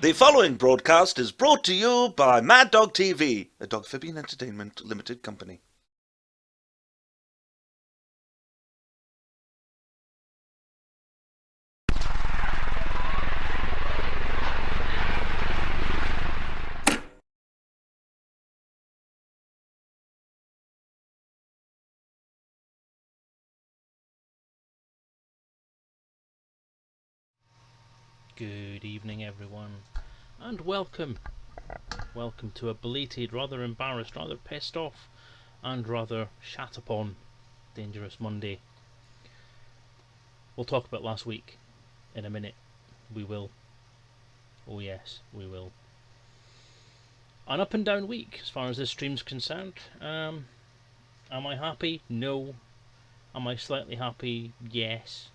The following broadcast is brought to you by Mad Dog TV, a Dogphibian Entertainment Limited company. Good evening, everyone, and welcome. Welcome to a belated, rather embarrassed, rather pissed off, and rather shat upon Dangerous Monday. We'll talk about last week in a minute. We will. Oh yes, we will. An up and down week as far as this stream's concerned. Am I happy? No. Am I slightly happy? Yes.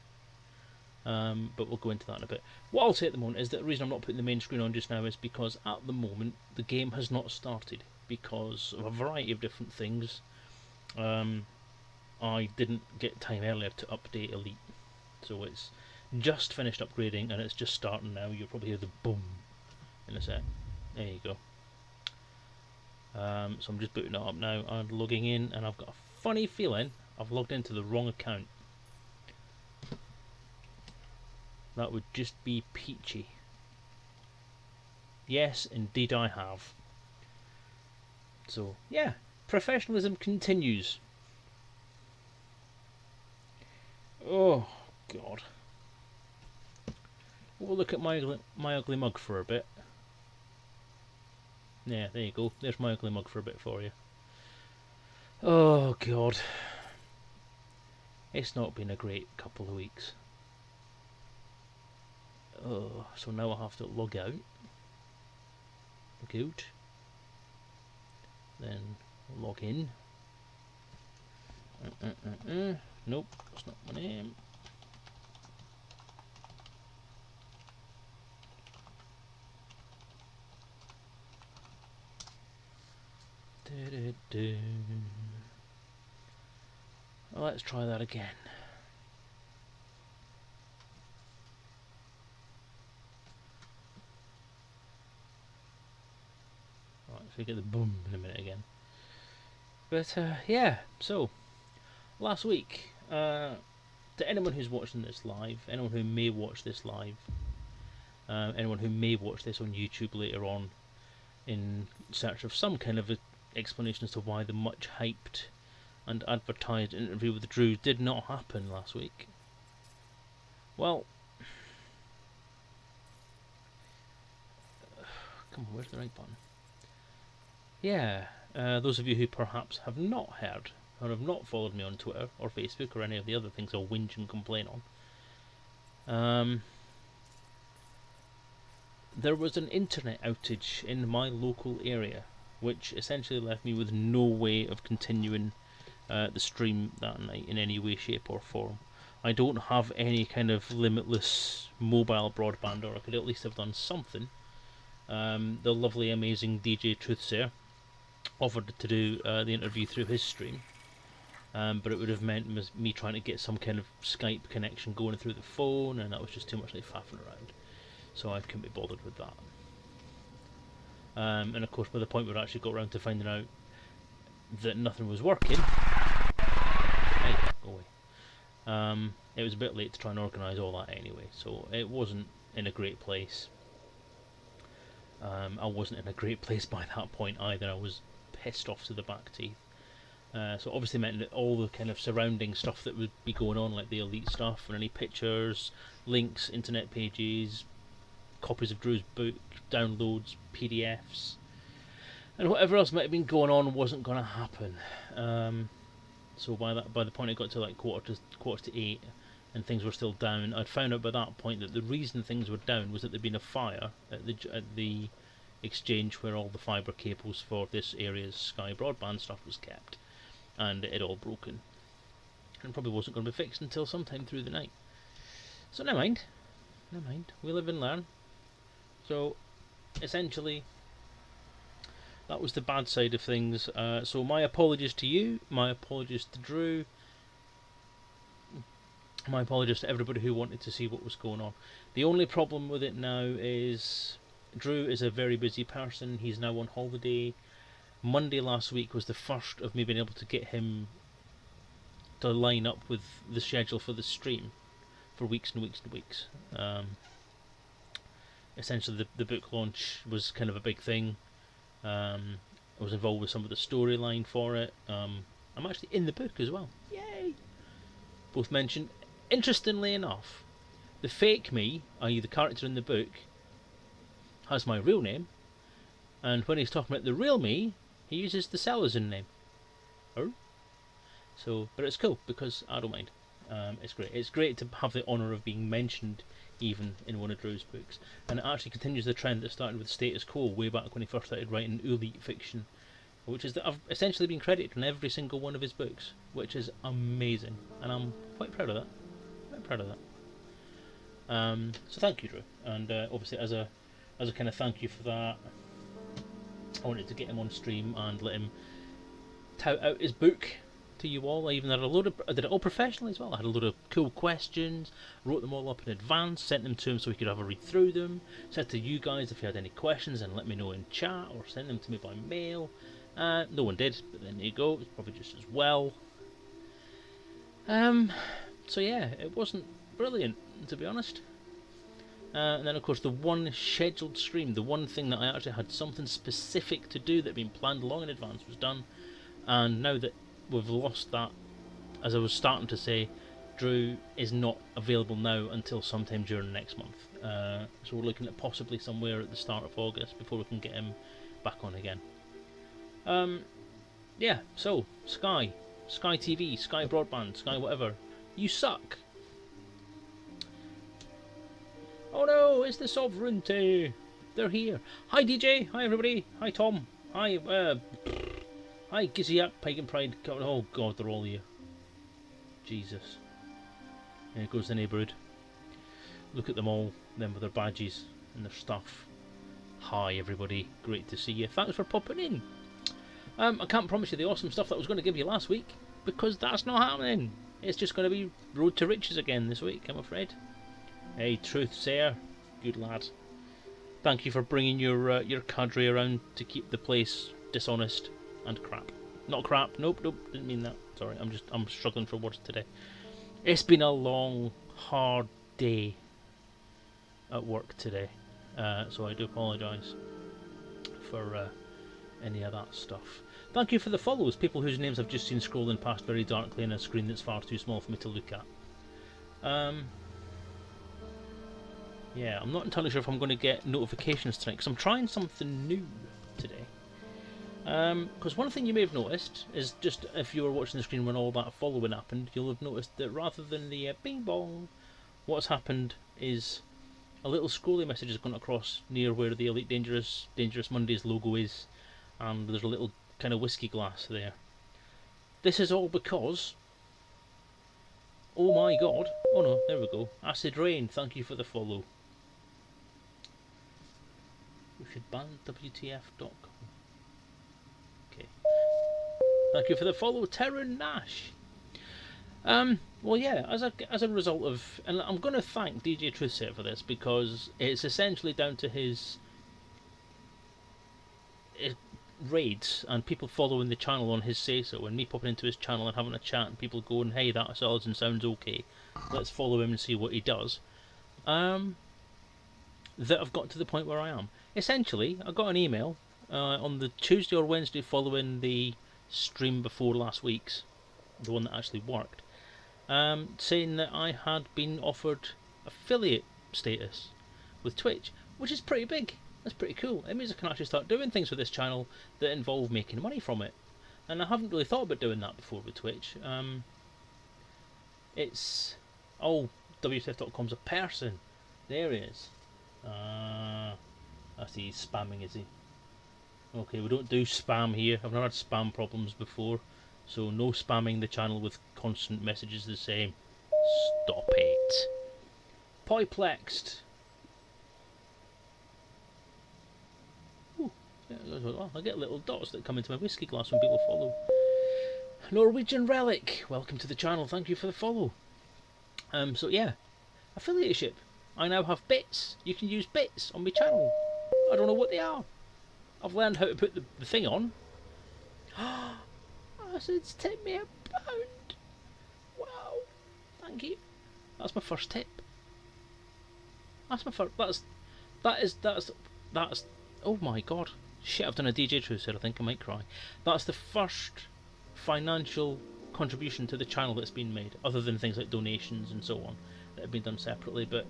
But we'll go into that in a bit. What I'll say at the moment is that the reason I'm not putting the main screen on just now is because at the moment the game has not started because of a variety of different things. I didn't get time earlier to update Elite, so it's just finished upgrading and it's just starting now. You'll probably hear the boom in a sec. There you go. So I'm just booting it up now and logging in, and I've got a funny feeling I've logged into the wrong account. That would just be peachy. Yes, indeed I have. So, yeah, professionalism continues. Oh, God. We'll look at my ugly mug for a bit. Yeah, there you go. There's my ugly mug for a bit for you. Oh, God. It's not been a great couple of weeks. Oh, so now I have to log out. Log out. Then log in. Nope, that's not my name. Let's try that again. Right, so we get the boom in a minute again. But yeah, so last week, to anyone who's watching this live, anyone who may watch this live, anyone who may watch this on YouTube later on in search of some kind of explanation as to why the much hyped and advertised interview with Drew did not happen last week. Well, come on, where's the right button? Yeah, those of you who perhaps have not heard or have not followed me on Twitter or Facebook or any of the other things I'll whinge and complain on, there was an internet outage in my local area, which essentially left me with no way of continuing the stream that night in any way, shape or form. I don't have any kind of limitless mobile broadband, or I could at least have done something. The lovely, amazing DJ Truthsayer offered to do the interview through his stream, but it would have meant me trying to get some kind of Skype connection going through the phone, and that was just too much like faffing around. So I couldn't be bothered with that. And of course, by the point we actually got around to finding out that nothing was working, hey, go away. It was a bit late to try and organise all that anyway, so it wasn't in a great place. I wasn't in a great place by that point either. I was pissed off to the back teeth. So obviously meant that all the kind of surrounding stuff that would be going on, like the Elite stuff and any pictures, links, internet pages, copies of Drew's book, downloads, PDFs, and whatever else might have been going on wasn't going to happen. So by the point it got to like quarter to 8, and things were still down, I'd found out by that point that the reason things were down was that there'd been a fire at the exchange where all the fibre cables for this area's Sky broadband stuff was kept, and it had all broken, and probably wasn't going to be fixed until sometime through the night. So never mind, we live and learn. So essentially that was the bad side of things. So my apologies to you, my apologies to Drew, my apologies to everybody who wanted to see what was going on. The only problem with it now is Drew is a very busy person. He's now on holiday. Monday last week was the first of me being able to get him to line up with the schedule for the stream for weeks and weeks and weeks. Essentially, the book launch was kind of a big thing. I was involved with some of the storyline for it. I'm actually in the book as well. Yay! Both mentioned. Interestingly enough, the fake me, i.e. the character in the book, has my real name, and when he's talking about the real me, he uses the Selezen name. Oh? So, but it's cool because I don't mind. It's great. It's great to have the honour of being mentioned even in one of Drew's books, and it actually continues the trend that started with Status Quo way back when he first started writing elite fiction, which is that I've essentially been credited on every single one of his books, which is amazing, and I'm quite proud of that. Quite proud of that. So thank you, Drew, and obviously as a kind of thank you for that, I wanted to get him on stream and let him tout out his book to you all. I even had I did it all professionally as well. I had a load of cool questions, wrote them all up in advance, sent them to him so he could have a read through them, said to you guys if you had any questions and let me know in chat or send them to me by mail. No one did, but then there you go, it's probably just as well. So yeah, it wasn't brilliant, to be honest. And then of course the one scheduled stream, the one thing that I actually had something specific to do that had been planned long in advance was done, and now that we've lost that, as I was starting to say, Drew is not available now until sometime during next month. So we're looking at possibly somewhere at the start of August before we can get him back on again. Yeah, so Sky TV, Sky Broadband, Sky whatever, you suck. Oh no, it's the Sovereignty. They're here. Hi DJ, hi everybody, hi Tom, hi hi Giziak, Pagan Pride. Oh god, they're all here. Jesus. There goes the neighbourhood. Look at them all, them with their badges and their stuff. Hi everybody, great to see you. Thanks for popping in. I can't promise you the awesome stuff that I was going to give you last week, because that's not happening. It's just going to be Road to Riches again this week, I'm afraid. Hey, Truth Sayer, good lad. Thank you for bringing your cadre around to keep the place dishonest and crap. Not crap. Nope, didn't mean that. Sorry, I'm struggling for words today. It's been a long, hard day at work today, so I do apologise for any of that stuff. Thank you for the follows, people whose names I've just seen scrolling past very darkly on a screen that's far too small for me to look at. Yeah, I'm not entirely sure if I'm going to get notifications tonight, because I'm trying something new today. Because one thing you may have noticed is, just if you were watching the screen when all that following happened, you'll have noticed that rather than the bing bong, what's happened is a little scrolly message has gone across near where the Elite Dangerous Mondays logo is, and there's a little kind of whiskey glass there. This is all because, oh my god, oh no, there we go, Acid Rain, thank you for the follow. We should ban WTF.com. Okay. Thank you for the follow, Terran Nash. Well, yeah, as a result of, and I'm going to thank DJ Truthset for this, because it's essentially down to his raids and people following the channel on his say-so, and me popping into his channel and having a chat, and people going, hey, that Selezen sounds okay, let's follow him and see what he does. That I've got to the point where I am. Essentially, I got an email on the Tuesday or Wednesday following the stream before last week's, the one that actually worked, saying that I had been offered affiliate status with Twitch, which is pretty big. That's pretty cool. It means I can actually start doing things with this channel that involve making money from it, and I haven't really thought about doing that before with Twitch. It's WTF.com's a person. There he is. I see he's spamming, is he? Okay, we don't do spam here. I've never had spam problems before, so no spamming the channel with constant messages the same. Stop it. Poiplexed. Ooh, well, I get little dots that come into my whiskey glass when people follow. Norwegian Relic, welcome to the channel. Thank you for the follow. So yeah, affiliateship. I now have bits. You can use bits on my channel. I don't know what they are. I've learned how to put the thing on. Acids tip me £1. Wow. Thank you. That's my first tip. That's my first. That's. Oh my god. Shit, I've done a DJ Truth here. I think I might cry. That's the first financial contribution to the channel that's been made, other than things like donations and so on that have been done separately. But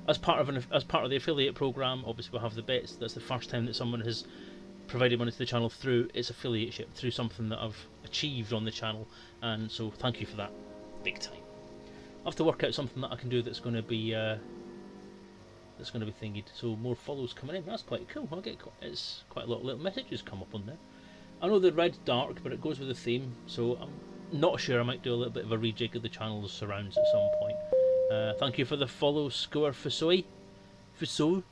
as part of the affiliate program, obviously we'll have the bits. That's the first time that someone has provided money to the channel through its affiliateship, through something that I've achieved on the channel, and so thank you for that, big time. I have to work out something that I can do that's going to be thingied. So more follows coming in. That's quite cool. It's quite a lot of little messages come up on there. I know the red's dark, but it goes with the theme, so I'm not sure. I might do a little bit of a rejig of the channel's surrounds at some point. Thank you for the follow, Score Fusui. Fusu.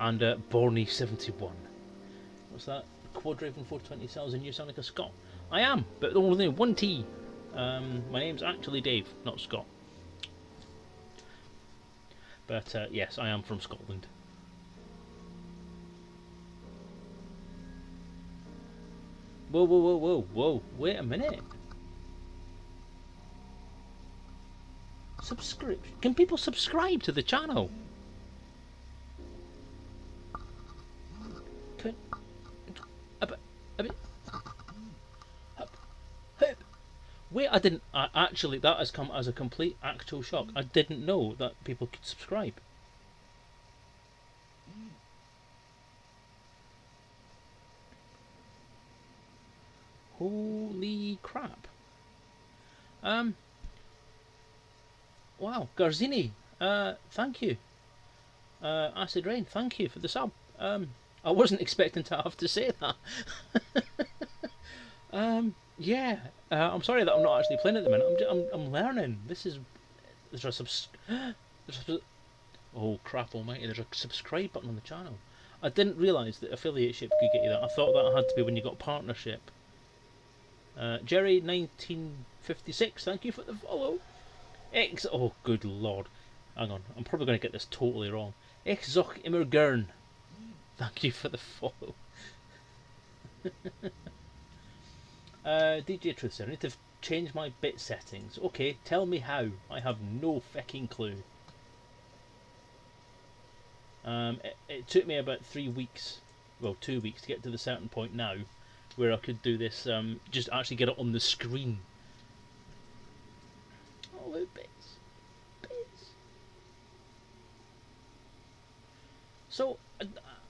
And Borny71. What's that? Quad Raven 420 cells and you sound like a Scot. I am, but only one T. My name's actually Dave, not Scott. But yes, I am from Scotland. Whoa, wait a minute. Subscription. Can people subscribe to the channel? Wait, I didn't. Actually, that has come as a complete actual shock. I didn't know that people could subscribe. Holy crap. Wow, Garzini, thank you. Acid Rain, thank you for the sub. I wasn't expecting to have to say that. Yeah, I'm sorry that I'm not actually playing at the minute. I'm learning. There's a oh crap almighty, there's a subscribe button on the channel. I didn't realise that affiliateship could get you that. I thought that had to be when you got partnership. Jerry 1956, thank you for the follow. Oh good lord, hang on, I'm probably going to get this totally wrong. Exoch immer gern, thank you for the follow. DJ Truth, I need to change my bit settings. Okay, tell me how. I have no fucking clue. It took me about 3 weeks, well 2 weeks to get to the certain point now where I could do this, just actually get it on the screen. Oh, bits. So,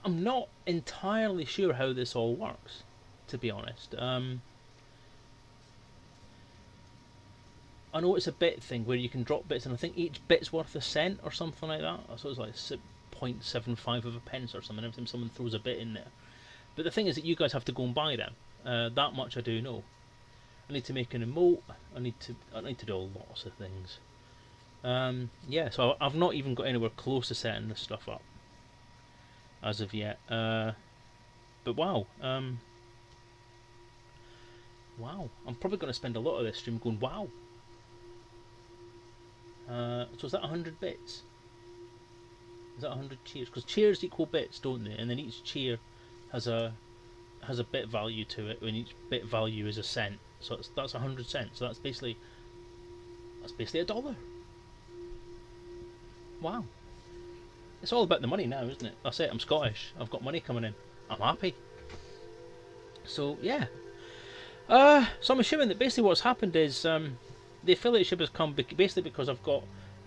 I'm not entirely sure how this all works, to be honest. I know it's a bit thing where you can drop bits, and I think each bit's worth a cent or something like that. So it's like 0.75 of a pence or something every time someone throws a bit in there. But the thing is that you guys have to go and buy them. That much I do know. I need to make an emote. I need to do lots of things. Yeah, so I've not even got anywhere close to setting this stuff up as of yet. But wow, wow, I'm probably going to spend a lot of this stream going wow. So is that 100 bits? Is that 100 cheers? Because cheers equal bits, don't they? And then each cheer has a bit value to it, when each bit value is a cent. So that's 100 cents. So that's basically $1. Wow. It's all about the money now, isn't it? That's it. I'm Scottish. I've got money coming in. I'm happy. So yeah. So I'm assuming that basically what's happened is the affiliateship has come basically because I've got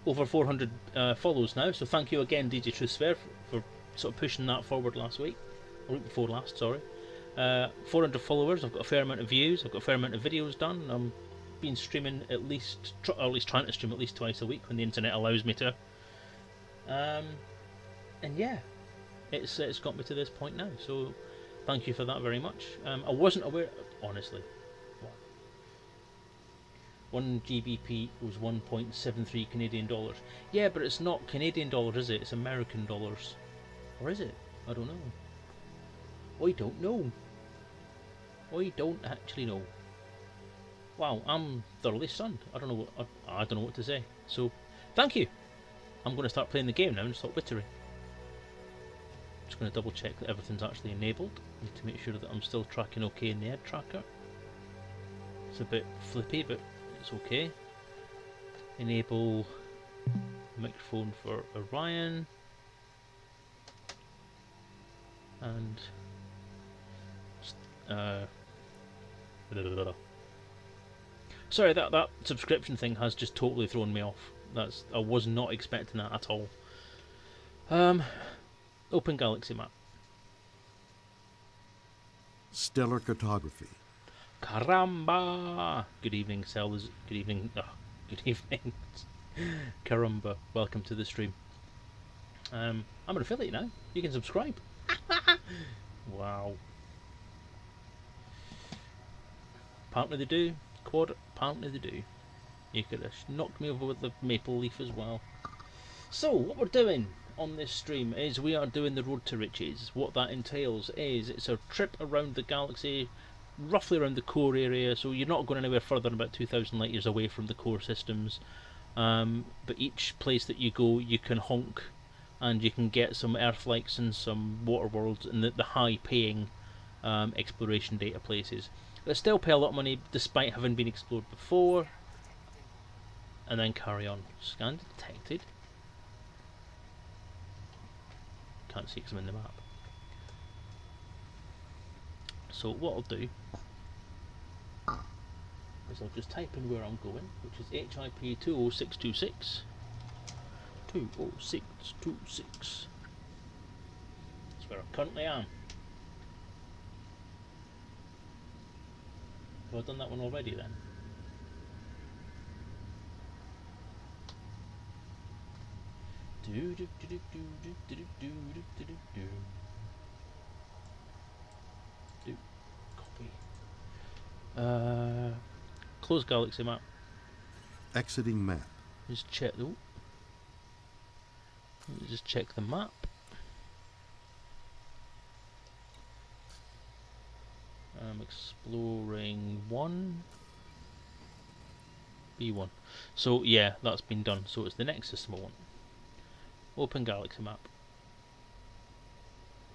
over 400 follows now. So thank you again, DJ Truthsphere, for sort of pushing that forward last week, or week before last. Sorry. 400 followers. I've got a fair amount of views. I've got a fair amount of videos done. I'm been streaming at least trying to stream at least twice a week when the internet allows me to. And yeah, it's got me to this point now. So thank you for that very much. I wasn't aware, honestly. 1 GBP was 1.73 Canadian dollars. Yeah, but it's not Canadian dollars, is it? It's American dollars. Or is it? I don't know. I don't know. I don't actually know. Wow, I'm thoroughly stunned. I don't know what to say. So, thank you. I'm going to start playing the game now and stop wittering. Just going to double check that everything's actually enabled. Need to make sure that I'm still tracking okay in the ad tracker. It's a bit flippy, but it's okay. Enable microphone for Orion. And sorry, that subscription thing has just totally thrown me off. I was not expecting that at all. Open galaxy map. Stellar cartography. Caramba! Good evening, Selezen. Good evening. Oh, good evening. Caramba. Welcome to the stream. I'm an affiliate now. You can subscribe. Wow. Apparently they do. Quad. Apparently they do. You could have knocked me over with the maple leaf as well. So, what we're doing on this stream is we are doing the Road to Riches. What that entails is it's a trip around the galaxy, roughly around the core area, so you're not going anywhere further than about 2,000 light years away from the core systems. But each place that you go, you can honk, and you can get some Earth-likes and some water worlds and the high-paying exploration data places. They still pay a lot of money despite having been explored before. And then carry on. Scan detected. Can't see because I'm in the map. So what I'll do is I'll just type in where I'm going, which is HIP 20626. 20626. That's where I currently am. Have I done that one already then? Copy. Close galaxy map. Exiting map. Just check the. Just check the map. I'm exploring 1. B1. So yeah, that's been done. So it's the Nexus one. Open galaxy map.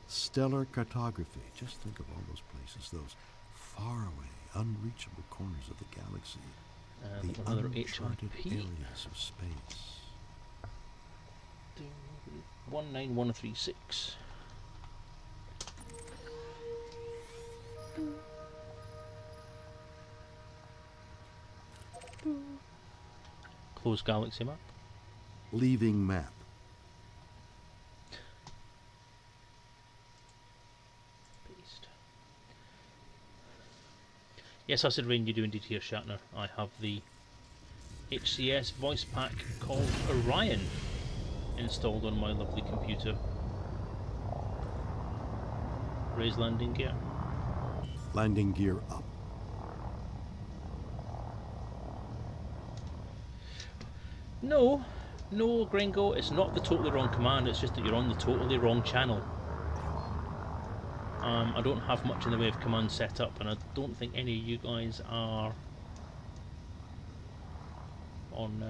Stellar cartography. Just think of all those places, those faraway, unreachable corners of the galaxy. The another uncharted HIP. areas of space. 19136. Close galaxy map. Leaving map. Paste. Yes, I said Rain, you do indeed hear Shatner. I have the HCS voice pack called Orion installed on my lovely computer. Raise landing gear. Landing gear up. No, Gringo, it's not the totally wrong command, it's just that you're on the totally wrong channel. I don't have much in the way of commands set up, and I don't think any of you guys are on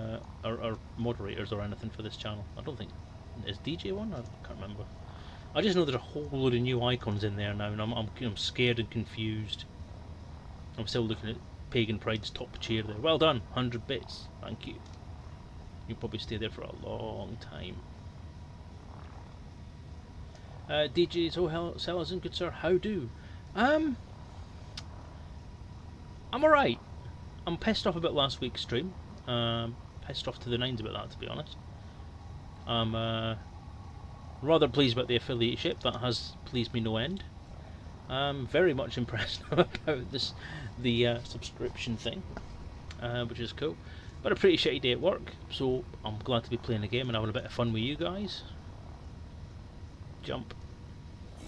are moderators or anything for this channel. I don't think. Is DJ one? I can't remember. I just know there's a whole load of new icons in there now, and I'm scared and confused. I'm still looking at Pagan Pride's top chair there. Well done, 100 bits. Thank you. You'll probably stay there for a long time. DJs, Selezen, good sir, how do? I'm alright. I'm pissed off about last week's stream. Pissed off to the nines about that, to be honest. I'm rather pleased about the affiliateship. That has pleased me no end. I'm very much impressed about the subscription thing, which is cool. But a pretty shitty day at work, so I'm glad to be playing a game and having a bit of fun with you guys. Jump.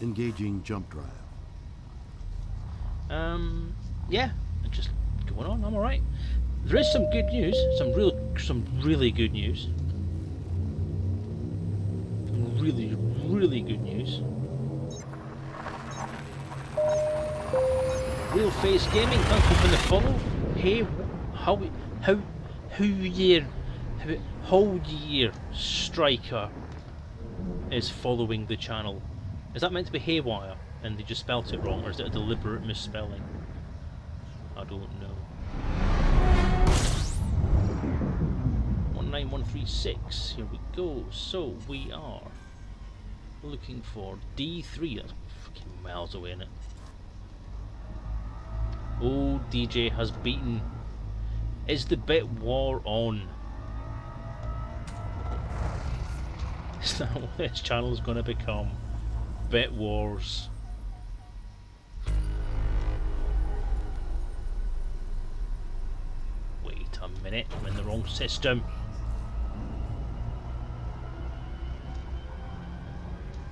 Engaging jump drive. Yeah, just going on. I'm all right. There is some good news, some really good news. Really good news. Real Face Gaming, thank you for the follow. Hey, whole year Striker is following the channel. Is that meant to be haywire and they just spelt it wrong, or is it a deliberate misspelling? I don't know. 19136, here we go. So we are looking for D3. That's fucking miles away, innit? Oh, DJ has beaten. Is the bit war on? Is that what this channel is going to become? Bit wars. Wait a minute, I'm in the wrong system.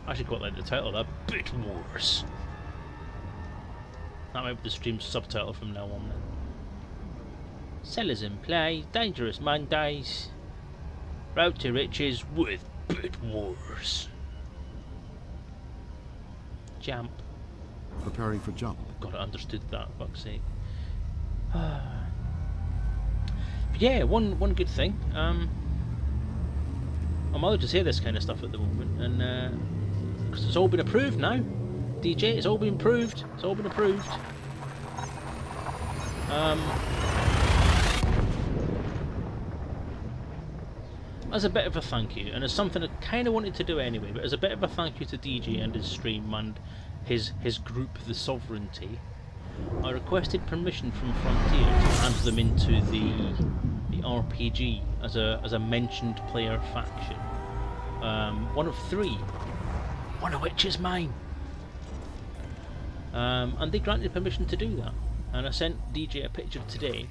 I should quite like the title of that. Bit Wars. That might be the stream's subtitle from now on then. Selezen play Dangerous Mondays. Road to Riches with Bit Wars. Jump. Preparing for jump. God, I understood that, fuck's sake. But yeah, one good thing. I'm allowed to say this kind of stuff at the moment, and because it's all been approved now. DJ, it's all been approved. It's all been approved. As a bit of a thank you, and as something I kind of wanted to do anyway, but as a bit of a thank you to DJ and his stream and his group, The Sovereignty, I requested permission from Frontier to add them into the RPG as a mentioned player faction. One of 3, one of which is mine. And they granted permission to do that. And I sent DJ a picture today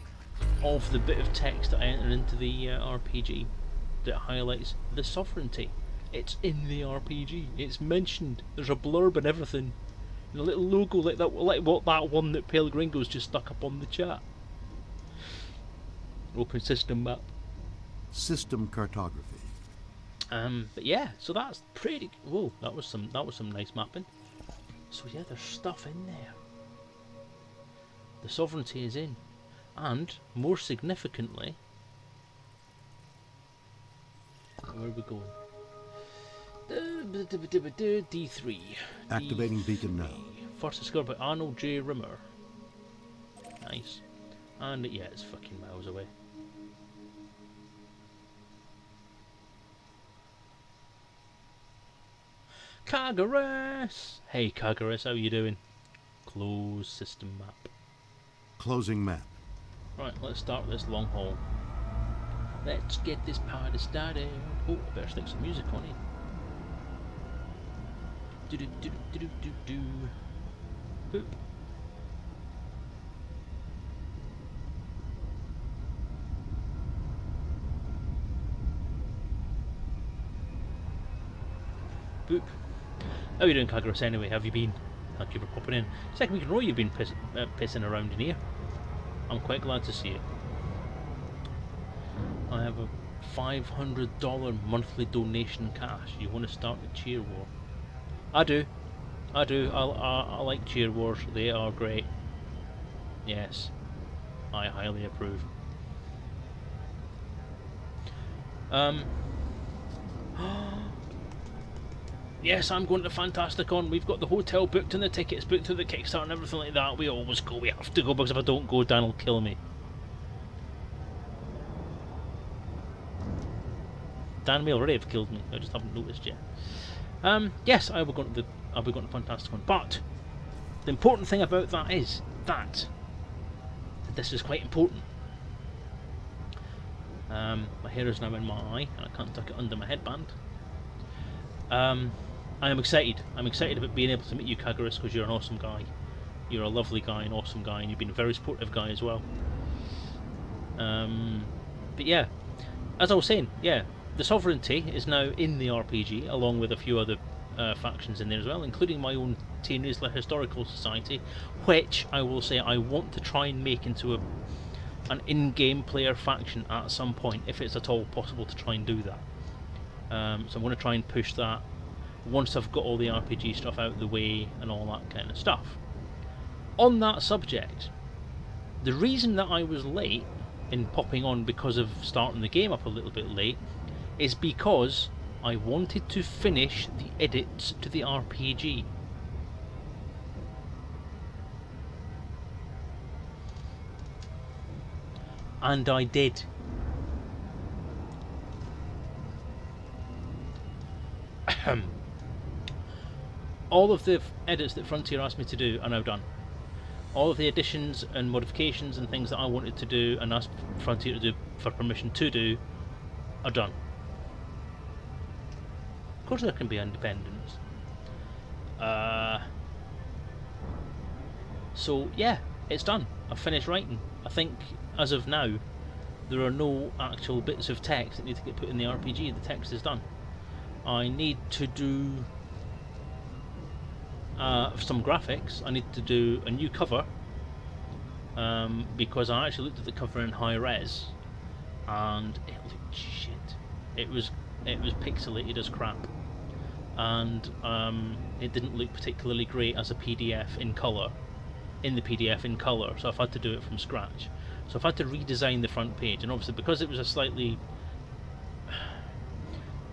of the bit of text that I entered into the RPG that highlights The Sovereignty. It's in the RPG. It's mentioned. There's a blurb and everything. And a little logo like that one that Pale Gringo's just stuck up on the chat. Open system map. System cartography. But yeah, so that's pretty. Whoa, that was some nice mapping. So yeah, there's stuff in there. The Sovereignty is in, and more significantly, where are we going? D3. Activating beacon now. First discovered by Arnold J. Rimmer. Nice. And yeah, it's fucking miles away. Kagares! Hey Kagares, how you doing? Close system map. Closing map. Right, let's start this long haul. Let's get this party started. Oh, I better stick some music on it. Do do do do do do do. Boop. Boop. How are you doing, Kagros, anyway? Have you been? Thank you for popping in. Second week in a row you've been pissing around in here. I'm quite glad to see it. I have a $500 monthly donation cash. You want to start a cheer war? I do. I like cheer wars. They are great. Yes, I highly approve. Yes, I'm going to Fantasticon. We've got the hotel booked and the tickets booked through the Kickstarter and everything like that. We always go. We have to go because if I don't go, Dan will kill me. Dan may already have killed me. I just haven't noticed yet. Yes, I'll be going to Fantasticon. But the important thing about that is that this is quite important. My hair is now in my eye and I can't tuck it under my headband. I am excited. I'm excited about being able to meet you, Kagaris, because you're an awesome guy. You're a lovely guy, an awesome guy, and you've been a very supportive guy as well. But yeah, as I was saying, yeah, the Sovereignty is now in the RPG, along with a few other factions in there as well, including my own Teenisla Historical Society, which I will say I want to try and make into an in-game player faction at some point, if it's at all possible to try and do that. So I'm going to try and push that once I've got all the RPG stuff out of the way and all that kind of stuff. On that subject, the reason that I was late in popping on because of starting the game up a little bit late is because I wanted to finish the edits to the RPG. And I did. All of the edits that Frontier asked me to do are now done. All of the additions and modifications and things that I wanted to do and asked Frontier to do for permission to do are done. Of course there can be independence. So yeah, it's done. I've finished writing. I think as of now there are no actual bits of text that need to get put in the RPG. The text is done. I need to do some graphics. I need to do a new cover because I actually looked at the cover in high res and it looked shit. It was pixelated as crap, and it didn't look particularly great as a PDF in colour. In the PDF in colour, so I've had to do it from scratch. So I've had to redesign the front page, and obviously because it was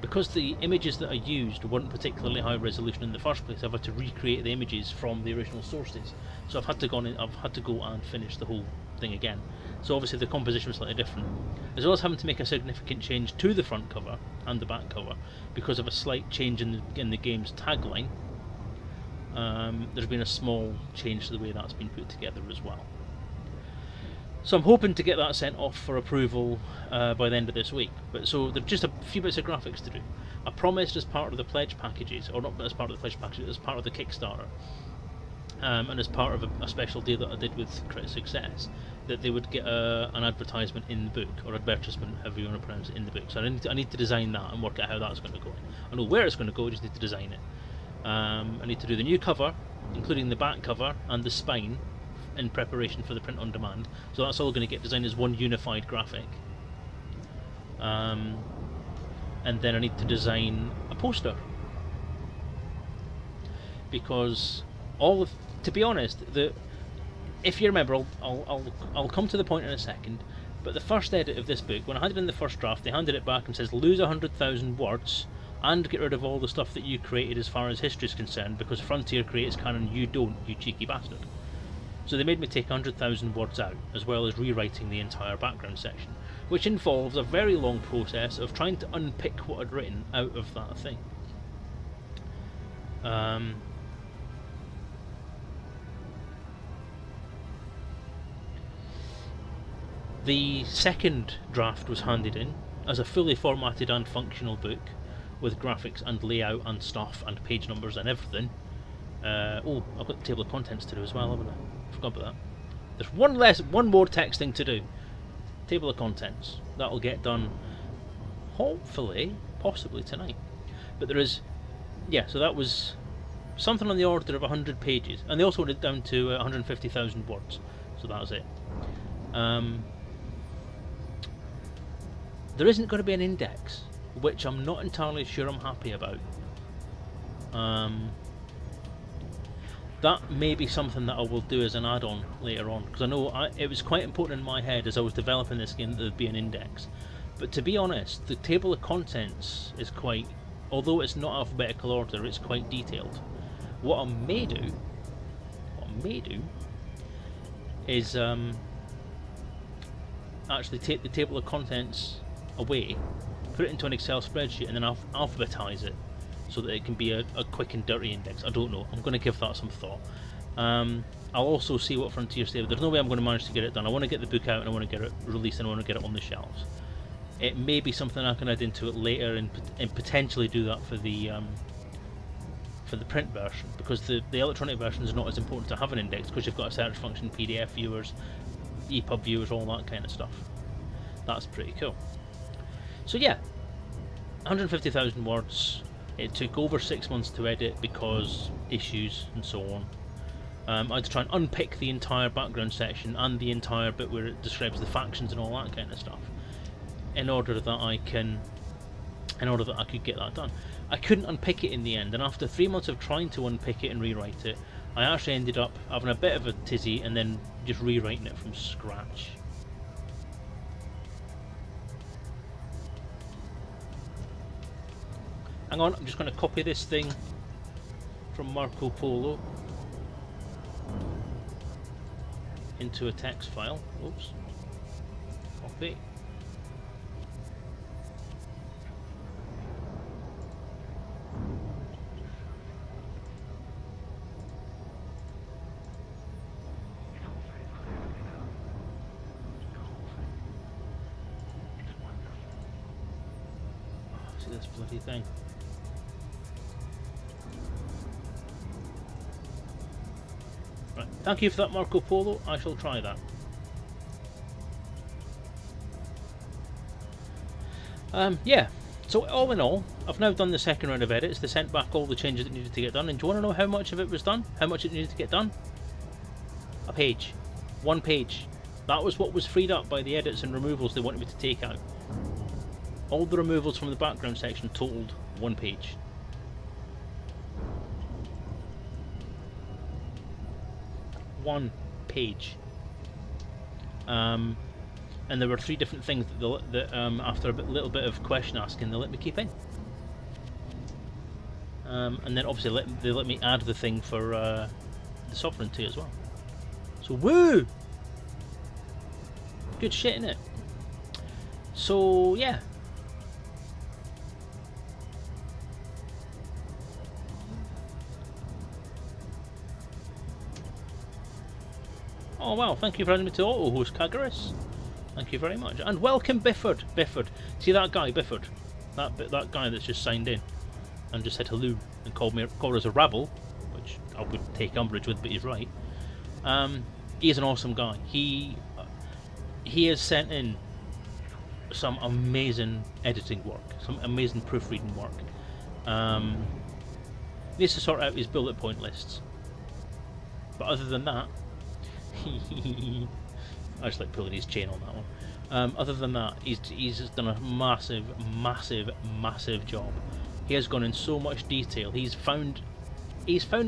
because the images that I used weren't particularly high resolution in the first place, I've had to recreate the images from the original sources. So I've had to go and finish the whole thing again. So obviously the composition was slightly different, as well as having to make a significant change to the front cover and the back cover because of a slight change in the game's tagline. There's been a small change to the way that's been put together as well. So I'm hoping to get that sent off for approval by the end of this week. But so there's just a few bits of graphics to do. I promised as part of the pledge packages, or not as part of the pledge packages, as part of the Kickstarter, and as part of a special deal that I did with Crit Success, that they would get an advertisement in the book, or advertisement, however you want to pronounce it, in the book. So I need to design that and work out how that's going to go. I know where it's going to go, I just need to design it. I need to do the new cover, including the back cover and the spine, in preparation for the print on demand. So that's all going to get designed as one unified graphic. And then I need to design a poster, because to be honest, if you remember, I'll come to the point in a second. But the first edit of this book, when I handed in the first draft, they handed it back and says lose 100,000 words and get rid of all the stuff that you created as far as history is concerned, because Frontier creates canon, you don't, you cheeky bastard. So they made me take 100,000 words out, as well as rewriting the entire background section, which involves a very long process of trying to unpick what I'd written out of that thing. The second draft was handed in as a fully formatted and functional book, with graphics and layout and stuff and page numbers and everything. I've got the table of contents to do as well, haven't I? Forgot about that. There's one more texting to do. Table of contents. That'll get done, hopefully, possibly tonight. But there is, so that was something on the order of 100 pages, and they also went it down to 150,000 words. So that was it. There isn't going to be an index, which I'm not entirely sure I'm happy about. That may be something that I will do as an add-on later on, because I know it was quite important in my head as I was developing this game that there'd be an index. But to be honest, the table of contents is quite, although it's not alphabetical order, it's quite detailed. What I may do is actually take the table of contents away, put it into an Excel spreadsheet, and then alphabetize it so that it can be a quick and dirty index. I don't know. I'm going to give that some thought. I'll also see what Frontier say. There's no way I'm going to manage to get it done. I want to get the book out and I want to get it released and I want to get it on the shelves. It may be something I can add into it later and potentially do that for the print version, because the electronic version is not as important to have an index, because you've got a search function, PDF viewers, EPUB viewers, all that kind of stuff. That's pretty cool. So yeah, 150,000 words. It took over 6 months to edit because issues and so on. I had to try and unpick the entire background section and the entire bit where it describes the factions and all that kind of stuff, in order that I could get that done. I couldn't unpick it in the end, and after 3 months of trying to unpick it and rewrite it, I actually ended up having a bit of a tizzy and then just rewriting it from scratch. Hang on, I'm just going to copy this thing from Marco Polo into a text file. Oops. Copy. See this bloody thing. Right. Thank you for that, Marco Polo. I shall try that. Yeah. So all in all, I've now done the second round of edits. They sent back all the changes that needed to get done. And do you want to know how much of it was done? How much it needed to get done? A page. 1 page. That was what was freed up by the edits and removals they wanted me to take out. All the removals from the background section totaled 1 page. One page. And there were 3 different things that after a little bit of question asking, they let me keep in. And then obviously they let me add the thing for the sovereignty as well. So woo! Good shit, innit? So yeah. Oh wow, thank you for having me to auto-host, Kagaris. Thank you very much. And welcome Bifford. Bifford. See that guy, Bifford? That guy that's just signed in and just said hello and called us a rabble, which I would take umbrage with, but he's right. He's an awesome guy. He has sent in some amazing editing work, some amazing proofreading work. He needs to sort out his bullet point lists. But other than that, I just like pulling his chain on that one. Other than that, he's just done a massive job. He has gone in so much detail. He's found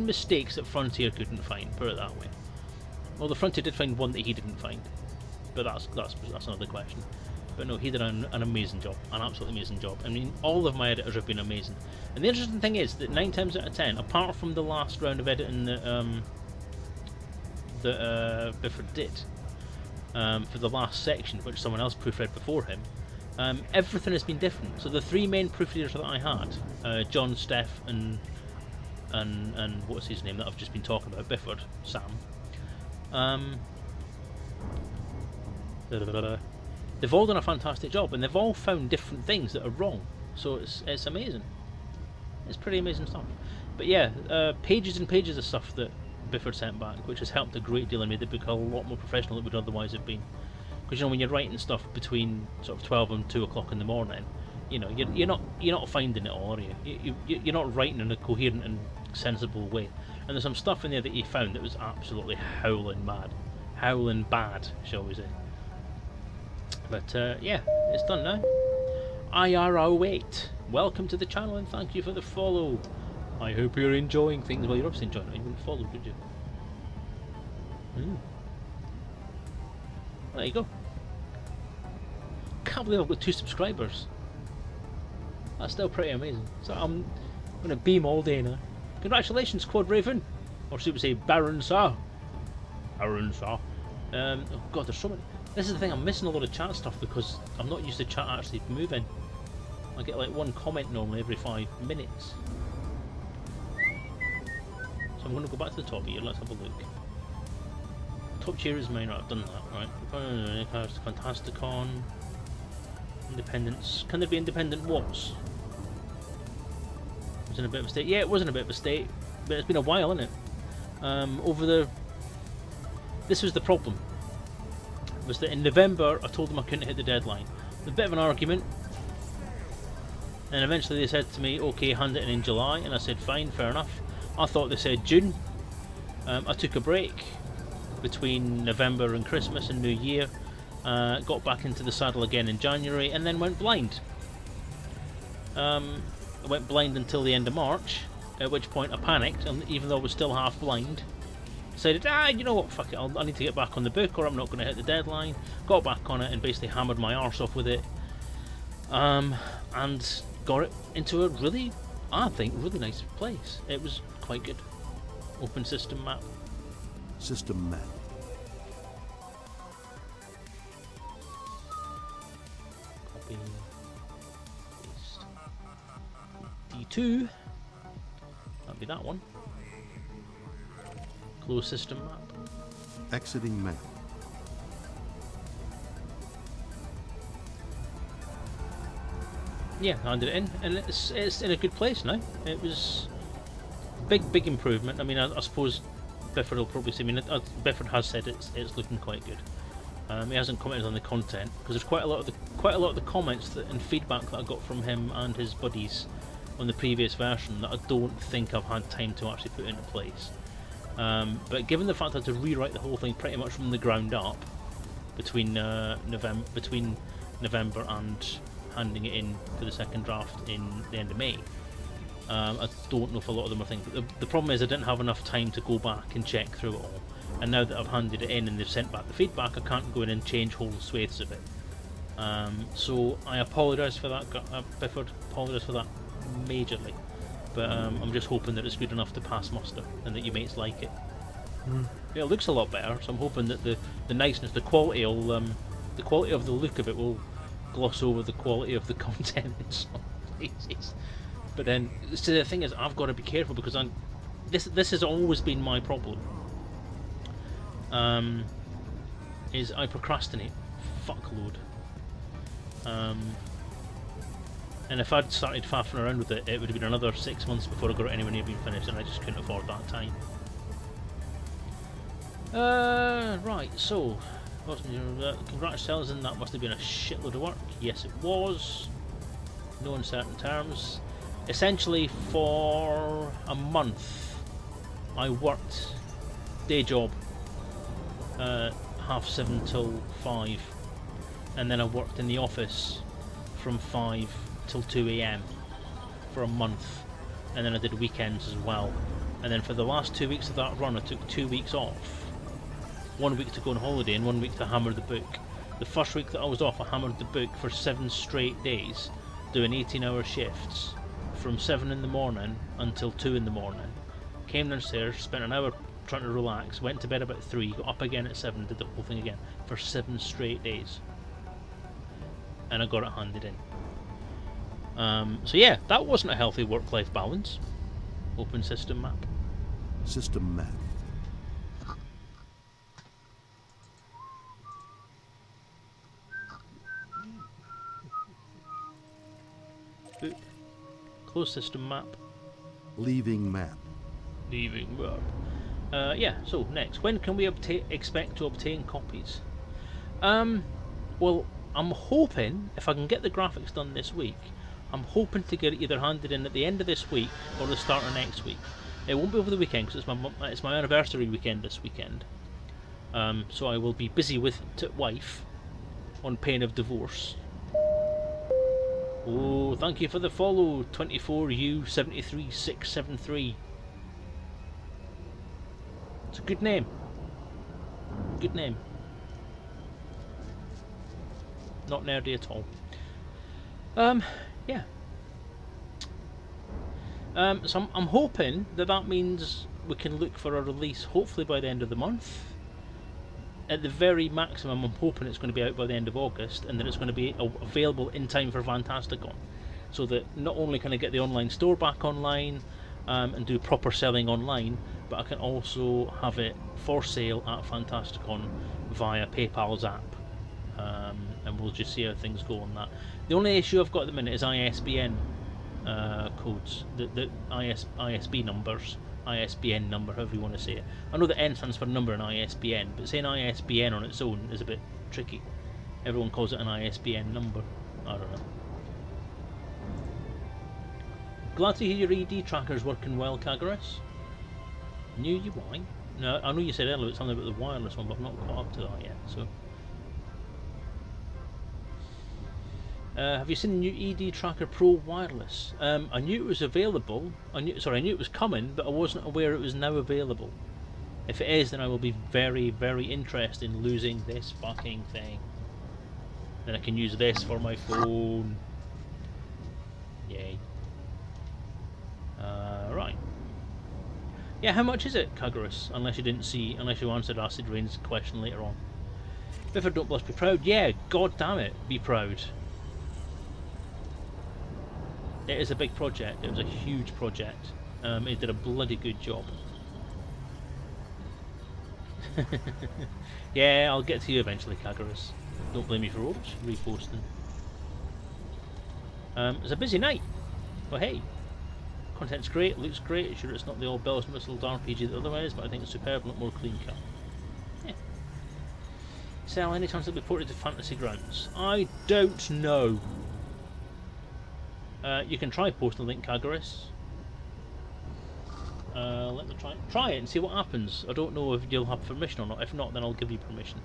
mistakes that Frontier couldn't find. Put it that way. Well, the Frontier did find one that he didn't find, but that's another question. But no, he did an amazing job, an absolutely amazing job. I mean, all of my editors have been amazing. And the interesting thing is that 9 times out of 10, apart from the last round of editing that Bifford did for the last section, which someone else proofread before him, everything has been different. So the 3 main proofreaders that I had, John, Steph, and what's his name that I've just been talking about, Bifford, Sam. They've all done a fantastic job, and they've all found different things that are wrong. So it's amazing. It's pretty amazing stuff. But yeah, pages and pages of stuff that Bifford sent back, which has helped a great deal and made it look a lot more professional than it would otherwise have been. Because when you're writing stuff between sort of 12 and 2 o'clock in the morning, you're not finding it all, are you? You're not writing in a coherent and sensible way. And there's some stuff in there that he found that was absolutely howling bad, shall we say. But yeah, it's done now. IR08, welcome to the channel and thank you for the follow. I hope you're enjoying things. Well, you're obviously enjoying it. You wouldn't follow, would you? There you go. Can't believe I've got 2 subscribers. That's still pretty amazing. So I'm going to beam all day now. Congratulations, Quad Raven. Or should we say Baron Sir. Baron Sir. Oh god, there's so many. This is the thing, I'm missing a lot of chat stuff because I'm not used to chat actually moving. I get like 1 comment normally every 5 minutes. So I'm going to go back to the top here, let's have a look. Top tier is mine, right, I've done that, right. Fantasticon. Independence. Can there be independent what's? It was in a bit of a state. Yeah, it was in a bit of a state, but it's been a while, isn't it? This was the problem. Was that in November I told them I couldn't hit the deadline. A bit of an argument. And eventually they said to me, okay, hand it in July, and I said fine, fair enough. I thought they said June. I took a break between November and Christmas and New Year. Got back into the saddle again in January and then went blind. I went blind until the end of March, at which point I panicked, and even though I was still half blind, decided, you know what, fuck it, I need to get back on the book or I'm not going to hit the deadline. Got back on it and basically hammered my arse off with it. And got it into a really I think, really nice place. It was quite good. Open system map. System map. Copy. Paste. D2. That'd be that one. Close system map. Exiting map. Yeah, handed it in, and it's in a good place now. It was big improvement. I mean, I suppose Bifford will probably say. I mean, Bifford has said it's looking quite good. He hasn't commented on the content because there's quite a lot of the comments and feedback that I got from him and his buddies on the previous version that I don't think I've had time to actually put into place. But given the fact I had to rewrite the whole thing pretty much from the ground up between November and handing it in for the second draft in the end of May, I don't know if a lot of them are things. But the problem is I didn't have enough time to go back and check through it all. And now that I've handed it in and they've sent back the feedback, I can't go in and change whole swathes of it. So I apologise for that, Bifford. Apologise for that majorly. But I'm just hoping that it's good enough to pass muster and that your mates like it. Yeah, it looks a lot better, so I'm hoping that the niceness, the quality of the look of it will gloss over the quality of the content in some places. But then, so the thing is, I've got to be careful because this has always been my problem. Is I procrastinate fuckload. And if I'd started faffing around with it, it would have been another 6 months before I got it anywhere near being finished, and I just couldn't afford that time. Right, so congrats Selezen, that must have been a shitload of work. Yes it was. No uncertain terms. Essentially for a month I worked day job 7:30 till 5, and then I worked in the office from 5 till 2 AM for a month, and then I did weekends as well. And then for the last 2 weeks of that run I took 2 weeks off. 1 week to go on holiday and 1 week to hammer the book. The first week that I was off, I hammered the book for 7 straight days, doing 18-hour shifts from 7 in the morning until 2 in the morning. Came downstairs, spent an hour trying to relax, went to bed about 3, got up again at 7, did the whole thing again for 7 straight days. And I got it handed in. So yeah, that wasn't a healthy work-life balance. Open system map. System map. Boop. Close system map. Leaving map. Leaving map. Yeah, so next. When can we expect to obtain copies? Well, I'm hoping, if I can get the graphics done this week, I'm hoping to get it either handed in at the end of this week or the start of next week. It won't be over the weekend because it's my anniversary weekend this weekend. So I will be busy with wife on pain of divorce. Oh, thank you for the follow, 24U73673. It's a good name. Good name. Not nerdy at all. Yeah. So I'm hoping that means we can look for a release hopefully by the end of the month. At the very maximum, I'm hoping it's going to be out by the end of August, and that it's going to be available in time for Fantasticon, so that not only can I get the online store back online and do proper selling online, but I can also have it for sale at Fantasticon via PayPal's app. And we'll just see how things go on that. The only issue I've got at the minute is ISBN codes, the ISB numbers, ISBN number, however you want to say it. I know the N stands for number in ISBN, but saying ISBN on its own is a bit tricky. Everyone calls it an ISBN number. I don't know. Glad to hear your ED tracker's working well, Kagaris. New UI? No, I know you said earlier it's something about the wireless one, but I've not caught up to that yet. So, have you seen the new ED Tracker Pro wireless? I knew it was available. I knew it was coming, but I wasn't aware it was now available. If it is, then I will be very, very interested in losing this fucking thing. Then I can use this for my phone. Yay. Yeah, how much is it, Kagurus? Unless you answered Acid Rain's question later on. Biffer, don't blush, be proud. Yeah, god damn it, be proud. It is a big project. It was a huge project. It did a bloody good job. Yeah, I'll get to you eventually, Kagurus. Don't blame me for reposting. It's a busy night. But hey, content's great, looks great. Sure, it's not the old bells and whistles RPG that otherwise, but I think it's superb, a lot more clean cut. Yeah. Sal, any chance it'll be ported to Fantasy Grounds? I don't know. You can try posting a link, Kagurus. Let me try it and see what happens. I don't know if you'll have permission or not. If not, then I'll give you permission.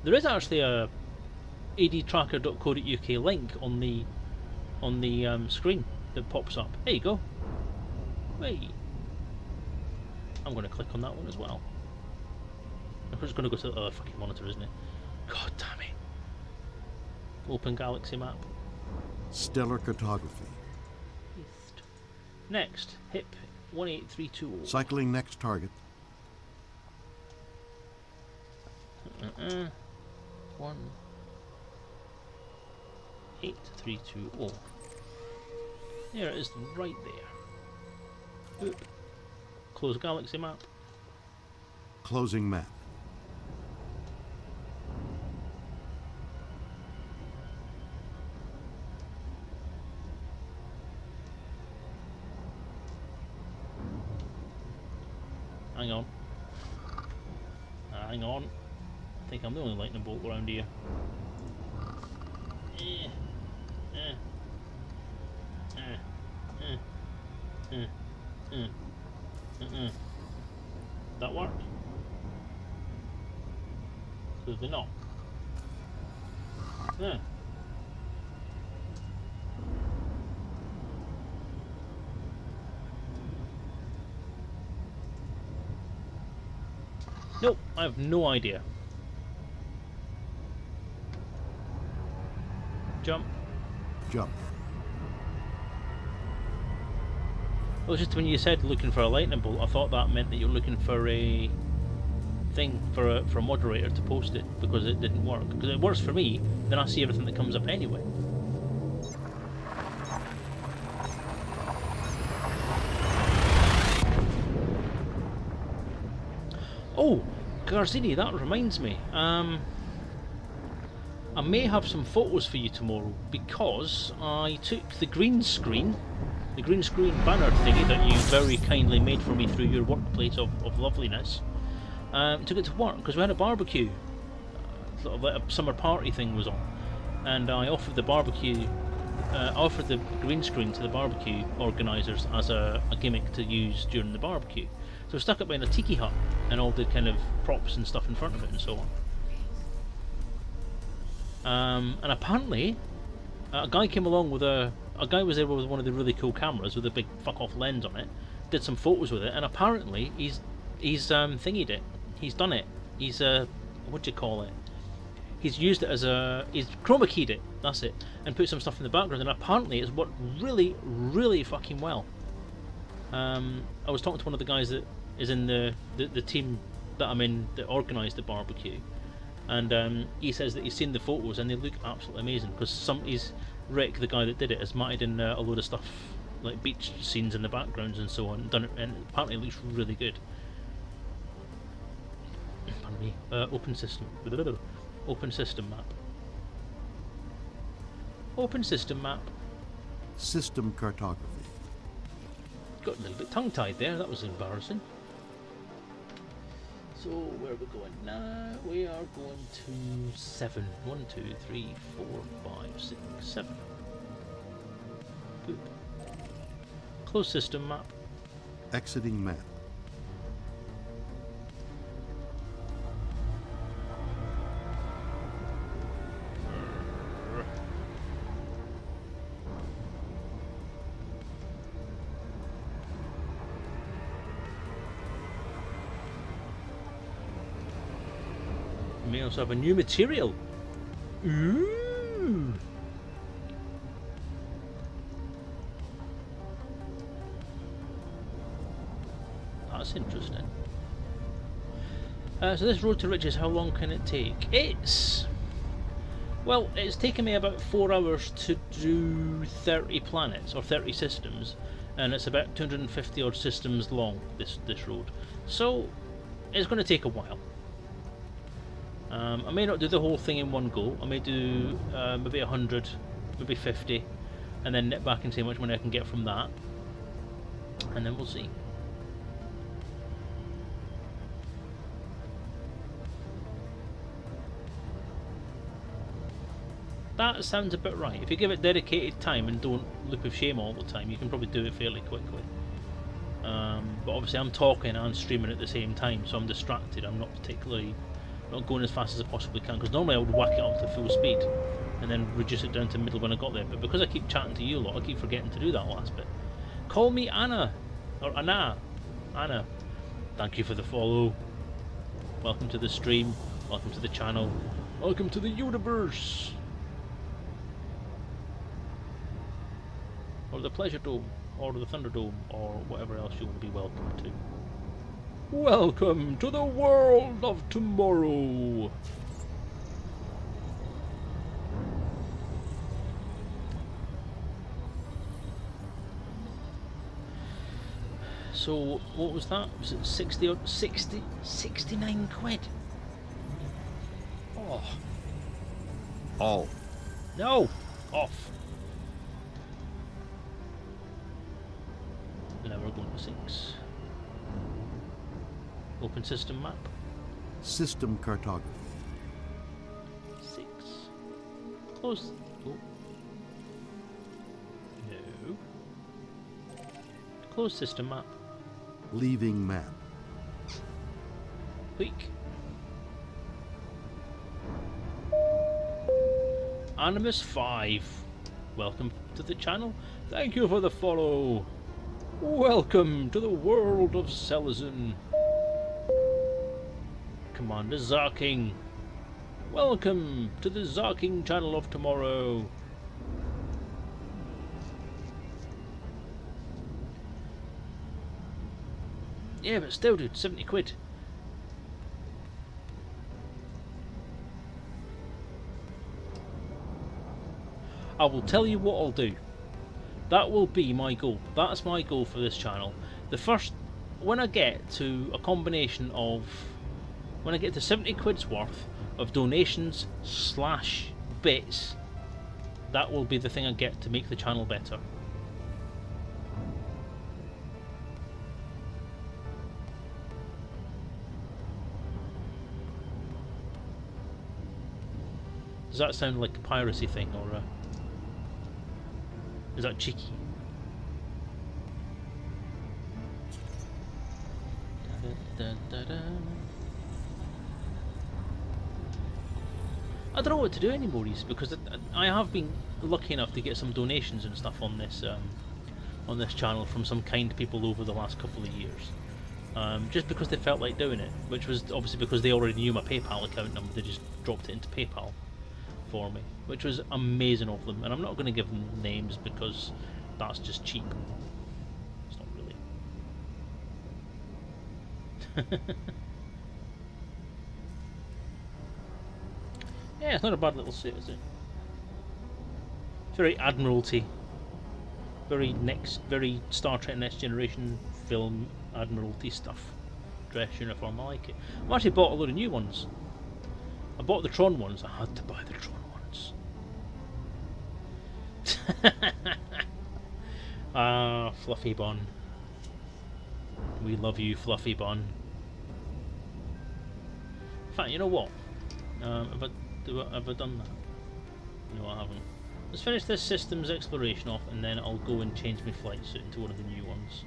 There is actually a adtracker.co.uk link on the screen that pops up. There you go. Wait. I'm going to click on that one as well. I'm just going to go to the other fucking monitor, isn't it? God damn it. Open galaxy map. Stellar cartography. East. Next, HIP 18320. Cycling next target. 18320. There it is, right there. Oop. Close galaxy map. Closing map. Hang on. Hang on. I think I'm the only lightning bolt around here. That work? Clearly not. Nope, I have no idea. Jump. Jump. Well, just when you said looking for a lightning bolt, I thought that meant that you're looking for a thing for a moderator to post it, because it didn't work. Because it works for me, then I see everything that comes up anyway. Oh, Garzini, that reminds me. I may have some photos for you tomorrow, because I took the green screen banner thingy that you very kindly made for me through your workplace of loveliness. Took it to work because we had a barbecue, sort of like a summer party thing was on, and I offered the barbecue, offered the green screen to the barbecue organisers as a gimmick to use during the barbecue. So we stuck it behind a tiki hut and all the kind of props and stuff in front of it and so on. And apparently, a guy came along with a guy was there with one of the really cool cameras with a big fuck off lens on it, did some photos with it, and apparently he's thingied it. He's done it. He's what do you call it? He's used it as he's chroma keyed it. That's it, and put some stuff in the background, and apparently it's worked really, really fucking well. I was talking to one of the guys that is in the team that I'm in that organised the barbecue, and he says that he's seen the photos and they look absolutely amazing, because he's Rick, the guy that did it, has matted in a load of stuff like beach scenes in the backgrounds and so on, done it, and apparently it looks really good. Pardon me. Open system. Open system map. Open system map. System cartography. Got a little bit tongue-tied there, that was embarrassing. So where are we going now? We are going to 7. 1, 2, 3, 4, 5, 6, 7. Boop. Close system map. Exiting map. May also have a new material. Ooh. that's interesting. So this road to riches, how long can it take? Well, it's taken me about 4 hours to do 30 planets, or 30 systems, and it's about 250 odd systems long, this road. So, it's going to take a while. I may not do the whole thing in one go. I may do maybe 100, maybe 50, and then nip back and see how much money I can get from that. And then we'll see. That sounds about right. If you give it dedicated time and don't loop of shame all the time, you can probably do it fairly quickly. But obviously I'm talking and streaming at the same time, so I'm distracted. I'm not going as fast as I possibly can, because normally I would whack it up to full speed and then reduce it down to middle when I got there. But because I keep chatting to you lot, I keep forgetting to do that last bit. Call me Anna, or Anna. Anna, thank you for the follow. Welcome to the stream. Welcome to the channel. Welcome to the universe. Or the Pleasure Dome, or the Thunderdome, or whatever else you want to be welcome to. Welcome to the world of tomorrow! So, what was that? Was it 69 quid? Oh. All. No! Off. Now we're going to 6. Open system map. System cartography. 6. Close. Oh. No. Close system map. Leaving map. Quick. Animus 5. Welcome to the channel. Thank you for the follow. Welcome to the world of Selezen. Commander Zarking. Welcome to the Zarking channel of tomorrow. Yeah, but still, dude, 70 quid. I will tell you what I'll do. That will be my goal. That's my goal for this channel. When I get to a combination of, when I get to 70 quid's worth of donations / bits, that will be the thing I get to make the channel better. Does that sound like a piracy thing, or is that cheeky? I don't know what to do anymore, because I have been lucky enough to get some donations and stuff on this channel from some kind people over the last couple of years. Just because they felt like doing it, which was obviously because they already knew my PayPal account number. They just dropped it into PayPal for me, which was amazing of them. And I'm not going to give them names because that's just cheap. It's not really. Yeah, it's not a bad little suit, is it? It's very Admiralty, very Star Trek Next Generation film Admiralty stuff. Dress uniform, I like it. I've actually bought a load of new ones. I bought the Tron ones. I had to buy the Tron ones. Ah, Fluffy Bun. We love you, Fluffy Bun. In fact, you know what? Have I done that? No, I haven't. Let's finish this systems exploration off, and then I'll go and change my flight suit into one of the new ones.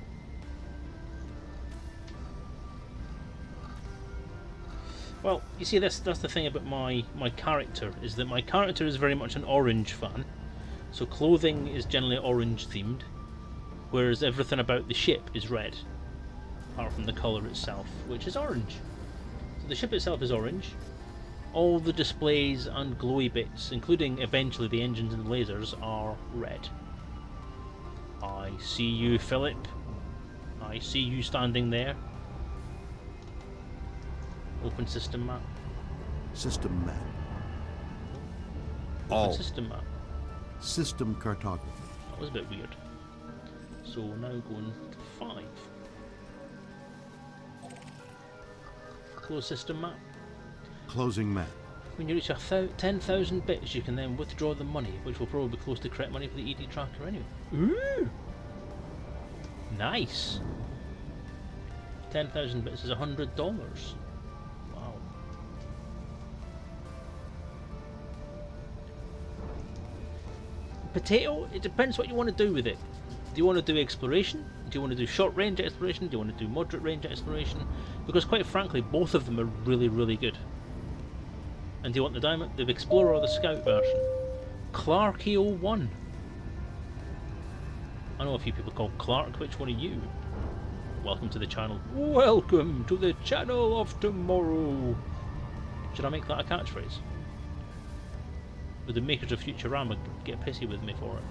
Well, you see, that's the thing about my character, is that my character is very much an orange fan, so clothing is generally orange themed, whereas everything about the ship is red, apart from the colour itself, which is orange. So the ship itself is orange, all the displays and glowy bits, including eventually the engines and the lasers, are red. I see you, Philip. I see you standing there. Open system map. System map. Open All. system map. System cartography. That was a bit weird. So we're now going to 5. Close system map. Closing map. When you reach 10,000 bits, you can then withdraw the money, which will probably be close to correct money for the ED tracker anyway. Ooh! Nice! 10,000 bits is $100. Wow. Potato, it depends what you want to do with it. Do you want to do exploration? Do you want to do short range exploration? Do you want to do moderate range exploration? Because quite frankly, both of them are really, really good. And do you want the Explorer or the Scout version? Clarky01. I know a few people call Clark. Which one are you? Welcome to the channel. Welcome to the channel of tomorrow. Should I make that a catchphrase? Would the makers of Futurama get pissy with me for it?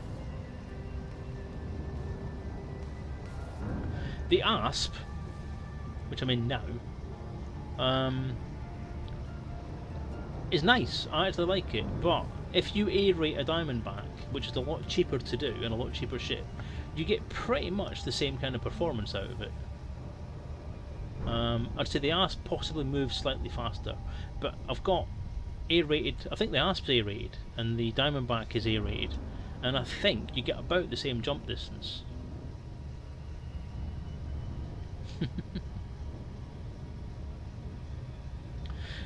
The ASP, which I'm in now, is nice. I actually like it, but if you aerate a Diamondback, which is a lot cheaper to do and a lot cheaper ship, you get pretty much the same kind of performance out of it. I'd say the ASP possibly moves slightly faster, but I've got aerated. I think the ASP's aerated and the Diamondback is aerated, and I think you get about the same jump distance.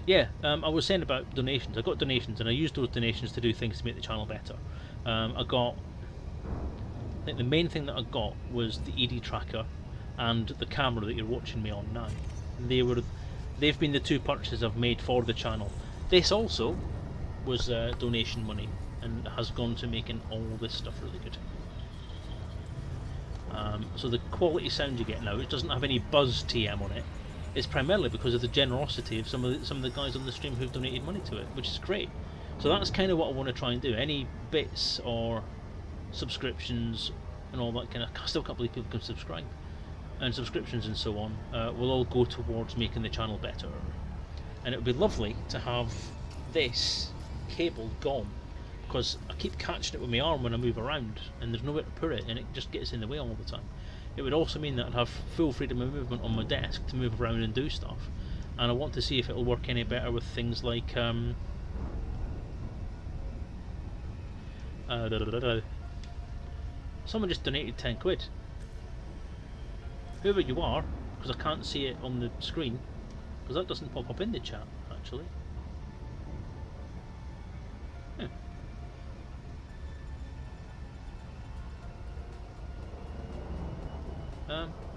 Yeah, I was saying about donations. I got donations, and I used those donations to do things to make the channel better. I think the main thing that I got was the ED tracker and the camera that you're watching me on now. They've been the two purchases I've made for the channel. This also was donation money and has gone to making all this stuff really good. So the quality sound you get now, it doesn't have any buzz TM on it. It's primarily because of the generosity of some of the guys on the stream who've donated money to it, which is great. So that's kind of what I want to try and do. Any bits or subscriptions and all that kind of, I still can't believe people can subscribe, and subscriptions and so on will all go towards making the channel better. And it would be lovely to have this cable gone, because I keep catching it with my arm when I move around and there's nowhere to put it, and it just gets in the way all the time. It would also mean that I'd have full freedom of movement on my desk to move around and do stuff, and I want to see if it'll work any better with things like someone just donated 10 quid. Whoever you are, because I can't see it on the screen, because that doesn't pop up in the chat actually. Yeah.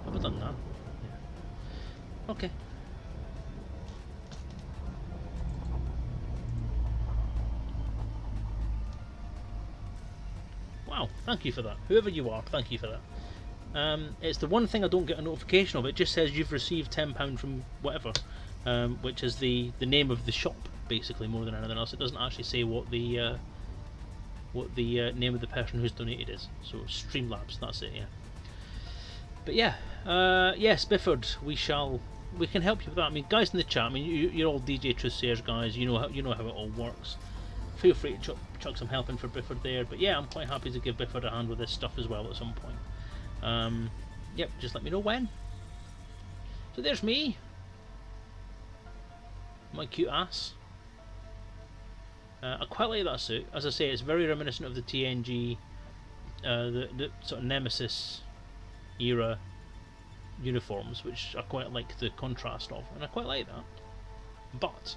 Have I done that? Yeah. Okay. Wow, thank you for that. Whoever you are, thank you for that. It's the one thing I don't get a notification of. It just says you've received £10 from whatever, which is the name of the shop, basically, more than anything else. It doesn't actually say what the name of the person who's donated is. So Streamlabs, that's it, yeah. But yeah, yes, Bifford, we can help you with that. I mean, guys in the chat, I mean, you're all DJ Truthsayers guys. You know how it all works. Feel free to chuck some help in for Bifford there. But yeah, I'm quite happy to give Bifford a hand with this stuff as well at some point. Yep, just let me know when. So there's me, my cute ass. I quite like that suit. As I say, it's very reminiscent of the TNG, the sort of Nemesis era uniforms, which I quite like the contrast of, and I quite like that. But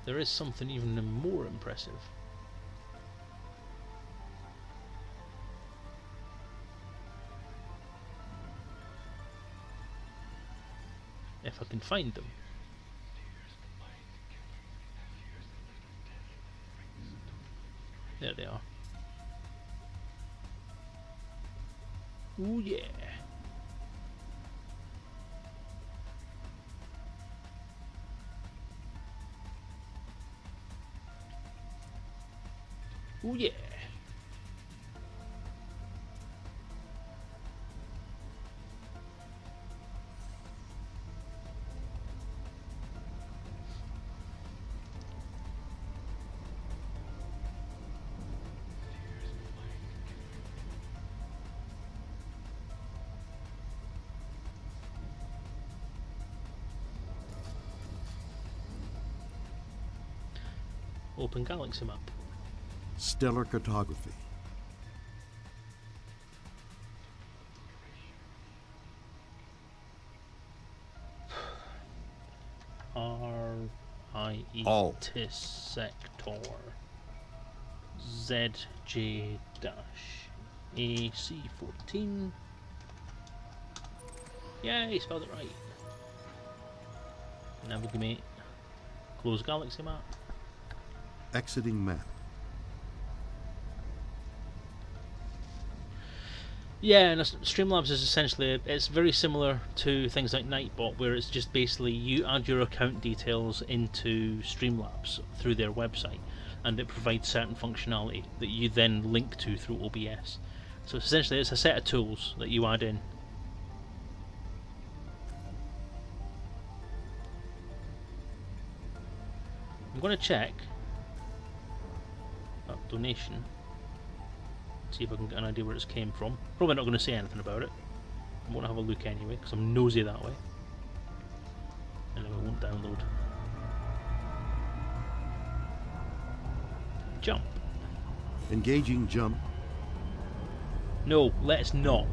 there is something even more impressive. If I can find them. There they are. Ooh yeah. Ooh yeah. Open galaxy map. Stellar cartography. All. RIE sector ZJ dash AC14. Yay, spelled it right. Navigate. Close galaxy map. Exiting map. Yeah, and Streamlabs is essentially, it's very similar to things like Nightbot, where it's just basically you add your account details into Streamlabs through their website, and it provides certain functionality that you then link to through OBS. So essentially it's a set of tools that you add in. I'm going to check that donation. See if I can get an idea where it came from. Probably not going to say anything about it. I'm going to have a look anyway, because I'm nosy that way. And then it won't download. Jump. Engaging jump. No, let's not.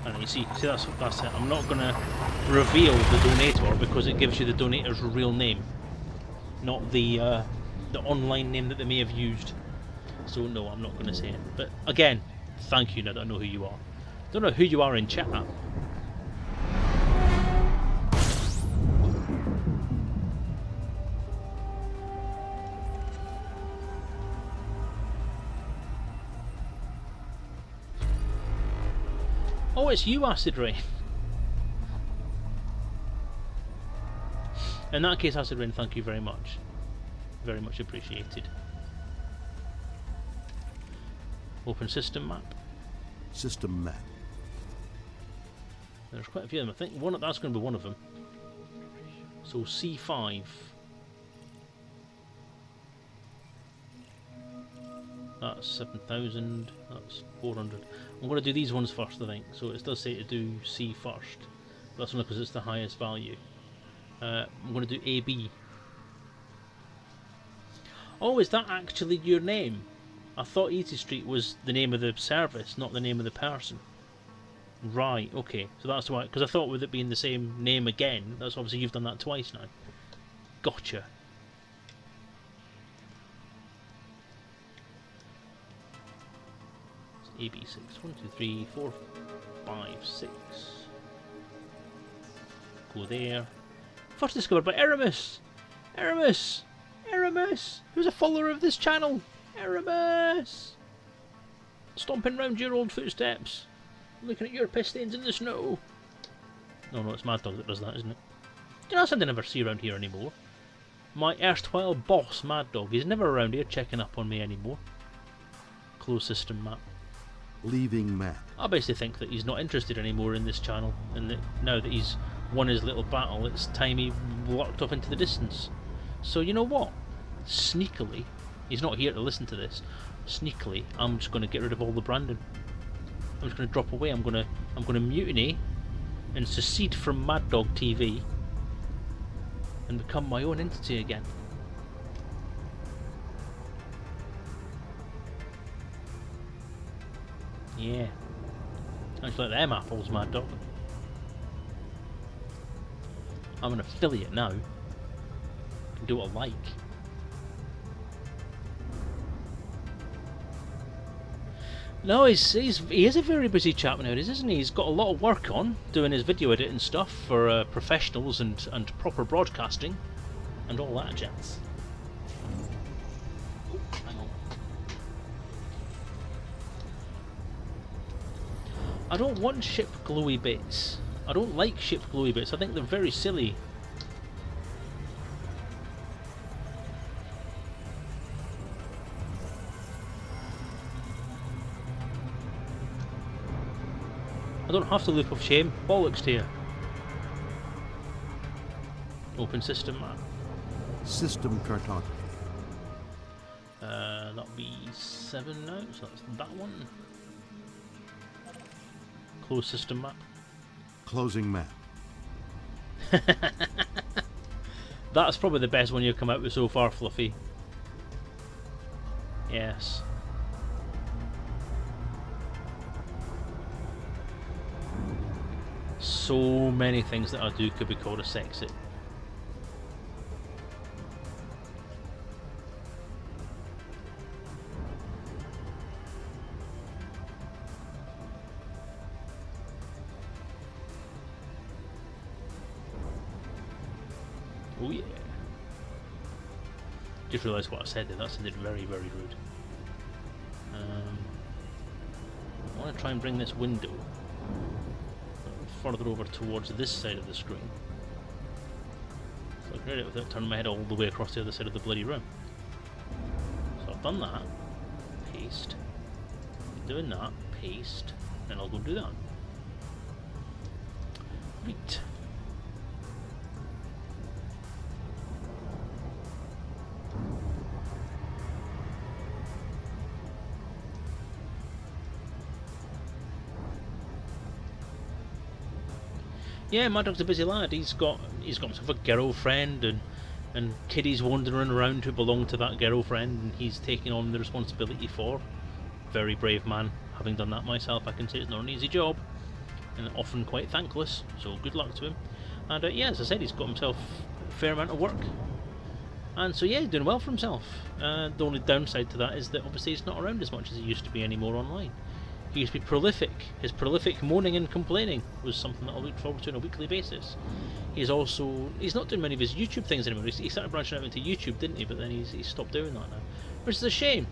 And you see that's it. I'm not going to reveal the donator because it gives you the donator's real name, not the online name that they may have used. So no, I'm not going to say it. But again, thank you now that I know who you are. Don't know who you are in chat. Oh, it's you, Acid Rain. In that case, Acid Rain, thank you very much. Very much appreciated. Open system map. System map. There's quite a few of them. I think that's going to be one of them. So C5. That's 7,000. That's 400. I'm going to do these ones first, I think. So it does say to do C first. That's only because it's the highest value. I'm going to do AB. Oh, is that actually your name? I thought Easy Street was the name of the service, not the name of the person. Right, okay. So that's why, because I thought with it being the same name again, that's obviously you've done that twice now. Gotcha. AB6. 1, 2, 3, 4, 5, 6. Go there. First discovered by Aramis! Aramis! Aramis! Who's a follower of this channel? Aramis! Stomping round your old footsteps. Looking at your piss stains in the snow. No, it's Mad Dog that does that, isn't it? You know, that's something I never see around here anymore. My erstwhile boss, Mad Dog, he's never around here checking up on me anymore. Closed system map. Leaving map. I basically think that he's not interested anymore in this channel, and that now that he's won his little battle, it's time he walked off into the distance. So you know what? Sneakily, he's not here to listen to this. Sneakily, I'm just going to get rid of all the branding. I'm just going to drop away. I'm going to mutiny and secede from Mad Dog TV and become my own entity again. Yeah. Sounds like them apples, Mad Dog. I'm an affiliate now. I can do what I like. No, he is a very busy chap nowadays, isn't he? He's got a lot of work on, doing his video editing stuff for professionals and proper broadcasting and all that jazz. Hang on. I don't want ship glowy bits. I don't like ship glowy bits. I think they're very silly. I don't have to loop of shame. Bollocks to you. Open system map. System cartography. That'll be 7 now, so that's that one. Close system map. Closing map. That's probably the best one you've come out with so far, Fluffy. Yes. So many things that I do could be called a sexy. Oh yeah. Just realised what I said there. That sounded very, very rude. I want to try and bring this window further over towards this side of the screen, so I can read it without turning my head all the way across the other side of the bloody room. So I've done that. Paste. Doing that. Paste. Then I'll go do that. Right. Yeah, Mad Dog's a busy lad. He's got himself a girlfriend and kiddies wandering around who belong to that girlfriend, and he's taking on the responsibility for. Very brave man. Having done that myself, I can say it's not an easy job, and often quite thankless. So good luck to him. And yeah, as I said, he's got himself a fair amount of work, and so yeah, he's doing well for himself. The only downside to that is that obviously he's not around as much as he used to be anymore online. He used to be prolific. His prolific moaning and complaining was something that I looked forward to on a weekly basis. He's not doing many of his YouTube things anymore. He started branching out into YouTube, didn't he? But then he's stopped doing that now, which is a shame.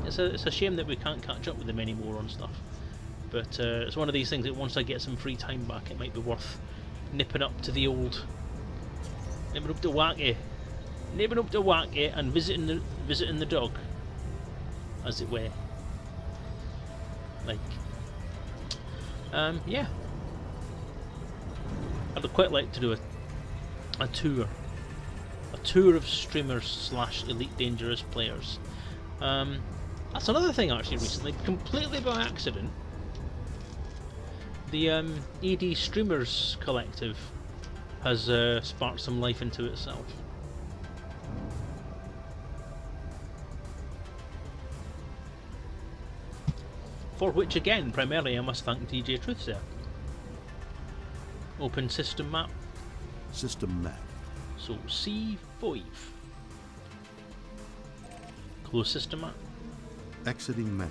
It's a shame that we can't catch up with him anymore on stuff. But it's one of these things that once I get some free time back, it might be worth nipping up to the old, nipping up to Wacky, and visiting the dog, as it were. Like, yeah, I'd quite like to do a tour of streamers / Elite Dangerous players. That's another thing actually recently, completely by accident. The ED Streamers Collective has sparked some life into itself. For which, again, primarily I must thank DJ Truth there. Open system map. System map. So C5. Close system map. Exiting map.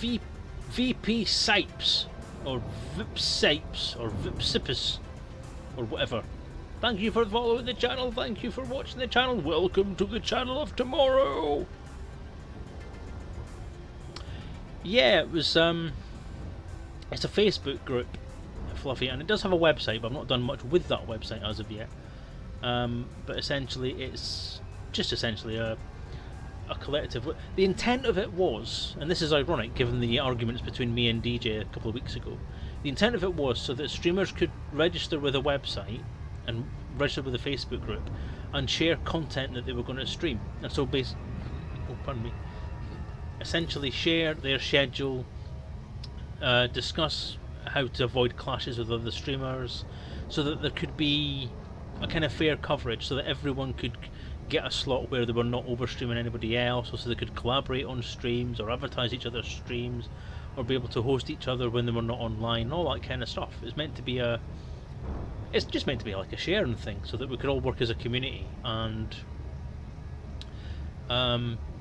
VP Sipes, or Vip Sipes, or Vip Sippers, or whatever. Thank you for following the channel, thank you for watching the channel, welcome to the channel of tomorrow! Yeah, it was, it's a Facebook group, Fluffy, and it does have a website, but I've not done much with that website as of yet. But essentially, it's just essentially a collective. The intent of it was, and this is ironic given the arguments between me and DJ a couple of weeks ago, the intent of it was so that streamers could register with a website and register with a Facebook group and share content that they were going to stream. And so essentially share their schedule, discuss how to avoid clashes with other streamers, so that there could be a kind of fair coverage, so that everyone could get a slot where they were not overstreaming anybody else, or so they could collaborate on streams or advertise each other's streams or be able to host each other when they were not online, all that kind of stuff. It's just meant to be like a sharing thing, so that we could all work as a community and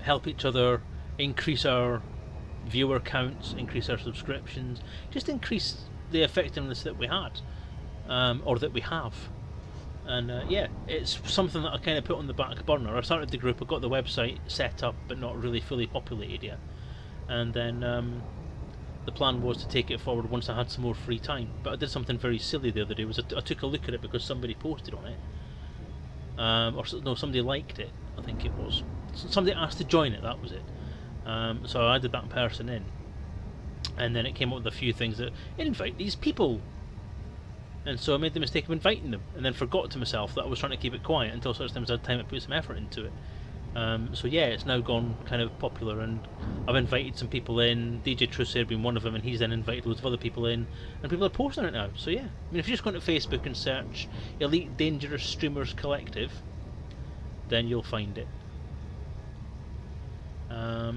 help each other increase our viewer counts, increase our subscriptions, just increase the effectiveness that we had, or that we have. And yeah, it's something that I kind of put on the back burner. I started the group, I got the website set up but not really fully populated yet, and then the plan was to take it forward once I had some more free time. But I did something very silly the other day. I took a look at it because somebody posted on it, somebody liked it, I think it was. Somebody asked to join it, that was it. So I added that person in, and then it came up with a few things that invite these people. And so I made the mistake of inviting them, and then forgot to myself that I was trying to keep it quiet until such times I had time to put some effort into it. So yeah, it's now gone kind of popular, and I've invited some people in. DJ Trusair being one of them, and he's then invited loads of other people in, and people are posting on it now. So yeah, I mean, if you just go into Facebook and search Elite Dangerous Streamers Collective, then you'll find it.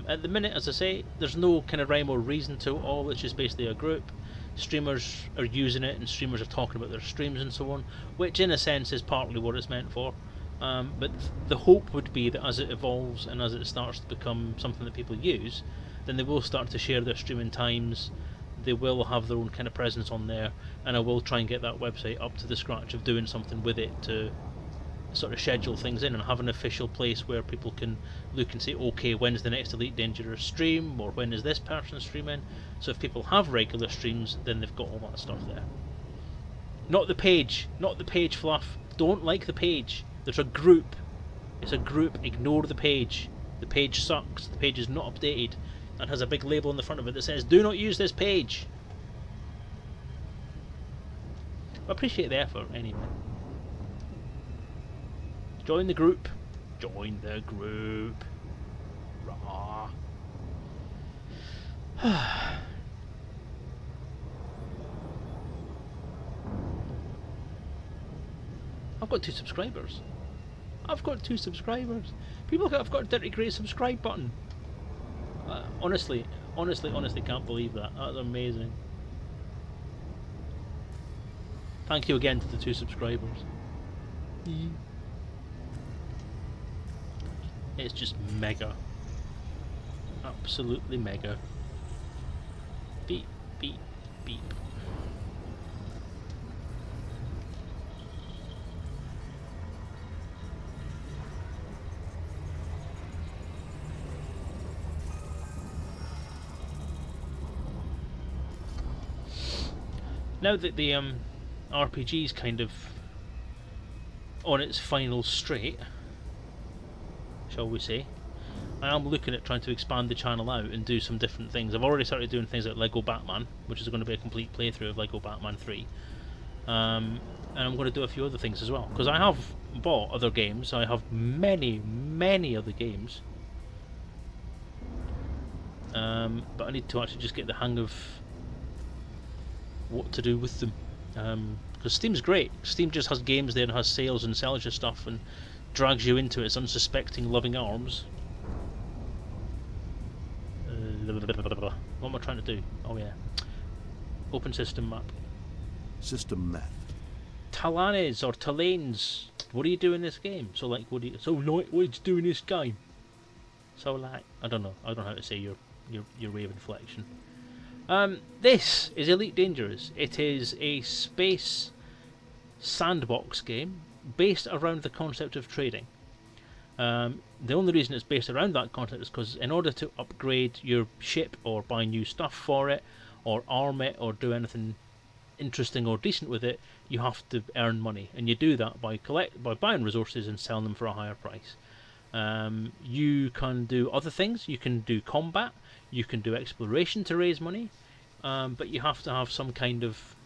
At the minute, as I say, there's no kind of rhyme or reason to it all. It's just basically a group. Streamers are using it, and streamers are talking about their streams and so on, which in a sense is partly what it's meant for. But the hope would be that as it evolves and as it starts to become something that people use, then they will start to share their streaming times, they will have their own kind of presence on there, and I will try and get that website up to the scratch of doing something with it to sort of schedule things in and have an official place where people can look and say, okay, when's the next Elite Dangerous stream, or when is this person streaming. So if people have regular streams, then they've got all that stuff there. Not the page fluff. Don't like the page. There's a group. It's a group. Ignore the page. The page sucks. The page is not updated and has a big label on the front of it that says, do not use this page. I appreciate the effort anyway. Join the group. Join the group. Rah. I've got 2 subscribers. I've got 2 subscribers. People think I've got a dirty grey subscribe button. Honestly can't believe that. That's amazing. Thank you again to the 2 subscribers. It's just mega. Absolutely mega. Beep, beep, beep. Now that the RPG's kind of on its final straight, shall we say, I am looking at trying to expand the channel out and do some different things. I've already started doing things like Lego Batman, which is going to be a complete playthrough of Lego Batman 3. And I'm going to do a few other things as well, because I have bought other games. I have many other games. But I need to actually just get the hang of what to do with them. Because Steam's great. Steam just has games there and has sales and sells your stuff and drags you into its unsuspecting loving arms. What am I trying to do? Oh yeah. Open system map. System map. Talanes or Talanes. What do you do in this game? So like, what do you do in this game? So like, I don't know how to say your way of inflection. This is Elite Dangerous. It is a space sandbox game based around the concept of trading. The only reason it's based around that concept is because in order to upgrade your ship or buy new stuff for it or arm it or do anything interesting or decent with it, you have to earn money, and you do that by buying resources and selling them for a higher price. You can do other things. You can do combat, you can do exploration to raise money, but you have to have some kind of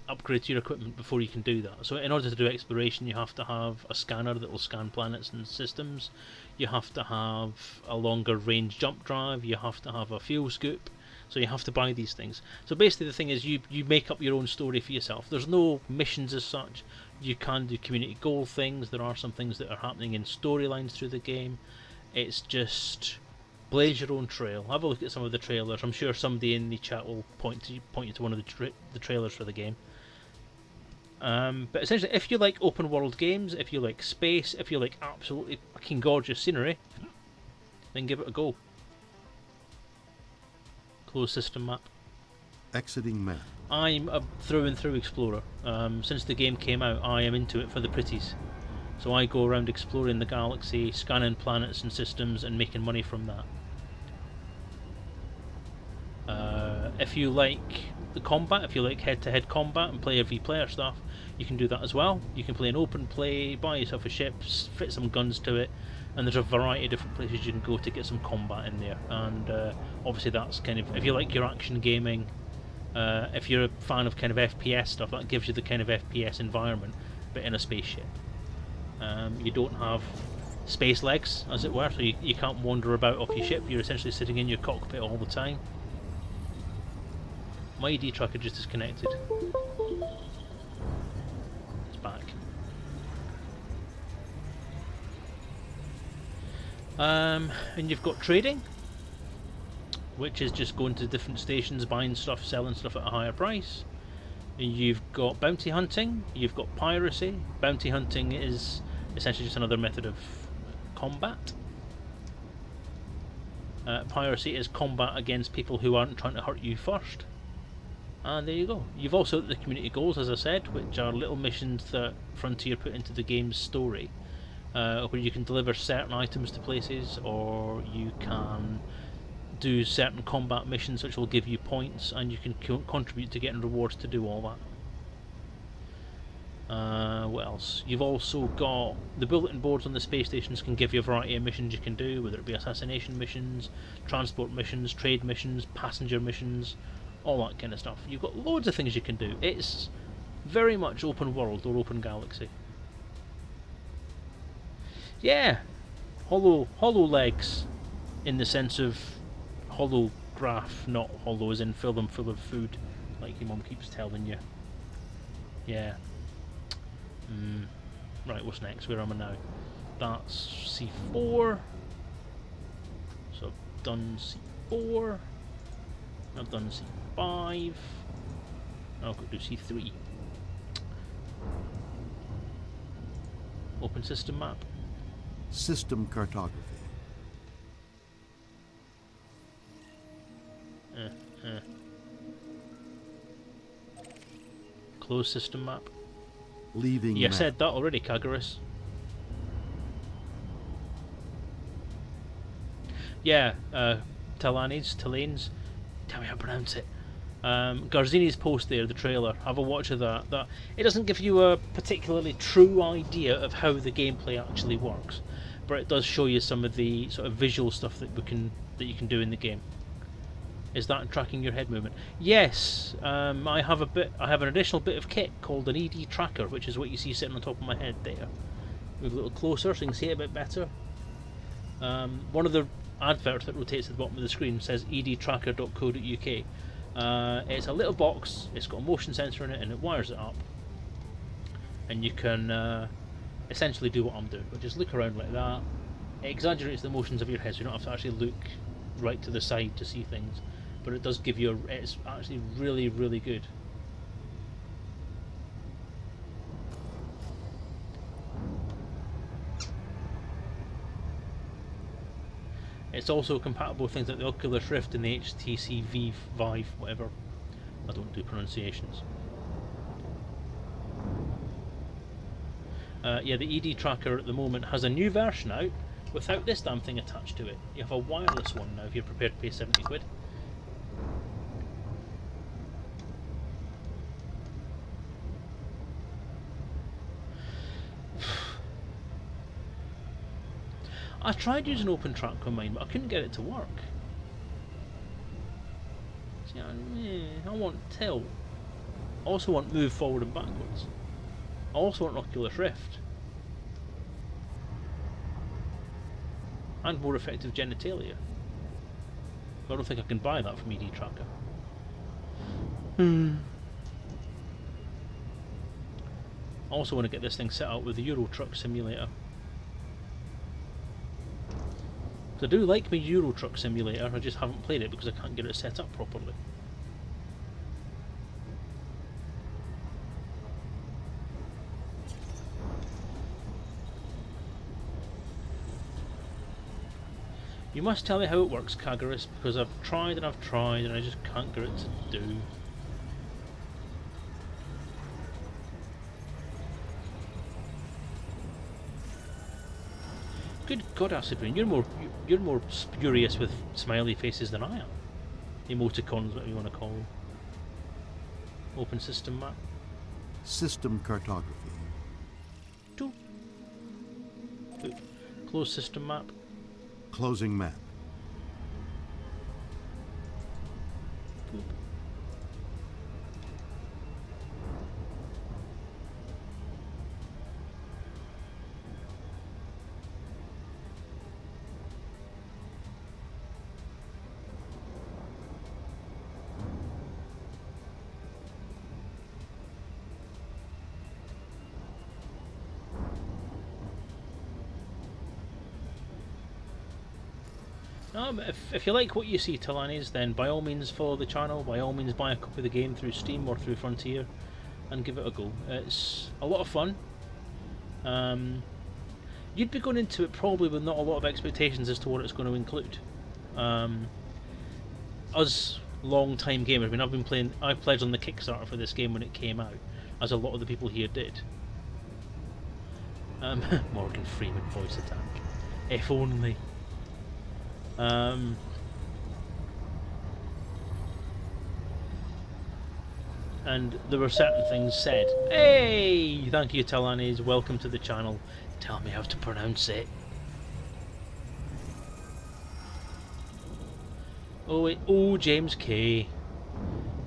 upgrade to your equipment before you can do that. So in order to do exploration, you have to have a scanner that will scan planets and systems. You have to have a longer range jump drive. You have to have a fuel scoop. So you have to buy these things. So basically the thing is you make up your own story for yourself. There's no missions as such. You can do community goal things. There are some things that are happening in storylines through the game. It's just blaze your own trail. Have a look at some of the trailers. I'm sure somebody in the chat will point you to one of the trailers for the game. But essentially, if you like open world games, if you like space, if you like absolutely fucking gorgeous scenery, then give it a go. Closed system map. Exiting map. I'm a through and through explorer. Since the game came out, I am into it for the pretties. So I go around exploring the galaxy, scanning planets and systems, and making money from that. If you like the combat, if you like head-to-head combat and player v player stuff, you can do that as well. You can play an open play, buy yourself a ship, fit some guns to it, and there's a variety of different places you can go to get some combat in there. And obviously that's kind of, if you like your action gaming, if you're a fan of kind of FPS stuff, that gives you the kind of FPS environment, but in a spaceship. You don't have space legs, as it were, so you can't wander about off your ship. You're essentially sitting in your cockpit all the time. My ED tracker just disconnected. It's back. And you've got trading, which is just going to different stations, buying stuff, selling stuff at a higher price. You've got bounty hunting, you've got piracy. Bounty hunting is essentially just another method of combat. Piracy is combat against people who aren't trying to hurt you first. And there you go. You've also got the community goals, as I said, which are little missions that Frontier put into the game's story, where you can deliver certain items to places, or you can do certain combat missions which will give you points, and you can contribute to getting rewards to do all that. What else? You've also got the bulletin boards on the space stations can give you a variety of missions you can do, whether it be assassination missions, transport missions, trade missions, passenger missions, all that kind of stuff. You've got loads of things you can do. It's very much open world or open galaxy. Yeah, hollow legs, in the sense of holograph, not hollow as in fill them full of food, like your mum keeps telling you. Yeah. Right, what's next? Where am I now? That's C4. So I've done C4. I've done C5. I'll go do C3. Open system map. System cartography. Close system map. Leaving You map. said that already, Kagaris. Yeah, Talanes, tell me how to pronounce it. Garzini's post there, the trailer, have a watch of that. That it doesn't give you a particularly true idea of how the gameplay actually works, but it does show you some of the sort of visual stuff that you can do in the game. Is that tracking your head movement? Yes, I have an additional bit of kit called an ED tracker, which is what you see sitting on top of my head there. Move a little closer so you can see it a bit better. One of the adverts that rotates at the bottom of the screen says edtracker.co.uk. It's a little box, it's got a motion sensor in it, and it wires it up. And you can essentially do what I'm doing, but just look around like that. It exaggerates the motions of your head, so you don't have to actually look right to the side to see things. But it does give you it's actually really, really good. It's also compatible with things like the Oculus Rift and the HTC Vive, whatever. I don't do pronunciations. Yeah, the ED tracker at the moment has a new version out without this damn thing attached to it. You have a wireless one now if you're prepared to pay 70 quid. I tried using OpenTrack on mine, but I couldn't get it to work. See, I want tilt. I also want move forward and backwards. I also want Oculus Rift. And more effective genitalia. But I don't think I can buy that from ED Tracker. I also want to get this thing set up with the Euro Truck Simulator. I do like my Euro Truck Simulator, I just haven't played it because I can't get it set up properly. You must tell me how it works, Kagaris, because I've tried and I just can't get it to do. Good God, Acid Rain, you're more spurious with smiley faces than I am. Emoticons, whatever you want to call them. Open system map. System cartography. 2. Close system map. Closing map. Boop. If you like what you see, Talanis, then by all means follow the channel, by all means buy a copy of the game through Steam or through Frontier and give it a go. It's a lot of fun. You'd be going into it probably with not a lot of expectations as to what it's going to include. Us long-time gamers, I mean, I pledged on the Kickstarter for this game when it came out, as a lot of the people here did. Morgan Freeman voice attack. If only. And there were certain things said. Hey! Thank you, Talanis. Welcome to the channel. Tell me how to pronounce it. Oh, James K.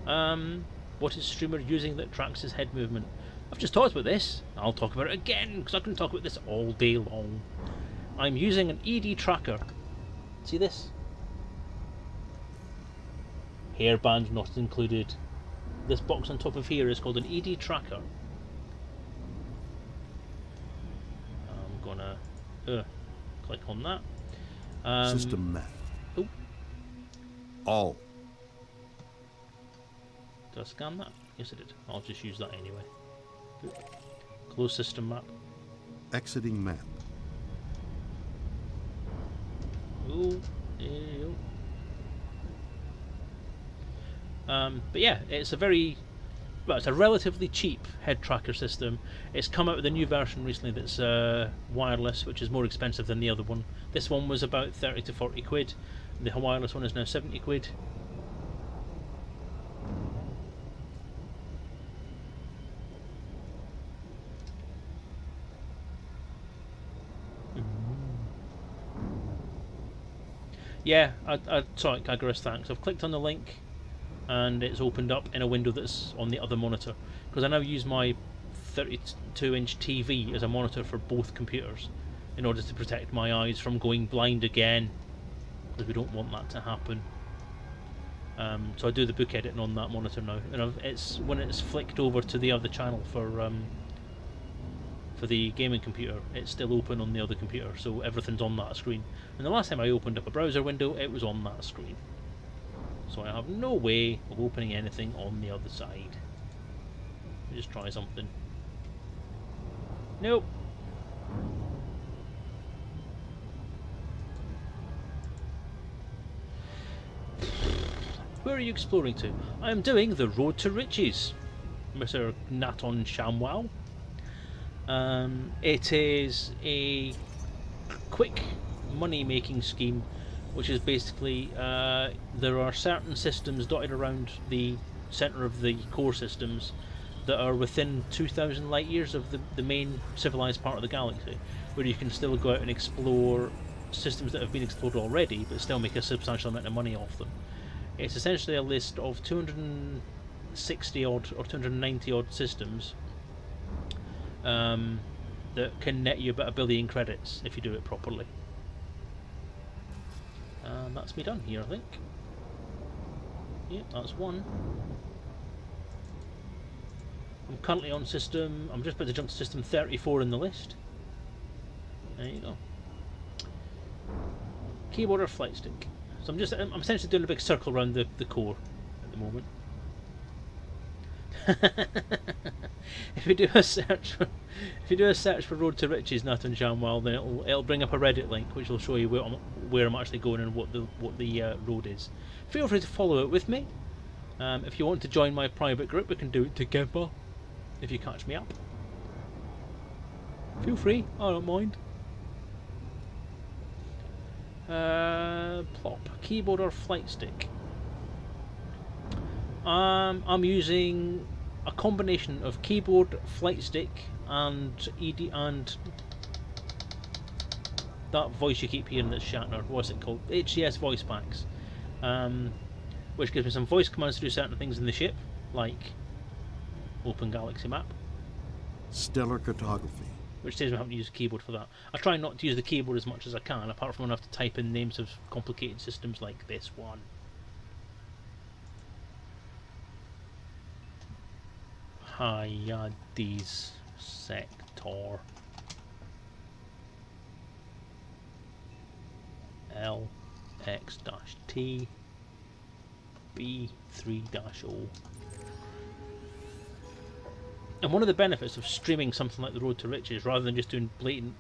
What is streamer using that tracks his head movement? I've just talked about this. I'll talk about it again, because I can talk about this all day long. I'm using an ED tracker. See this? Hairband not included. This box on top of here is called an ED tracker. I'm gonna click on that. System map. Oh, All. did I scan that? Yes, I did. I'll just use that anyway. Close system map. Exiting map. Ooh, ew. But yeah, it's a relatively cheap head tracker system. It's come out with a new version recently that's wireless, which is more expensive than the other one. This one was about 30 to 40 quid. The wireless one is now 70 quid. Yeah, sorry, Kagurus, thanks. I've clicked on the link and it's opened up in a window that's on the other monitor, because I now use my 32-inch TV as a monitor for both computers in order to protect my eyes from going blind again, because we don't want that to happen. So I do the book editing on that monitor now, and when it's flicked over to the other channel for the gaming computer, it's still open on the other computer, so everything's on that screen. And the last time I opened up a browser window, it was on that screen. So I have no way of opening anything on the other side. Let me just try something. Nope. Where are you exploring to? I am doing the Road to Riches, Mr. Naton Shamwow. It is a quick money-making scheme, which is basically there are certain systems dotted around the centre of the core systems that are within 2,000 light years of the main civilized part of the galaxy, where you can still go out and explore systems that have been explored already, but still make a substantial amount of money off them. It's essentially a list of 260 odd or 290 odd systems that can net you about 1 billion credits if you do it properly. And that's me done here, I think. Yep, that's one. I'm currently on system. I'm just about to jump to system 34 in the list. There you go. Keyboard or flight stick. So I'm essentially doing a big circle around the core at the moment. If you do a search for Road to Riches, Nathan Shamwell, then it'll bring up a Reddit link which will show you where I'm actually going and what the road is. Feel free to follow it with me. If you want to join my private group, we can do it together. If you catch me up, feel free. I don't mind. Plop. Keyboard or flight stick? I'm using a combination of keyboard, flight stick, and ED and that voice you keep hearing that's Shatner. What's it called? HCS voice packs, which gives me some voice commands to do certain things in the ship, like open galaxy map, Stellar cartography. which saves me having to use a keyboard for that. I try not to use the keyboard as much as I can, apart from when I have to type in names of complicated systems like this one. Hyades sector LX-T B3-0. And one of the benefits of streaming something like The Road to Riches rather than just doing blatant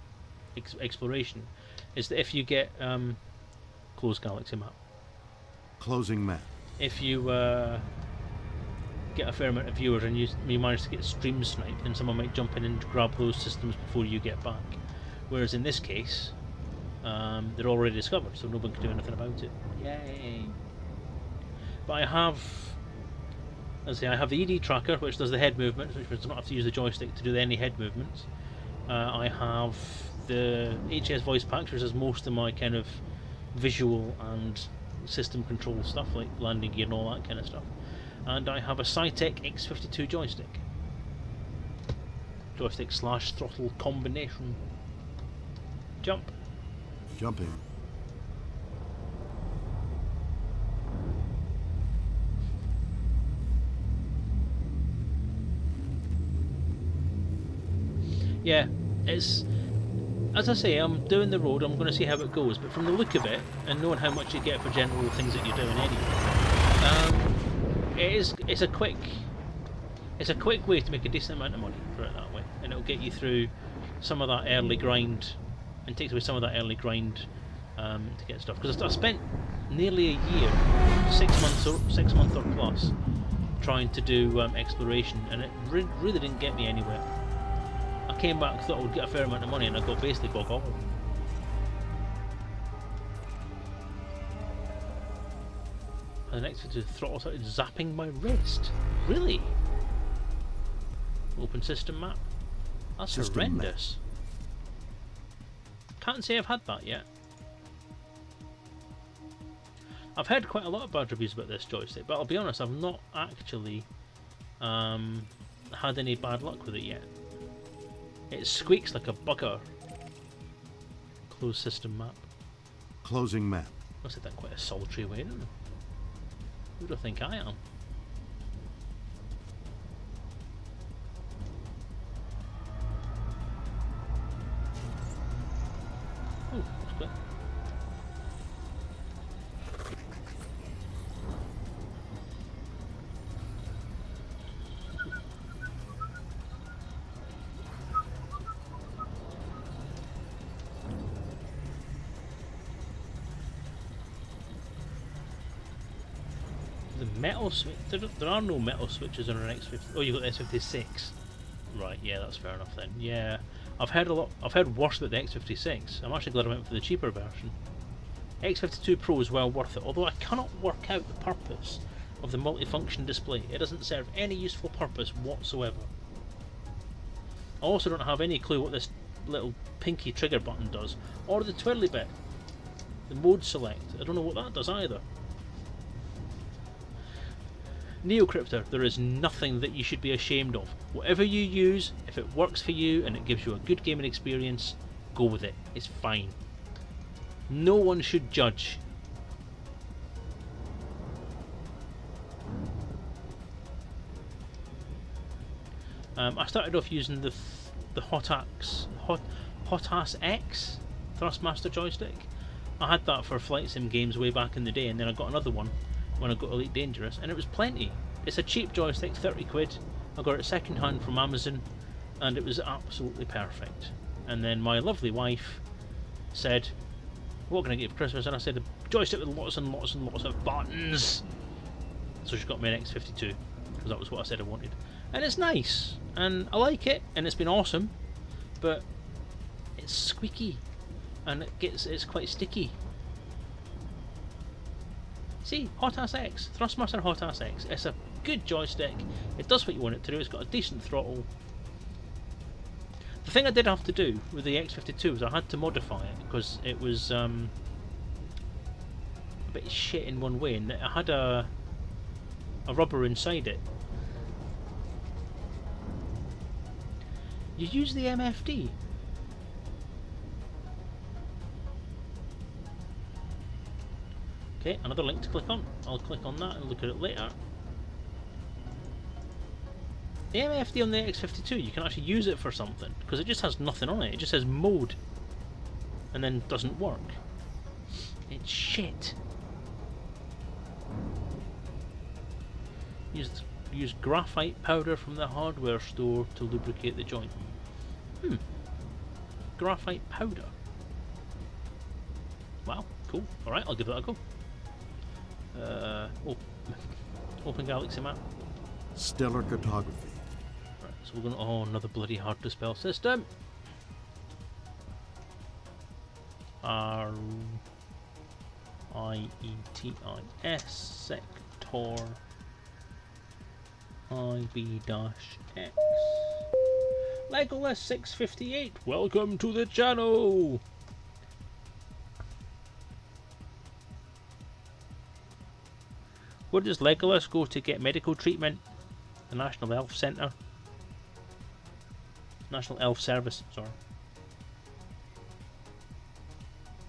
exploration is that if you get closed galaxy map, Closing map. if you get a fair amount of viewers and you manage to get stream sniped, then someone might jump in and grab those systems before you get back. Whereas in this case, they're already discovered, so no one can do anything about it. Yay! But I have the ED tracker, which does the head movements, which means I don't have to use the joystick to do any head movements. I have the HS voice packs, which does most of my kind of visual and system control stuff, like landing gear and all that kind of stuff. And I have a Cytec X52 joystick. Joystick / throttle combination. Jump. Jumping. Yeah, it's, as I say, I'm doing the road, I'm going to see how it goes, but from the look of it, and knowing how much you get for general things that you're doing anyway, it's a quick way to make a decent amount of money, put it that way, and it'll get you through some of that early grind, and takes away some of that early grind to get stuff, because I spent nearly a year, 6 months or plus, trying to do exploration, and it really didn't get me anywhere. I came back, thought I would get a fair amount of money, and I got basically bog all. And the next bit, the throttle started zapping my wrist. Really? Open system map? That's System horrendous. Can't say I've had that yet. I've heard quite a lot of bad reviews about this joystick, but I'll be honest, I've not actually had any bad luck with it yet. It squeaks like a bugger. Closed system map. Closing map. I said that in quite a sultry way, didn't I? Who do I think I am? Oh, that's quick. The metal switch. There are no metal switches on an X50. Oh, you got the X56. Right, yeah, that's fair enough then. Yeah, I've heard worse about the X56. I'm actually glad I went for the cheaper version. X52 Pro is well worth it, although I cannot work out the purpose of the multifunction display. It doesn't serve any useful purpose whatsoever. I also don't have any clue what this little pinky trigger button does, or the twirly bit, the mode select. I don't know what that does either. Neocryptor, there is nothing that you should be ashamed of. Whatever you use, if it works for you and it gives you a good gaming experience, go with it. It's fine. No one should judge. I started off using the Hotass X Thrustmaster joystick. I had that for flight sim games way back in the day, and then I got another one when I got Elite Dangerous, and it was plenty. It's a cheap joystick, 30 quid. I got it second hand from Amazon, and it was absolutely perfect. And then my lovely wife said, what can I get for Christmas? And I said, a joystick with lots and lots and lots of buttons. So she got me an X52, because that was what I said I wanted. And it's nice, and I like it, and it's been awesome, but it's squeaky, and it's quite sticky. See, Hotass X, Thrustmaster Hotass X. It's a good joystick. It does what you want it to do. It's got a decent throttle. The thing I did have to do with the X52 was I had to modify it because it was a bit shit in one way, and it had a rubber inside it. You use the MFD. Okay, another link to click on. I'll click on that and look at it later. The MFD on the X52, you can actually use it for something, because it just has nothing on it. It just says mode, and then doesn't work. It's shit. Use graphite powder from the hardware store to lubricate the joint. Graphite powder. Wow, cool. Alright, I'll give that a go. Open Galaxy map. Stellar cartography. Right, so we're going to... Oh, another bloody hard to spell system. R-I-E-T-I-S sector IB-X. Legolas 658, welcome to the channel! Where does Legolas go to get medical treatment? The National Elf Centre. National Elf Service, sorry.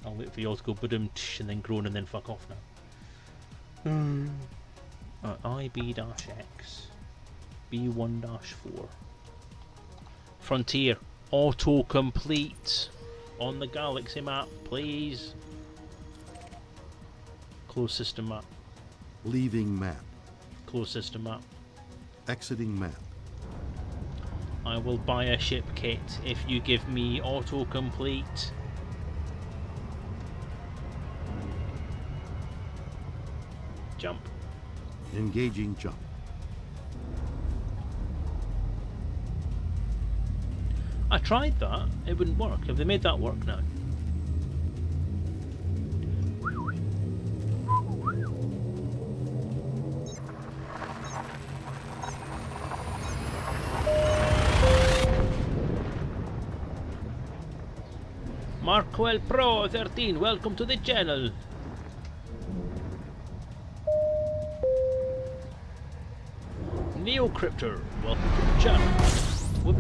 I'll wait for you all to go boom and then groan and then fuck off now. IB-X B1-4 Frontier autocomplete on the Galaxy map, please. Closed system map. Leaving map. Closed system map. Exiting map. I will buy a ship kit if you give me autocomplete. Jump. Engaging jump. I tried that, it wouldn't work. Have they made that work now? Markwell Pro 13, welcome to the channel. Neocryptor, welcome to the channel. Whoop.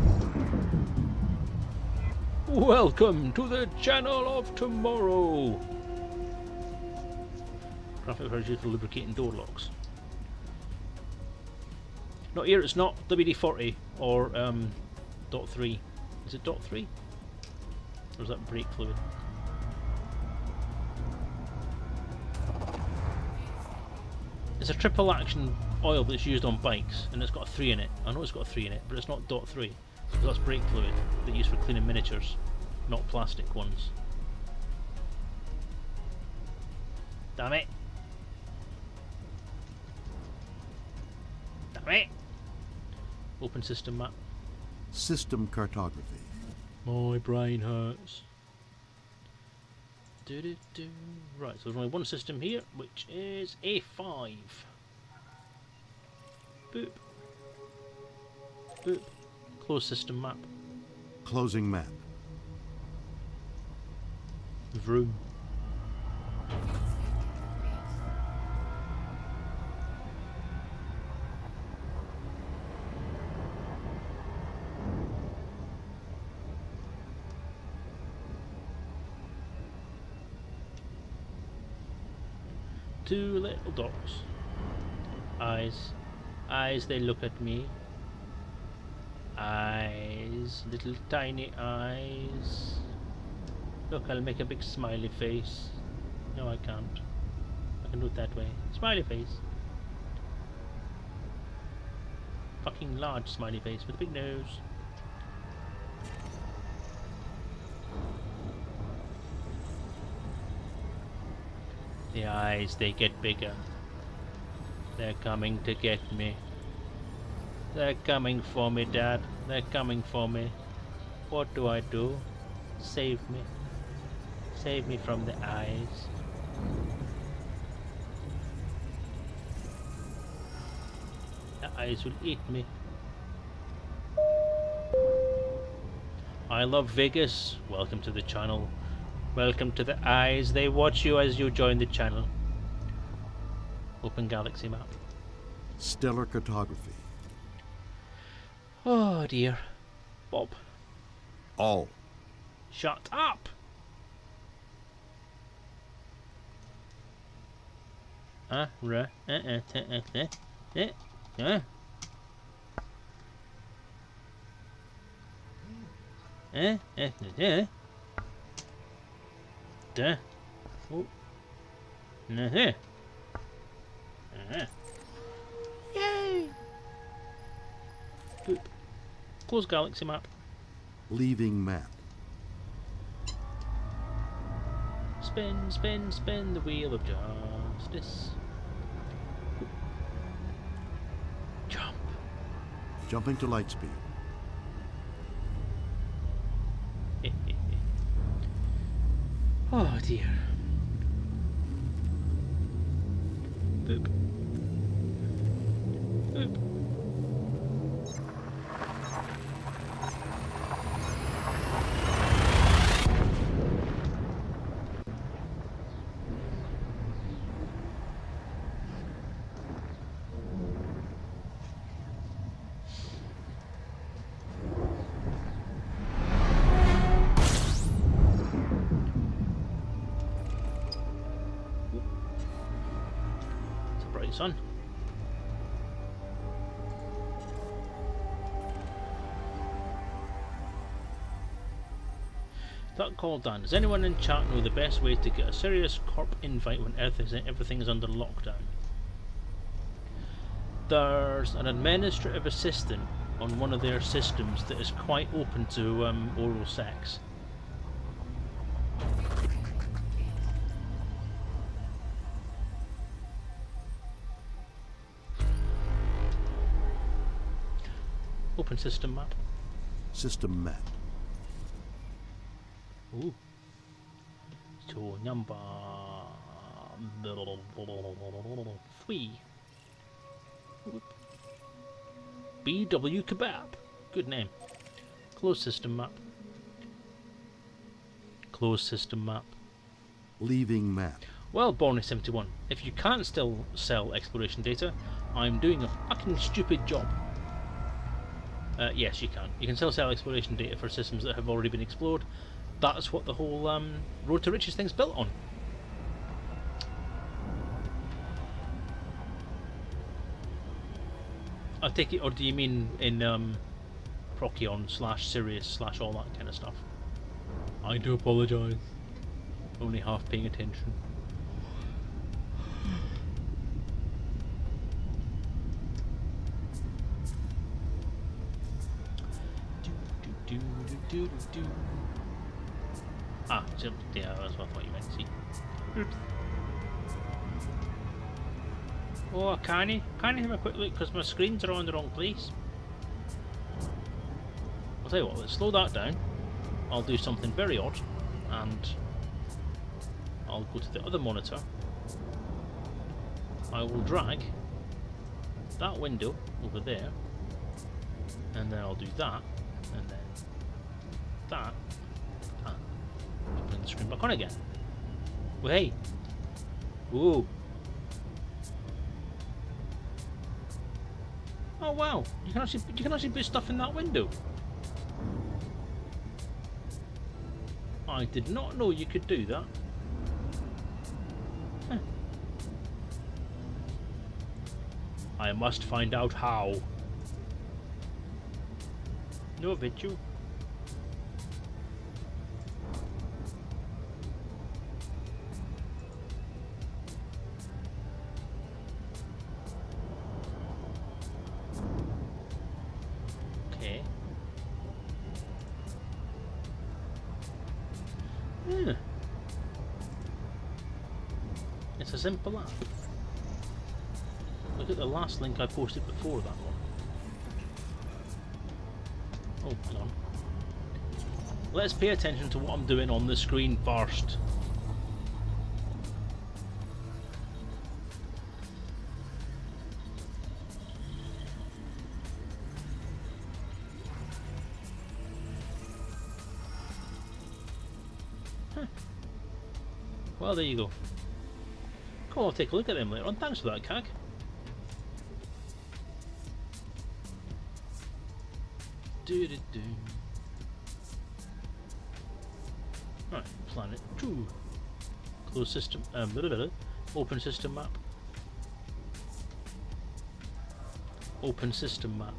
Welcome to the channel of tomorrow. Graphic version for lubricating door locks. Not here, it's not WD-40 or .3. Is it .3? Or is that brake fluid? It's a triple action oil that's used on bikes, and it's got a 3 in it. I know it's got a 3 in it, but it's not .3. So that's brake fluid that you use for cleaning miniatures, not plastic ones. Damn it! Damn it! Open system map. System cartography. My brain hurts. Right, so there's only one system here, which is A5. Boop. Boop. Closed system map. Closing map. Vroom. Two little dots. Eyes. Eyes, they look at me. Eyes. Little tiny eyes. Look, I'll make a big smiley face. No, I can't. I can do it that way. Smiley face. Fucking large smiley face with a big nose. The eyes, they get bigger. They're coming to get me. They're coming for me, Dad. They're coming for me. What do I do? Save me. Save me from the eyes. eyes will eat me. I love Vegas. Welcome to the channel. Welcome to the eyes. They watch you as you join the channel. Open galaxy map. Stellar cartography. Oh dear. Bob. All. Shut up! Oh. Yay! Boop. Close galaxy map. Leaving map. Spin, spin, spin the wheel of justice. Jump. Jumping to light speed. Oh dear. Boop. Boop. It's a bright sun. That call done. Does anyone in chat know the best way to get a serious corp invite when everything is under lockdown? There's an administrative assistant on one of their systems that is quite open to oral sex. Open system map. System map. Ooh. So number 3. BW Kebab. Good name. Closed system map. Closed system map. Leaving map. Well, Borny71, if you can't still sell exploration data, I'm doing a fucking stupid job. Yes, you can. You can still sell exploration data for systems that have already been explored. That's what the whole Road to Riches thing's built on. I take it, or do you mean in Procyon / Sirius / all that kind of stuff? I do apologise. Only half paying attention. Ah, yeah, that's what I thought you meant. See. Oops. Oh, can I have a quick look because my screens are on the wrong place? I'll tell you what, let's slow that down. I'll do something very odd, and I'll go to the other monitor. I will drag that window over there, and then I'll do that, and then that, and bring the screen back on again. Well, hey, whoa! Oh wow! You can actually put stuff in that window. I did not know you could do that. Huh. I must find out how. No video. Okay. Yeah. It's a simple app. Look at the last link I posted before that one. Oh, hang on. Let's pay attention to what I'm doing on the screen first. Well, there you go. Cool, I'll take a look at them later on. Thanks for that, Cag. Do-do-do. Right, planet 2. Closed system, open system map. Open system map.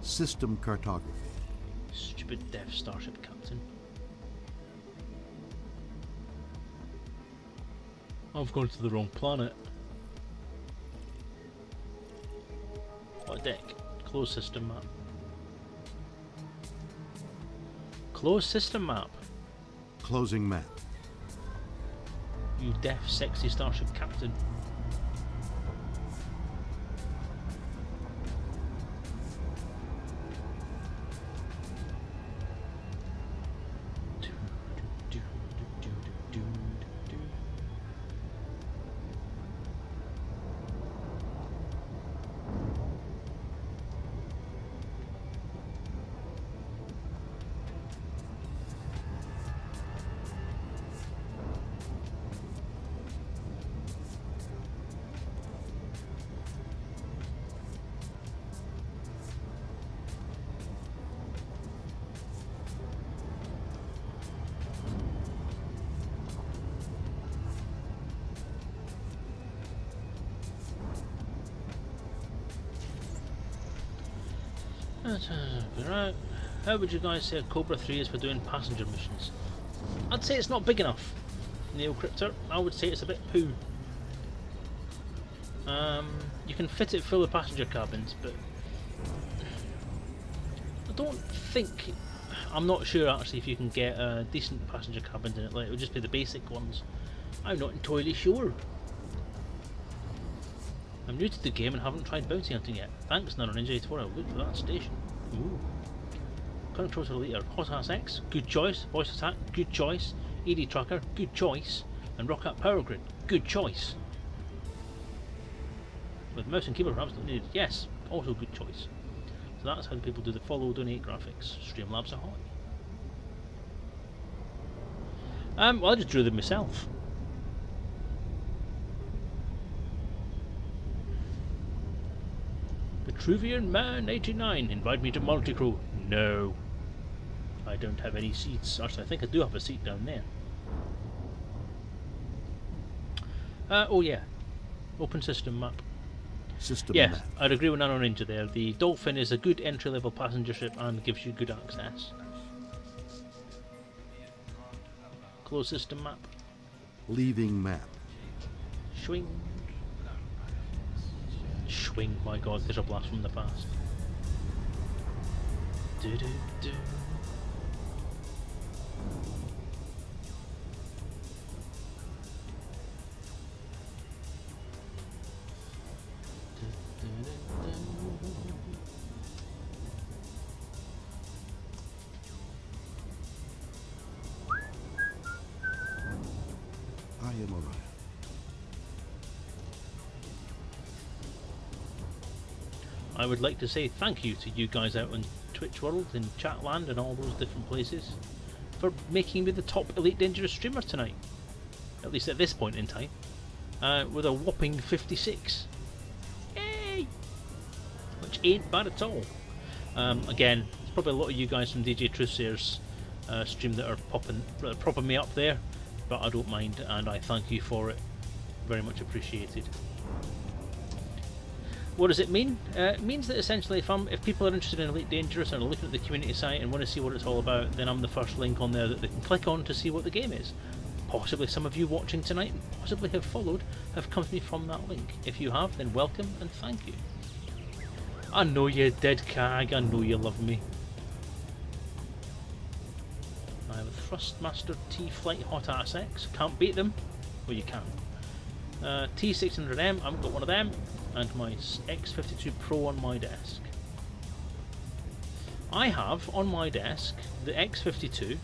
System cartography. Stupid deaf starship captain. I've gone to the wrong planet. What deck? Closed system map. Closed system map. Closing map. You deaf, sexy starship captain. Right. How would you guys say Cobra 3 is for doing passenger missions? I'd say it's not big enough. Neocryptor, I would say it's a bit poo. You can fit it full of passenger cabins, but I don't think... I'm not sure actually if you can get decent passenger cabins in it, like it would just be the basic ones. I'm not entirely sure. I'm new to the game and haven't tried bounty hunting yet. Thanks, Nano Ninja 84. I'll look for that station. Ooh. Control to the leader. Hot Ass X, good choice. Voice Attack, good choice. ED Tracker, good choice. And Rocket Power Grid, good choice. With mouse and keyboard perhaps not needed. Yes, also good choice. So that's how people do the follow donate graphics. Streamlabs ahoy. Well, I just drew them myself. Petruvian Man 89, invite me to Multicrew. No. I don't have any seats. Actually, I think I do have a seat down there. Oh yeah. Open system map. System Yes, map. I'd agree with Nano Ninja there. The Dolphin is a good entry-level passenger ship and gives you good access. Closed system map. Leaving map. Swing. Swing, my god, there's a blast from the past. Do do do. I am Orion. I would like to say thank you to you guys out in Twitch World, in Chatland and all those different places for making me the top Elite Dangerous streamer tonight. At least at this point in time. With a whopping 56. Yay! Which ain't bad at all. Again, there's probably a lot of you guys from DJ Truthsayer's stream that are propping me up there, but I don't mind and I thank you for it. Very much appreciated. What does it mean? It means that essentially if people are interested in Elite Dangerous and are looking at the community site and want to see what it's all about, then I'm the first link on there that they can click on to see what the game is. Possibly some of you watching tonight, possibly have followed, have come to me from that link. If you have, then welcome and thank you. I know you did, Cag, I know you love me. I have a Thrustmaster T-Flight Hot Ass X, can't beat them. Well, you can. T600M, I haven't got one of them. And my X52 Pro on my desk. I have on my desk the X52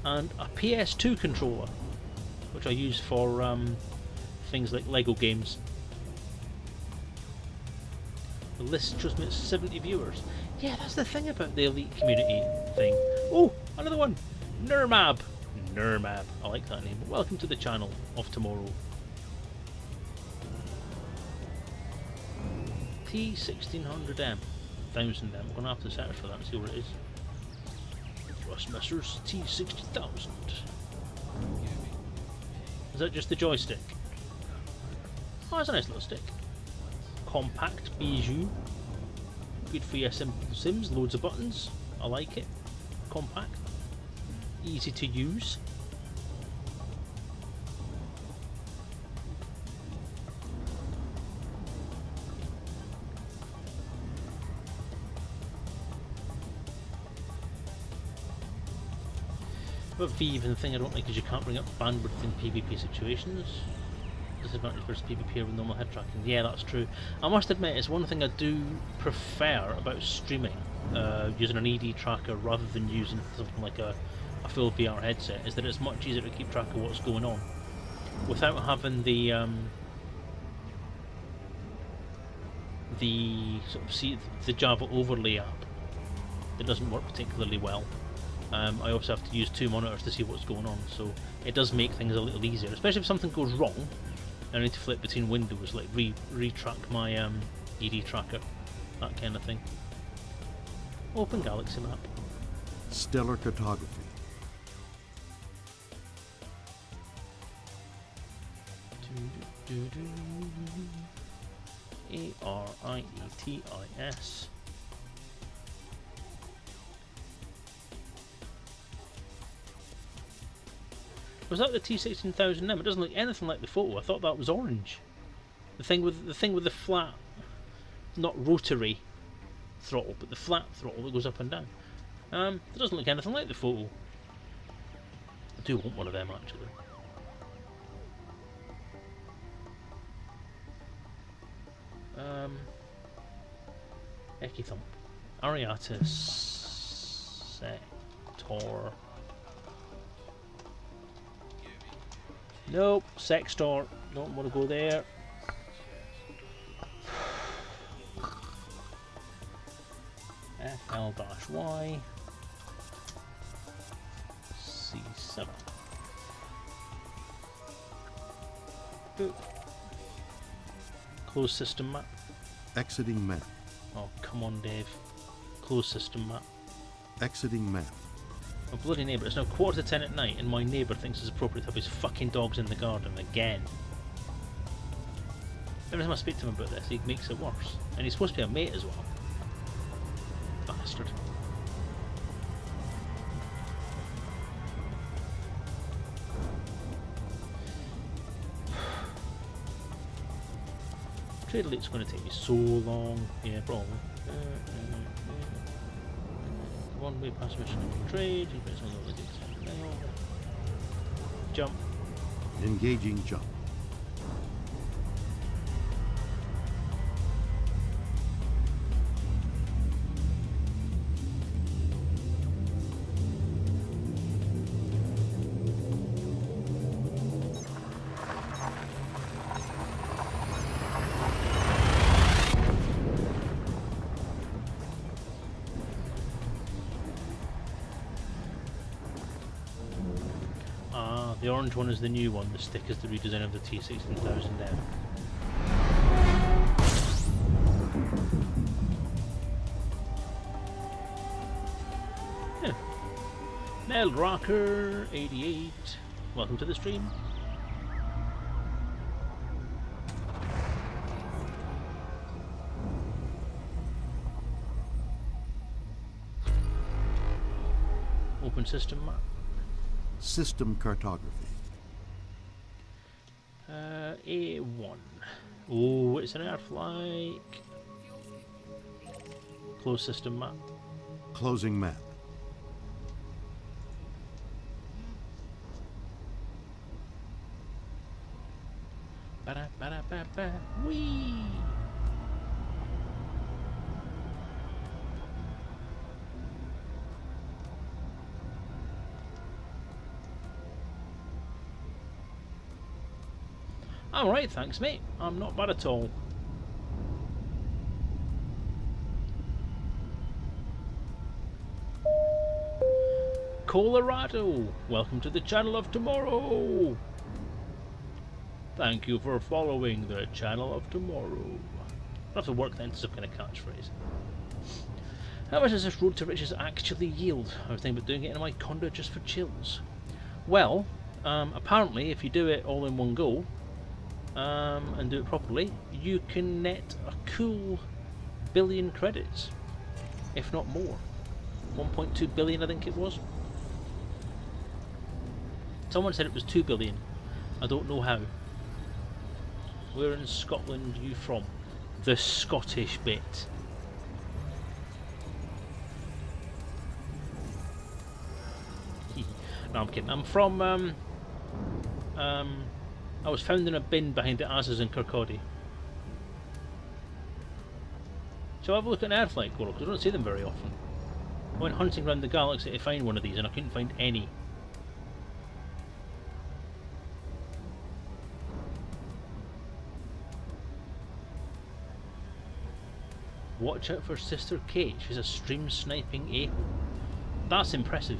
and a PS2 controller, which I use for things like Lego games. The list shows me it's 70 viewers. Yeah, that's the thing about the Elite community thing. Oh, another one! Nurmab! Nermab. I like that name. Welcome to the channel of tomorrow. T1600M. 1000M. I'm going to have to search for that and see what it is. Thrustmasters T60000. Is that just the joystick? Oh, that's a nice little stick. Compact bijou. Good for your simple sims. Loads of buttons. I like it. Compact. Easy to use. But Vive, and the thing I don't like is you can't bring up bandwidth in PvP situations. Disadvantage versus PvP with normal head tracking. Yeah, that's true. I must admit, it's one thing I do prefer about streaming, using an ED tracker rather than using something like a full VR headset, is that it's much easier to keep track of what's going on without having the sort of the Java overlay app that doesn't work particularly well. I also have to use 2 monitors to see what's going on, so it does make things a little easier, especially if something goes wrong and I need to flip between windows, like retrack my ED tracker, that kind of thing. Open Galaxy map. Stellar cartography. ARIETIS. Was that the T16000M? It doesn't look anything like the photo. I thought that was orange. The thing with the flat, not rotary throttle, but the flat throttle that goes up and down. It doesn't look anything like the photo. I do want one of them actually. Echithump. Ariatis. Sector. Nope, Sextor. Don't want to go there. FL-Y. C7. Boop. Closed system map. Exiting map. Oh, come on, Dave. Closed system map. Exiting map. My bloody neighbour. It's now 10:15 at night, and my neighbour thinks it's appropriate to have his fucking dogs in the garden again. Every time I speak to him about this, he makes it worse. And he's supposed to be a mate as well. Bastard. Trade Elite's going to take me so long. Yeah, probably. One-way pass mission trade. Jump. Engaging jump. The orange one is the new one, the stick is the redesign of the T16000M. Yeah. Mel Rocker 88, welcome to the stream. Open system map. System cartography. A1. Oh, what's an Earth like? Closed system map. Closing map. Ba-da-ba-da-ba-ba. Whee! I'm alright, thanks mate. I'm not bad at all. Colorado. Welcome to the channel of tomorrow. Thank you for following the channel of tomorrow. I'll have to work that into some kind of catchphrase. How much does this road to riches actually yield? I was thinking about doing it in my condo just for chills. Well, apparently if you do it all in one go, and do it properly, you can net a cool billion credits, if not more. 1.2 billion I think it was. Someone said it was 2 billion. I don't know how. Where in Scotland are you from? The Scottish bit. No, I'm kidding. I'm from I was found in a bin behind the asses in Kirkcaldy. So have a look at an Earth-like coral, because I don't see them very often. I went hunting around the galaxy to find one of these and I couldn't find any. Watch out for Sister Kate, she's a stream sniping ape. That's impressive.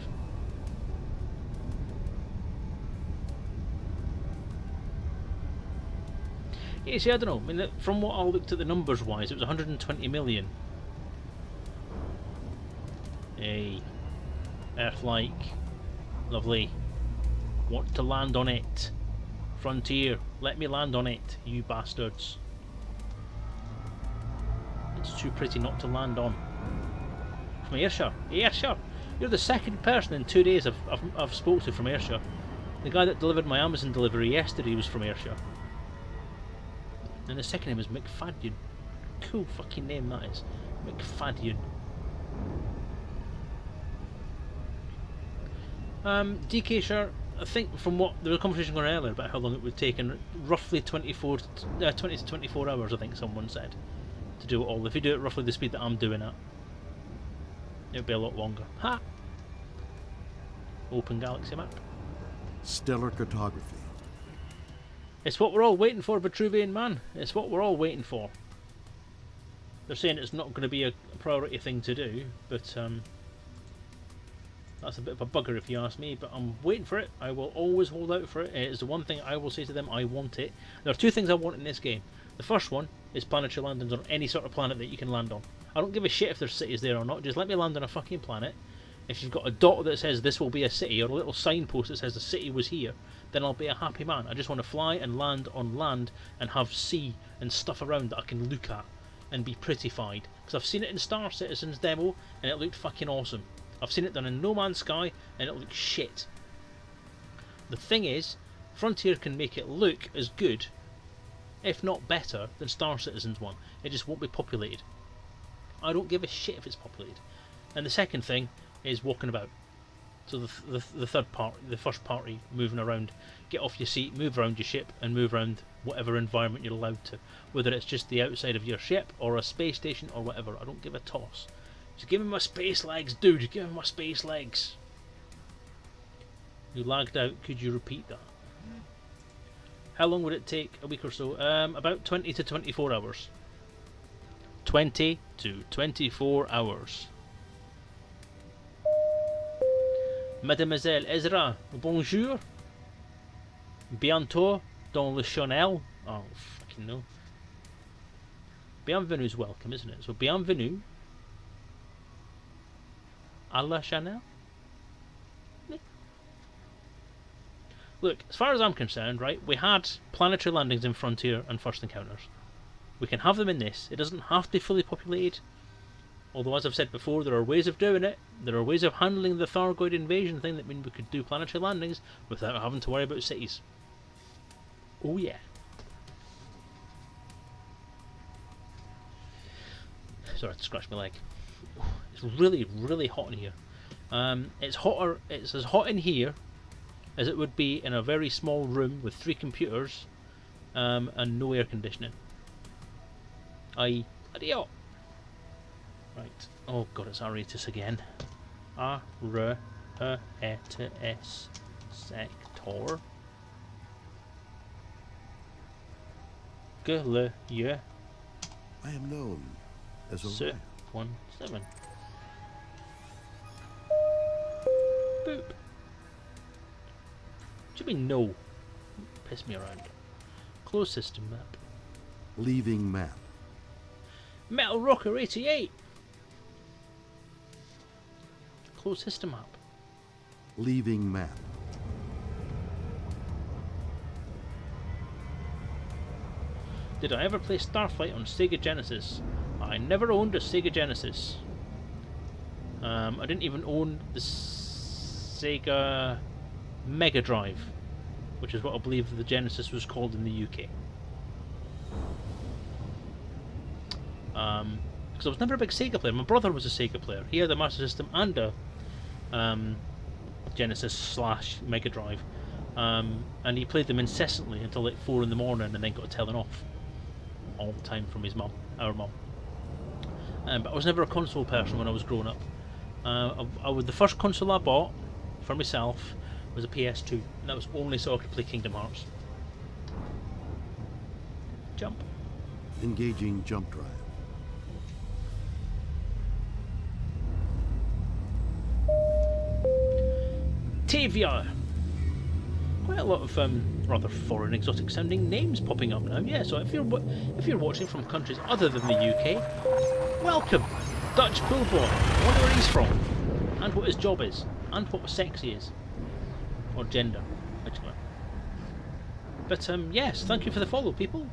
Yeah, see, I don't know. I mean, from what I looked at the numbers wise, it was 120 million. Hey, Earth-like, lovely. Want to land on it? Frontier, let me land on it, you bastards. It's too pretty not to land on. From Ayrshire, Ayrshire. You're the second person in 2 days I've spoke to from Ayrshire. The guy that delivered my Amazon delivery yesterday was from Ayrshire. And the second name is McFadden. Cool fucking name that is. McFadden. DK Shire, I think from what there was a conversation going on earlier about how long it would take, and roughly 20 to 24 hours I think someone said to do it all. If you do it roughly the speed that I'm doing it, it would be a lot longer. Ha! Open galaxy map. Stellar cartography. It's what we're all waiting for, Vitruvian man. It's what we're all waiting for. They're saying it's not going to be a priority thing to do, but that's a bit of a bugger if you ask me, but I'm waiting for it. I will always hold out for it. It is the one thing I will say to them, I want it. There are two things I want in this game. The first one is planetary landings on any sort of planet that you can land on. I don't give a shit if there's cities there or not, just let me land on a fucking planet. If you've got a dot that says this will be a city, or a little signpost that says the city was here, then I'll be a happy man. I just want to fly and land on land and have sea and stuff around that I can look at and be prettified. Because I've seen it in Star Citizen's demo and it looked fucking awesome. I've seen it done in No Man's Sky and it looked shit. The thing is, Frontier can make it look as good, if not better, than Star Citizen's one. It just won't be populated. I don't give a shit if it's populated. And the second thing is walking about. So the third part, the first party, moving around, get off your seat, move around your ship, and move around whatever environment you're allowed to. Whether it's just the outside of your ship, or a space station, or whatever, I don't give a toss. Just give me my space legs, dude, give me my space legs. You lagged out, could you repeat that? How long would it take? A week or so? About 20 to 24 hours. 20 to 24 hours. Mademoiselle Ezra, bonjour. Bientôt dans le Chanel. Oh, fucking no. Bienvenue's welcome, isn't it? So, bienvenue à la Chanel. Look, as far as I'm concerned, right, we had planetary landings in Frontier and First Encounters. We can have them in this. It doesn't have to be fully populated. Although, as I've said before, there are ways of doing it. There are ways of handling the Thargoid invasion thing that mean we could do planetary landings without having to worry about cities. Oh yeah. Sorry, I had to scratch my leg. It's really, really hot in here. It's as hot in here as it would be in a very small room with 3 computers and no air conditioning. Bloody hot. Right. Oh god, it's Aretus again. Aretus sector. Gueule. I am known as a liar. 17. Boop. What do you mean no? Piss me around. Close system map. Leaving map. Metal Rocker 88. Close system map. Leaving map. Did I ever play Starflight on Sega Genesis? I never owned a Sega Genesis. I didn't even own the Sega Mega Drive, which is what I believe the Genesis was called in the UK. Because I was never a big Sega player. My brother was a Sega player. He had a Master System and a Genesis / Mega Drive, and he played them incessantly until like 4 in the morning, and then got telling off all the time from his mum, our mum. But I was never a console person when I was growing up. The first console I bought for myself was a PS2, and that was only so I could play Kingdom Hearts. Jump. Engaging jump drive. Tavia. Quite a lot of rather foreign, exotic-sounding names popping up now. Yeah, so if you're watching from countries other than the UK, welcome, Dutch Pool Boy. I wonder where he's from, and what his job is, and what sex he is, or gender, whichever. But yes, thank you for the follow, people.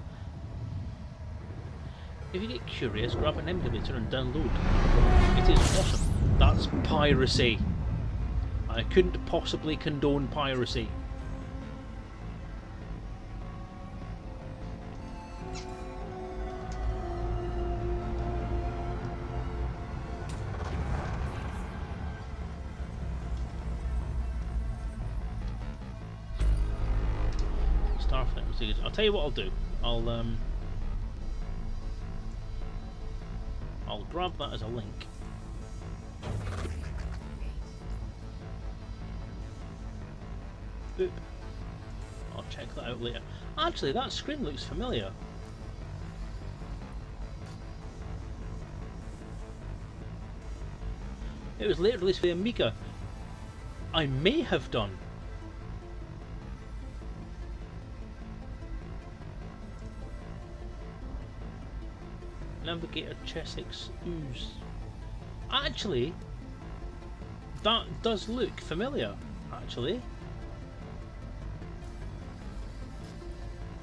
If you get curious, grab an emulator and download. It is awesome. That's piracy. I couldn't possibly condone piracy. Starflight was good. I'll tell you what I'll do. I'll grab that as a link. Boop. I'll check that out later. Actually, that screen looks familiar. It was later released for the Amiga. I may have done. Navigator Chessex Ooze. Actually, that does look familiar. Actually,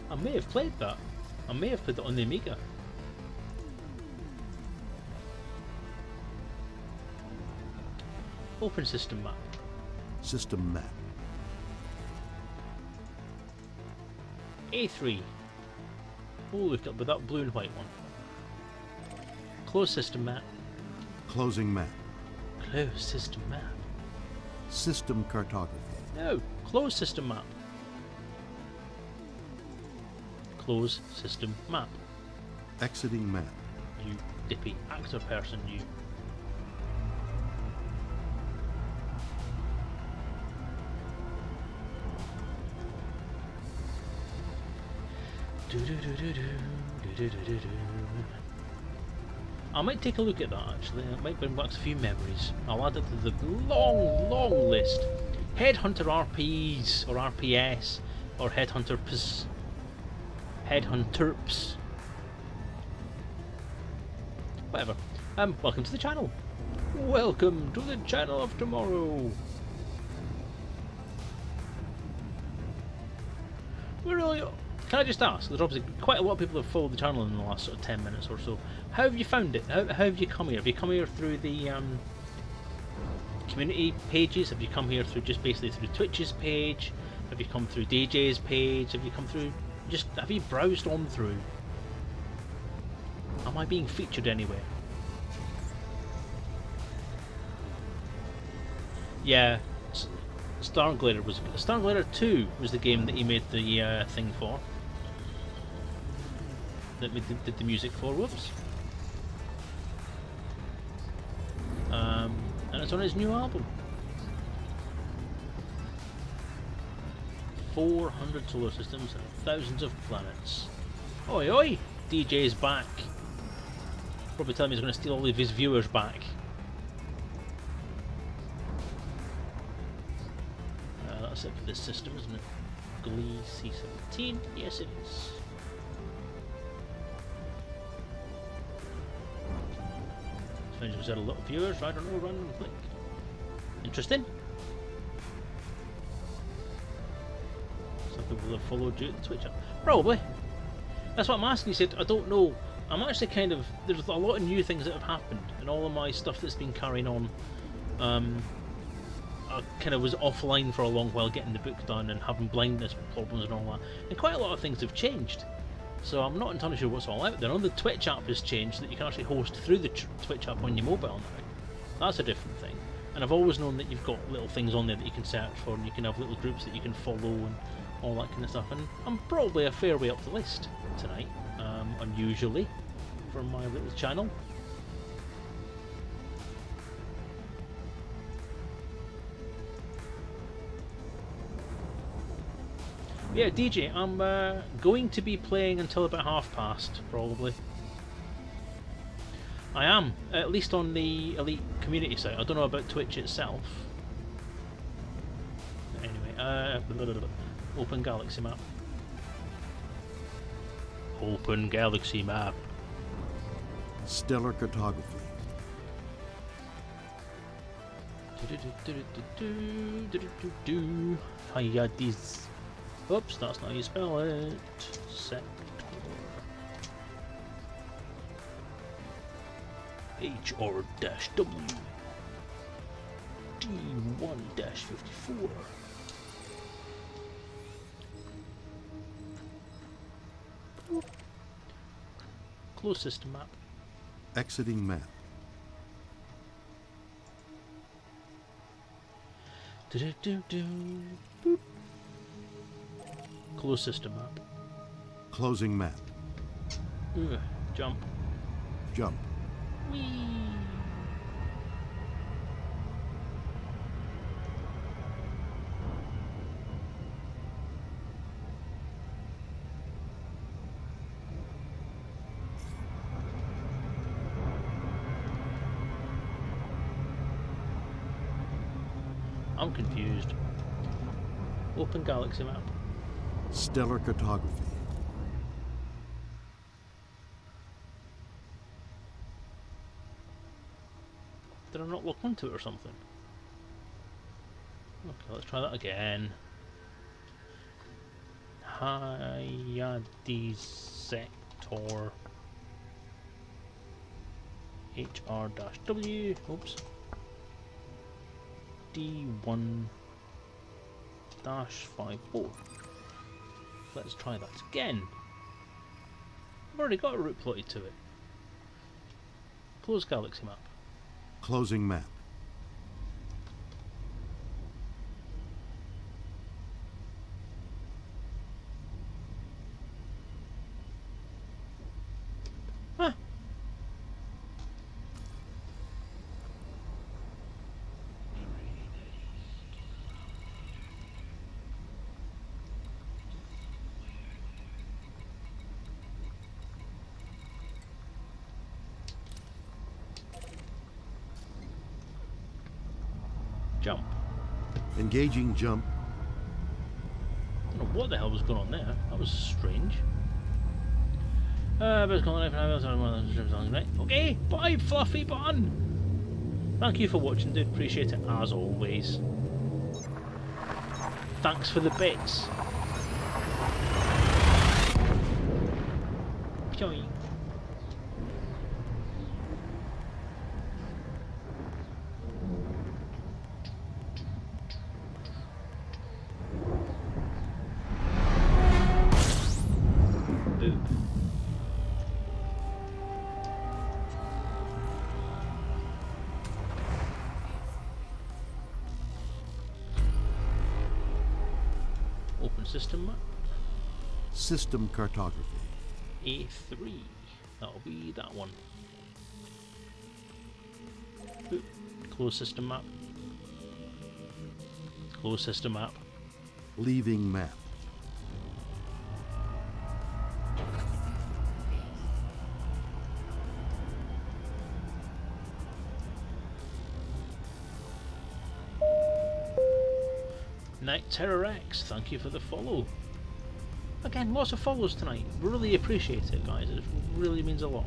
I may have played that. I may have played that on the Amiga. Open system map. System map. A3. Oh, look up with that blue and white one. Closed system map. Closing map. Closed system map. System cartography. No, closed system map. Closed system map. Exiting map. You dippy actor person, you. I might take a look at that actually. It might bring back a few memories. I'll add it to the long list. Headhunter RPs or RPS or Headhunterps. Headhunterps. Whatever. Welcome to the channel. Welcome to the channel of tomorrow. Can I just ask? There's obviously quite a lot of people have followed the channel in the last sort of 10 minutes or so. How have you found it? How have you come here? Have you come here through the community pages? Have you come here through just basically through Twitch's page? Have you come through DJ's page? Have you come through have you browsed on through? Am I being featured anywhere? Yeah, Starglider 2 was the game that he made the thing for. That we did the music for. Whoops. And it's on his new album. 400 solar systems and thousands of planets. Oi oi! DJ's back. Probably telling me he's going to steal all of his viewers back. That's it for this system, isn't it? Glee C17. Yes, it is. Depends if we had a lot of viewers. I don't know. Random click. Interesting. Some people have followed you at the Twitch app. Probably. That's what I'm asking. You said I don't know. I'm actually kind of. There's a lot of new things that have happened, and all of my stuff that's been carrying on. I kind of was offline for a long while getting the book done and having blindness problems and all that, and quite a lot of things have changed. So I'm not entirely sure what's all out there. I know the Twitch app has changed, that you can actually host through the Twitch app on your mobile now. That's a different thing. And I've always known that you've got little things on there that you can search for, and you can have little groups that you can follow and all that kind of stuff. And I'm probably a fair way up the list tonight, unusually, from my little channel. Yeah, DJ, I'm going to be playing until about 1:30, probably. I am, at least on the Elite community site. I don't know about Twitch itself. Anyway, open galaxy map. Open galaxy map. Stellar cartography. Hiya, these. Oops, that's not how you spell it. Sector. HR-W. D1-54. Close system map. Exiting map. Boop. Close system map. Closing map. Jump. Jump. Whee! I'm confused. Open galaxy map. Stellar cartography. Did I not look onto it or something? Okay, let's try that again. Hyades sector HR-W. Oops. D1-54. Let's try that again. I've already got a route plotted to it. Close galaxy map. Closing map. Huh. Jump. Engaging jump. I don't know what the hell was going on there. That was strange. Okay, bye, Fluffy Bun. Thank you for watching, dude. Appreciate it as always. Thanks for the bits. Joy. Open system map. System cartography. A3. That'll be that one. Boop. Close system map. Close system map. Leaving map. Night Terror X, thank you for the follow. Again, lots of follows tonight. Really appreciate it, guys. It really means a lot.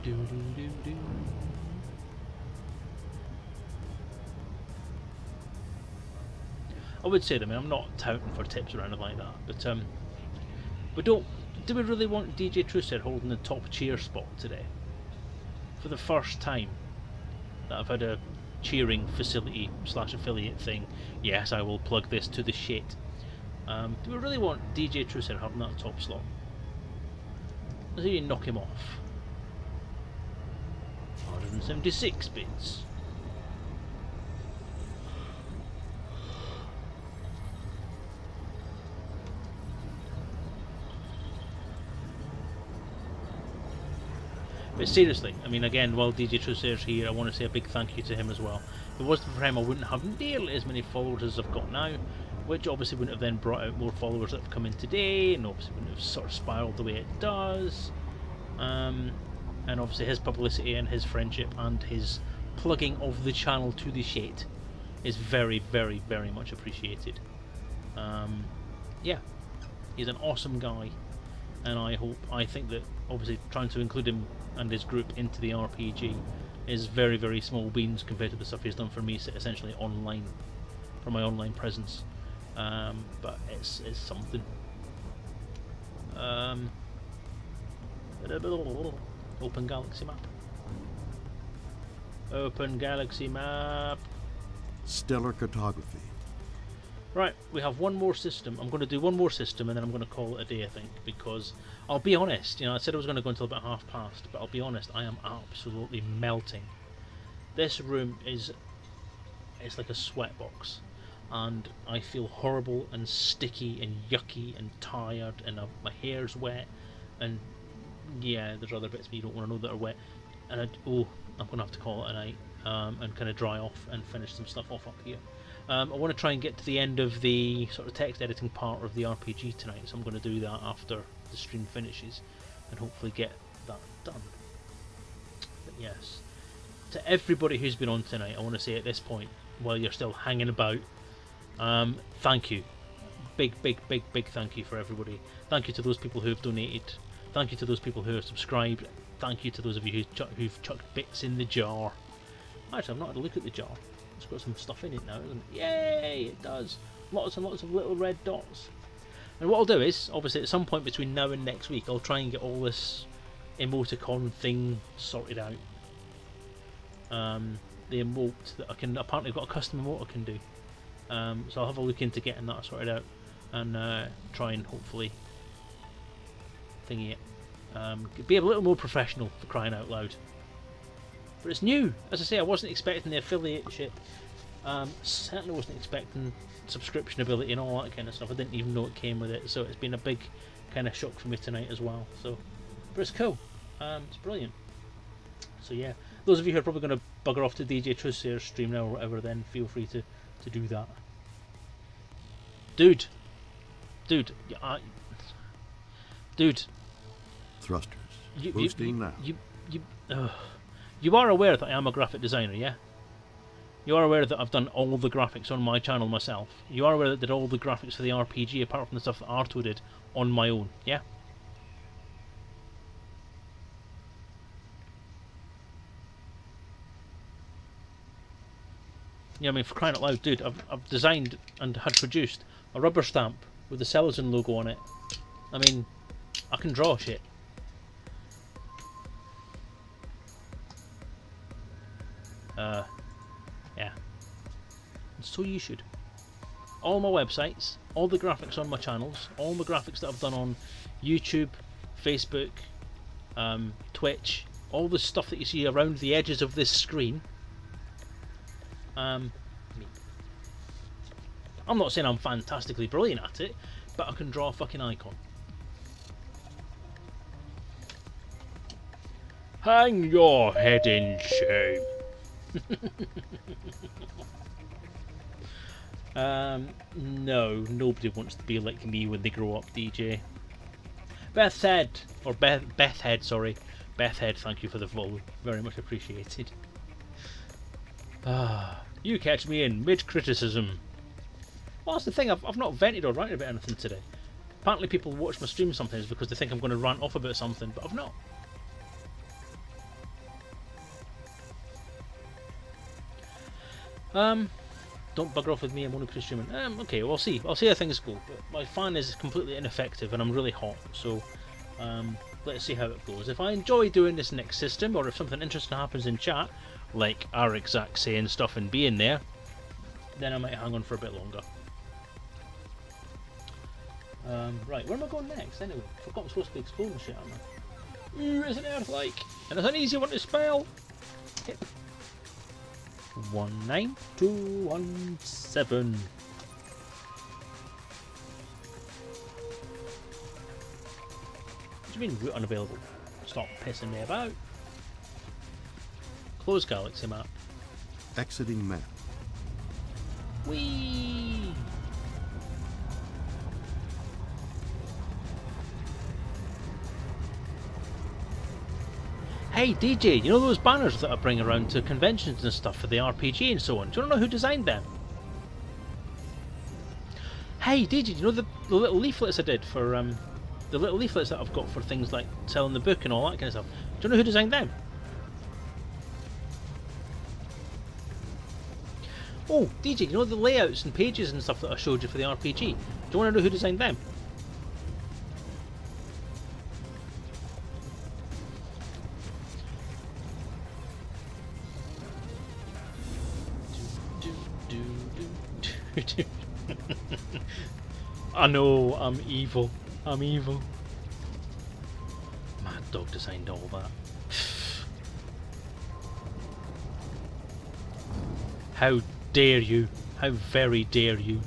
Do do do do. I would say to me, I'm not touting for tips or anything like that, but do we really want DJ Truesaid holding the top cheer spot today? For the first time that I've had a cheering facility / affiliate thing, yes, I will plug this to the shit. Do we really want DJ Truesaid having that top slot? Let's see you knock him off. 176 bits. But seriously, I mean, again, while DJ Truesaid's here, I want to say a big thank you to him as well. If it wasn't for him, I wouldn't have nearly as many followers as I've got now, which obviously wouldn't have then brought out more followers that have come in today, and obviously wouldn't have sort of spiraled the way it does. And obviously his publicity and his friendship and his plugging of the channel to the shit is very, very, very much appreciated. Yeah, he's an awesome guy, and I think that obviously trying to include him and his group into the RPG is very, very small beans compared to the stuff he's done for me, essentially online, for my online presence. But it's something. Open galaxy map. Open galaxy map. Stellar cartography. Right, we have one more system. I'm going to do one more system and then I'm going to call it a day, I think, because I'll be honest, you know, I said I was going to go until about 1:30, but I'll be honest, I am absolutely melting. This room it's like a sweatbox, and I feel horrible and sticky and yucky and tired, and my hair's wet, and yeah, there's other bits of me you don't want to know that are wet, and I'm going to have to call it a night, and kind of dry off and finish some stuff off up here. I want to try and get to the end of the sort of text editing part of the RPG tonight, so I'm going to do that after the stream finishes and hopefully get that done. But yes, to everybody who's been on tonight, I want to say at this point, while you're still hanging about, thank you. Big thank you for everybody. Thank you to those people who have donated. Thank you to those people who have subscribed. Thank you to those of you who've chucked bits in the jar. Actually, I've not had a look at the jar. It's got some stuff in it now, isn't it? Yay, it does. Lots and lots of little red dots. And what I'll do is, obviously at some point between now and next week, I'll try and get all this emoticon thing sorted out. The emote that I can, apparently I've got a custom emote I can do. So I'll have a look into getting that sorted out and try and hopefully thingy it. Be a little more professional, for crying out loud. But it's new. As I say, I wasn't expecting the affiliate shit. Certainly wasn't expecting subscription ability and all that kind of stuff. I didn't even know it came with it, so it's been a big kind of shock for me tonight as well. So, but it's cool. It's brilliant. So yeah, those of you who are probably going to bugger off to DJ Truesaid's stream now or whatever, then feel free to do that. Dude. Thrusters. Boosting now. You are aware that I am a graphic designer, yeah? You are aware that I've done all the graphics on my channel myself. You are aware that I did all the graphics for the RPG apart from the stuff that Arto did on my own, yeah? Yeah, I mean, for crying out loud, dude, I've designed and had produced a rubber stamp with the Selezen logo on it. I mean, I can draw shit. Yeah. And so you should. All my websites, all the graphics on my channels, all the graphics that I've done on YouTube, Facebook, Twitch, all the stuff that you see around the edges of this screen. Me. I'm not saying I'm fantastically brilliant at it, but I can draw a fucking icon. Hang your head in shame. No, nobody wants to be like me when they grow up, DJ. Bethhead, or Bethhead, sorry. Bethhead, thank you for the follow. Very much appreciated. You catch me in mid-criticism. Well, that's the thing, I've not vented or ranted about anything today. Apparently people watch my stream sometimes because they think I'm going to rant off about something, but I've not. Don't bugger off with me, I'm only pre-streaming. Okay, we'll see. I'll see how things go. But my fan is completely ineffective and I'm really hot, so let's see how it goes. If I enjoy doing this next system, or if something interesting happens in chat, like our exact saying stuff and being there, then I might hang on for a bit longer. Right, where am I going next anyway? I forgot I'm supposed to be exploring shit, aren't I? Is an Earth-like, and it's an easy one to spell. Hip. 19217. What do you mean route unavailable? Stop pissing me about. Close galaxy map. Exiting map. Whee! Hey DJ, you know those banners that I bring around to conventions and stuff for the RPG and so on? Do you know who designed them? Hey DJ, you know the little leaflets I did for the little leaflets that I've got for things like selling the book and all that kind of stuff? Do you know who designed them? Oh, DJ, you know the layouts and pages and stuff that I showed you for the RPG? Do you want to know who designed them? I know, I'm evil. I'm evil. Mad Dog designed all that. How dare you? How very dare you?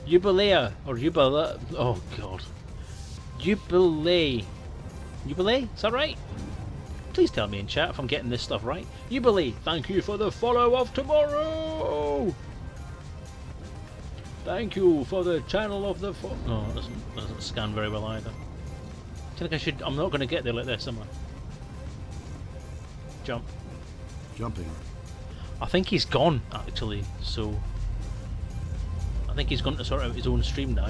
Jubilea, or Jubilee, oh god. Jubilee. Jubilee? Is that right? Please tell me in chat if I'm getting this stuff right. Jubilee, thank you for the follow of tomorrow! Thank you for the channel of the no, it doesn't scan very well either. I think I should, I'm not going to get there like this, am I? Jump. Jumping. I think he's gone, actually, so... I think he's gone to sort out his own stream now.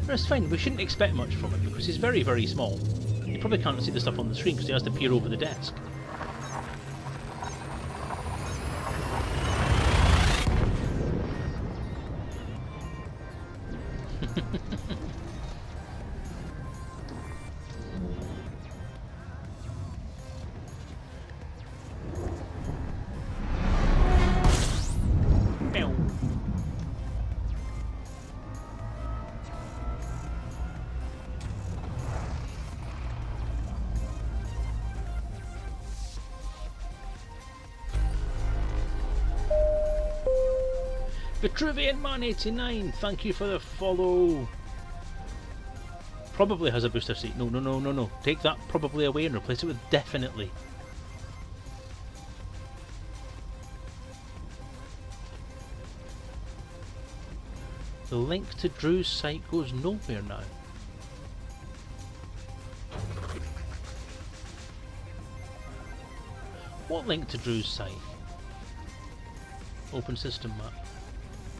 But it's fine, we shouldn't expect much from it because he's very, very small. You probably can't see the stuff on the screen because he has to peer over the desk. Vitruvian Man 89, thank you for the follow. Probably has a booster seat. No. Take that probably away and replace it with definitely. The link to Drew's site goes nowhere now. What link to Drew's site? Open system map.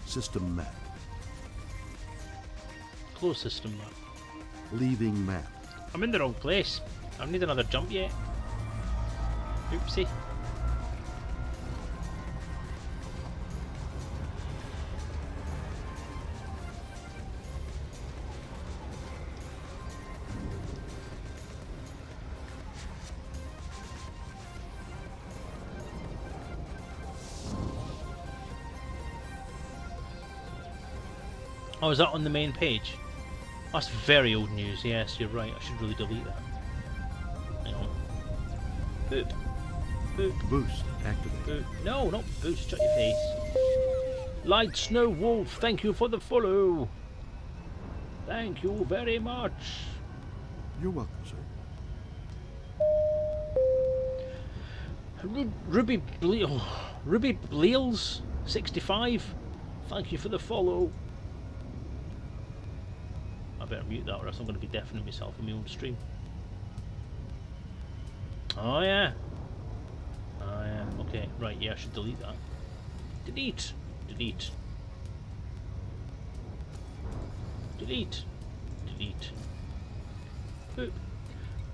System map. Close system map. Leaving map. I'm in the wrong place. I need another jump yet. Oopsie. Oh, is that on the main page? That's very old news, yes, you're right, I should really delete that. Hang on. Boop. Boop. Boost activated. Boop. No, not boost, shut your face. Light Snow Wolf, thank you for the follow. Thank you very much. You're welcome, sir. Ruby Bleals 65. Thank you for the follow. I better mute that or else I'm going to be deafening myself in my own stream. Oh yeah. Oh yeah. Okay. Right. Yeah. I should delete that. Delete. Delete. Delete. Delete. Boop.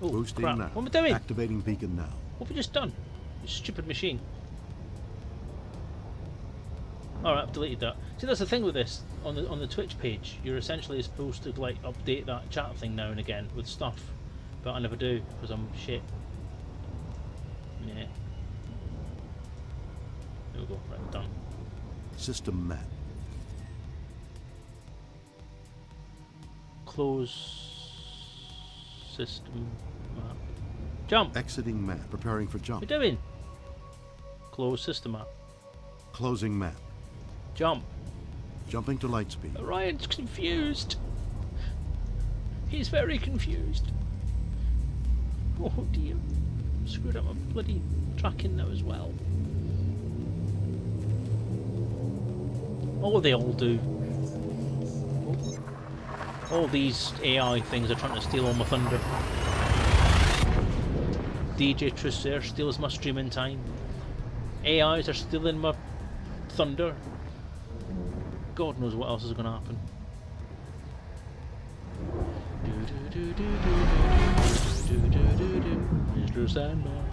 Oh Boosting crap! now. What am I doing? Activating beacon now. What have we just done? You stupid machine. Alright, I've deleted that. See, that's the thing with this. On the Twitch page, you're essentially supposed to like update that chat thing now and again with stuff. But I never do, because I'm shit. Yeah. There we go, right, done. System map. Close system map. Jump! Exiting map. Preparing for jump. What are you doing? Close system map. Closing map. Jump. Jumping to light speed. Ryan's confused. He's very confused. Oh dear. Screwed up my bloody tracking now as well. Oh, they all do. All these AI things are trying to steal all my thunder. DJ Trusser steals my streaming time. AIs are stealing my thunder. God knows what else is going to happen. Mr. Sandman,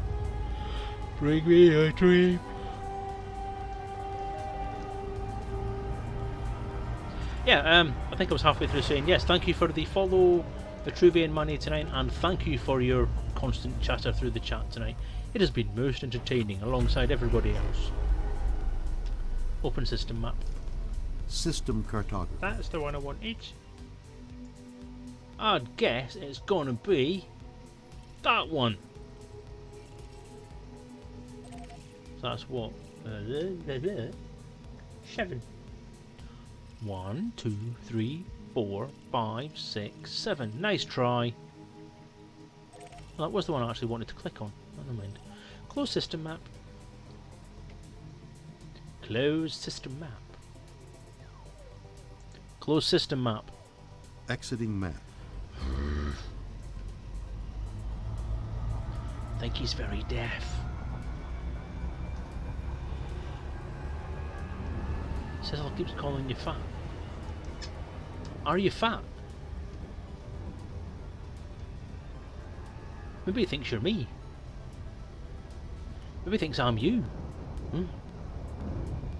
bring me a dream. Yeah, I think I was halfway through saying yes. Thank you for the follow, Vitruvian Money tonight, and thank you for your constant chatter through the chat tonight. It has been most entertaining alongside everybody else. Open system map. System cartography. That's the one I wanted. I'd guess it's gonna be that one. So that's what? 7. 1, 2, 3, 4, 5, 6, 7. Nice try. Well, that was the one I actually wanted to click on. Never mind. Close system map. Close system map. Close system map. Exiting map. I think he's very deaf. Cecil keeps calling you fat. Are you fat? Maybe he thinks you're me. Maybe he thinks I'm you.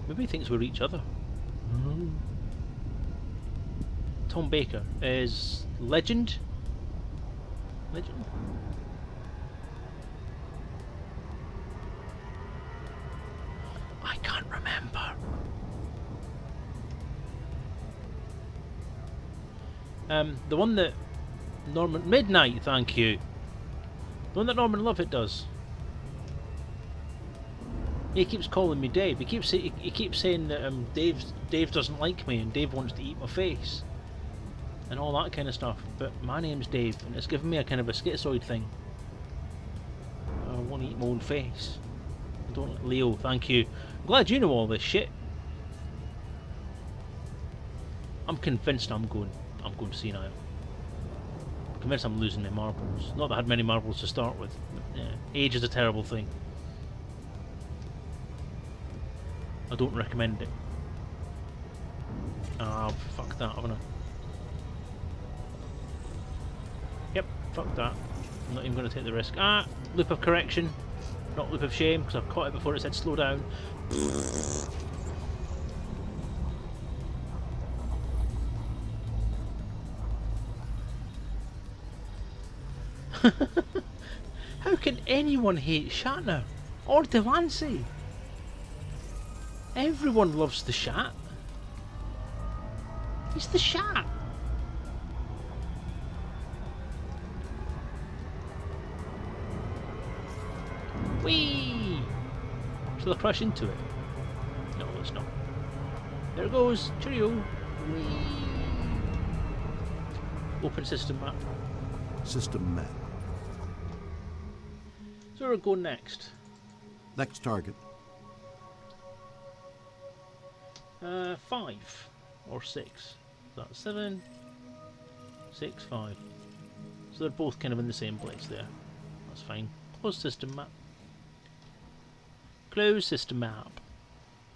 Maybe he thinks we're each other. Tom Baker is legend. Legend. I can't remember. The one that Norman Midnight, thank you. The one that Norman Lovett does. He keeps calling me Dave. He keeps saying that Dave doesn't like me and Dave wants to eat my face and all that kind of stuff. But my name's Dave, and it's given me a kind of a schizoid thing. I want to eat my own face. I don't. Leo, thank you. I'm glad you know all this shit. I'm convinced I'm going senile. I'm convinced I'm losing my marbles. Not that I had many marbles to start with. But, yeah, age is a terrible thing. I don't recommend it. Ah, fuck that, haven't I? Yep, fuck that. I'm not even going to take the risk. Ah, loop of correction. Not loop of shame, because I've caught it before it said slow down. How can anyone hate Shatner? Or Delancey? Everyone loves the Shat. He's the Shat. Whee! Shall I crash into it? No, it's not. There it goes. Cheerio. Whee. Open system map. System map. So where go next? Next target. 5 or 6. That's 7, 6, 5. So they're both kind of in the same place there. That's fine. Close system map. Close system map.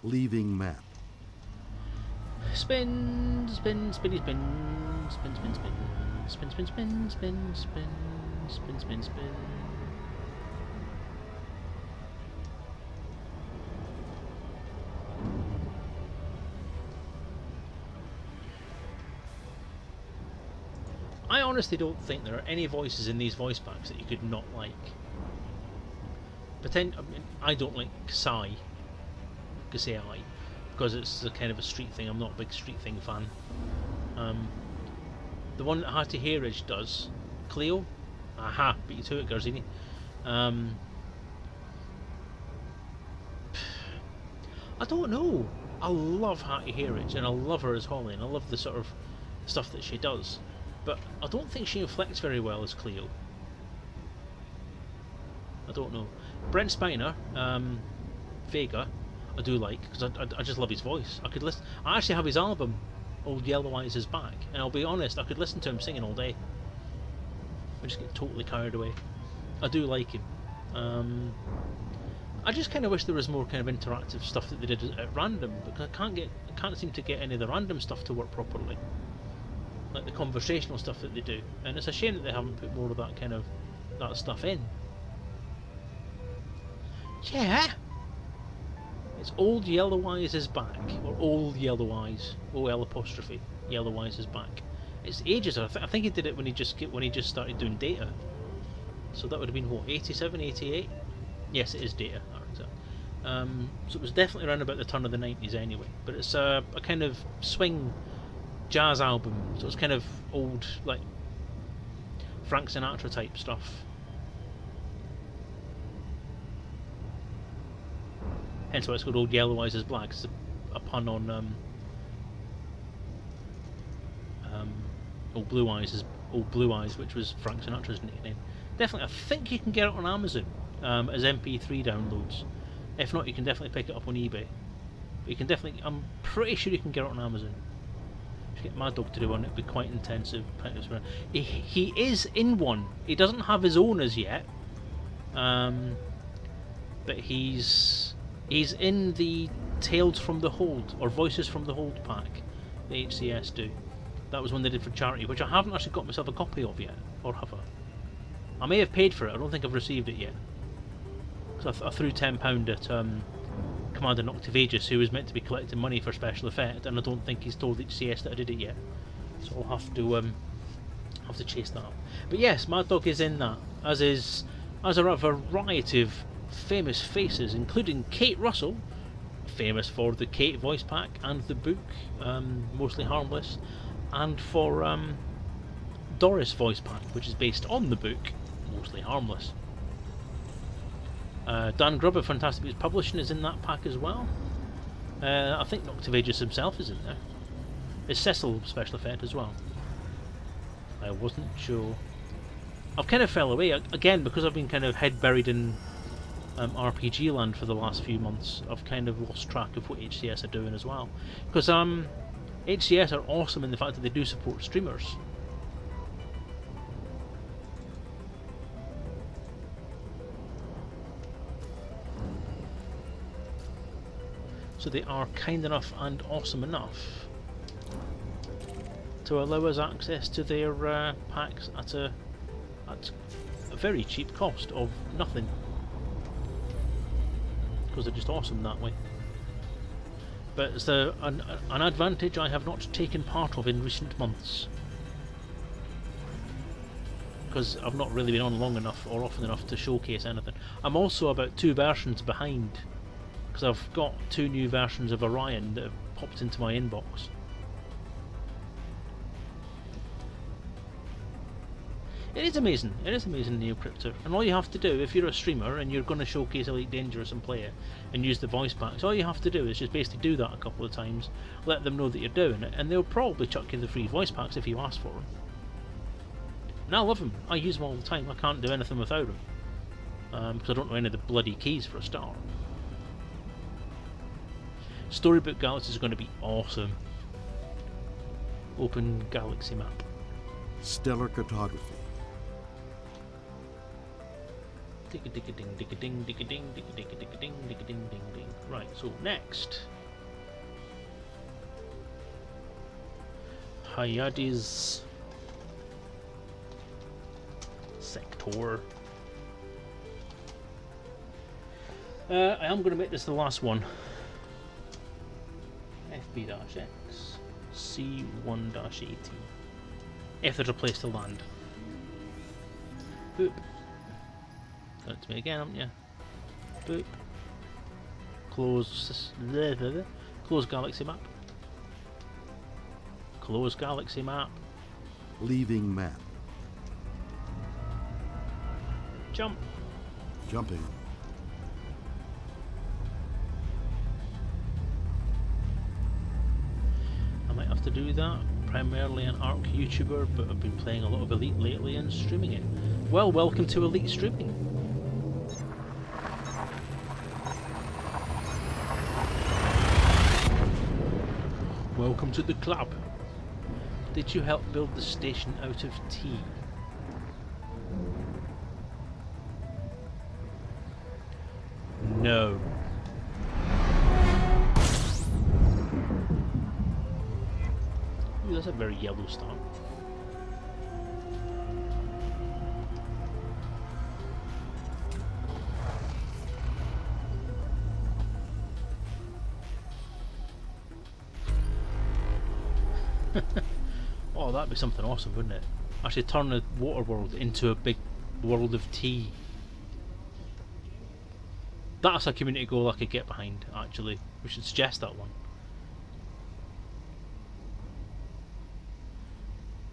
Leaving map. Spin, spin, spinny spin, spin, spin, spin, spin, spin, spin, spin, spin, spin, spin, spin. I honestly don't think there are any voices in these voice packs that you could not like. I don't like Kasai, because it's a kind of a street thing. I'm not a big street thing fan. The one that Hearty Hairage does, Cleo, aha, beat you to it, Garzini. I don't know. I love Hearty Hairage, and I love her as Holly, and I love the sort of stuff that she does. But I don't think she inflects very well as Cleo. I don't know. Brent Spiner, Vega, I do like, because I just love his voice. I could listen. I actually have his album, Old Yellow Eyes Is Back, and I'll be honest, I could listen to him singing all day. I just get totally carried away. I do like him. I just kind of wish there was more kind of interactive stuff that they did at random, because I can't seem to get any of the random stuff to work properly, like the conversational stuff that they do, and it's a shame that they haven't put more of that stuff in. Yeah, it's Old Yellow Eyes Is Back, or Old Yellow Eyes, OL apostrophe Yellow Eyes Is Back. It's ages. I think he did it when he just started doing Data. So that would have been what, 87, 88? Yes, it is Data. So it was definitely around about the turn of the 90s anyway. But it's a kind of swing jazz album, so it's kind of old, like Frank Sinatra type stuff. Hence why it's called Old Yellow Eyes Is Black. It's a pun on Old Blue Eyes, which was Frank Sinatra's nickname. Definitely, I think you can get it on Amazon as MP3 downloads. If not, you can definitely pick it up on eBay. But you can definitely, I'm pretty sure you can get it on Amazon. If you get Mad Dog to do one, it'd be quite intensive. He is in one. He doesn't have his own as yet, but he's in the Tales from the Hold, or Voices from the Hold pack the HCS do. That was one they did for charity, which I haven't actually got myself a copy of yet, or have I? I may have paid for it, I don't think I've received it yet. So I threw £10 at Commander Noctivagus, who was meant to be collecting money for special effect, and I don't think he's told HCS that I did it yet. So I'll have to chase that up. But yes, Mad Dog is in that, as are a variety of famous faces, including Kate Russell, famous for the Kate voice pack and the book, Mostly Harmless, and for Doris voice pack, which is based on the book, Mostly Harmless. Dan Grubb of Fantastic Beasts Publishing is in that pack as well. I think Noctivagus himself is in there. Is Cecil special effect as well? I wasn't sure. I've kind of fell away again because I've been kind of head buried in RPG land for the last few months. I've kind of lost track of what HCS are doing as well, because HCS are awesome in the fact that they do support streamers. So they are kind enough and awesome enough to allow us access to their packs at a very cheap cost of nothing, because they're just awesome that way. But it's an advantage I have not taken part of in recent months, because I've not really been on long enough or often enough to showcase anything. I'm also about 2 versions behind, because I've got 2 new versions of Orion that have popped into my inbox. It is amazing. It is amazing, Neocryptor. And all you have to do, if you're a streamer and you're going to showcase Elite Dangerous and play it and use the voice packs, all you have to do is just basically do that a couple of times, let them know that you're doing it, and they'll probably chuck you the free voice packs if you ask for them. And I love them. I use them all the time. I can't do anything without them. Because I don't know any of the bloody keys for a start. Storybook Galaxy is going to be awesome. Open galaxy map. Stellar cartography. Digga-digga-ding, digga-ding, digga-ding, digga-digga-ding, digga-ding, ding-ding. Right, so next. Hyades Sector. I am going to make this the last one. FB-X C1-18. If there's a place to land. Boop. Done it to me again, haven't you? Boop. Close. Close galaxy map. Close galaxy map. Leaving map. Jump. Jumping. I might have to do that. Primarily an ARC YouTuber, but I've been playing a lot of Elite lately and streaming it. Well, welcome to Elite Streaming. Welcome to the club. Did you help build the station out of tea? No. Ooh, that's a very yellow star. Oh, that'd be something awesome, wouldn't it? Actually turn the water world into a big world of tea. That's a community goal I could get behind, actually. We should suggest that one.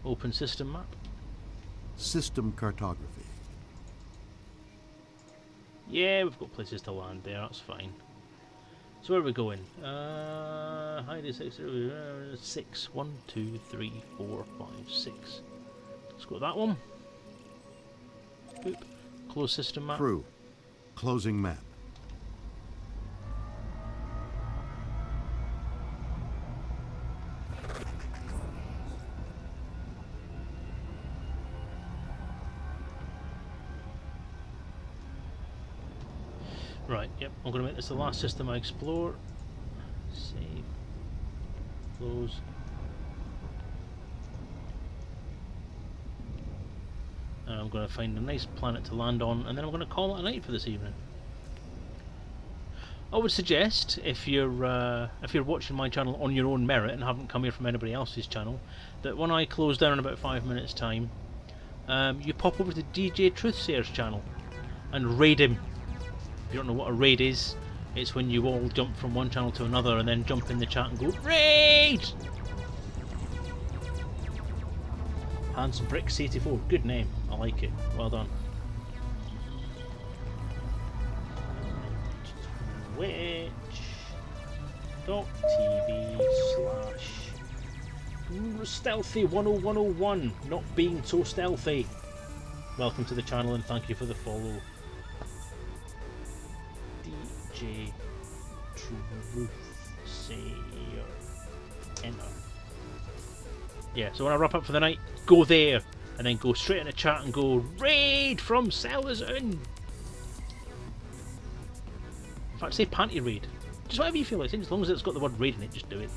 Open system map. System cartography. Yeah, we've got places to land there, that's fine. So where are we going? Hide 6. 1, 2, 3, 4, 5, 6. Let's go to that one. Boop. Close system map. Crew. Closing map. Right, yep, I'm going to make this the last system I explore. Save. Close. And I'm going to find a nice planet to land on, and then I'm going to call it a night for this evening. I would suggest, if you're watching my channel on your own merit and haven't come here from anybody else's channel, that when I close down in about 5 minutes time, you pop over to DJ Truthsayer's channel and raid him. If you don't know what a raid is, it's when you all jump from one channel to another and then jump in the chat and go RAID! Handsome Bricks 84, good name, I like it, well done. Twitch.tv/stealthy10101, not being so stealthy. Welcome to the channel and thank you for the follow. DJ Truthsayer. Enter. Yeah, so when I wrap up for the night, go there and then go straight in the chat and go RAID from Selezen. In fact, say panty raid. Just whatever you feel like, as long as it's got the word raid in it, just do it.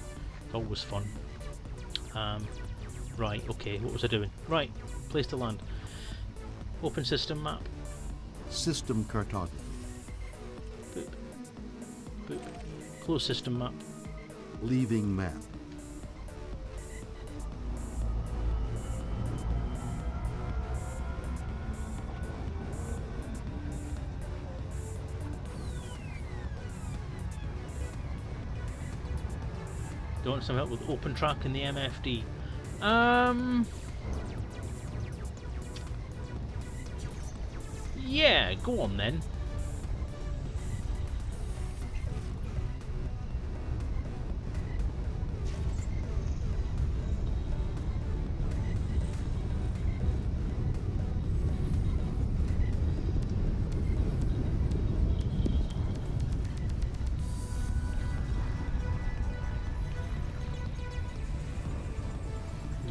It's always fun. Right, okay, what was I doing? Right, place to land. Open system map. System cartography. Boop. Boop. Close system map. Leaving map. Do you want some help with open track in the MFD? Yeah, go on then.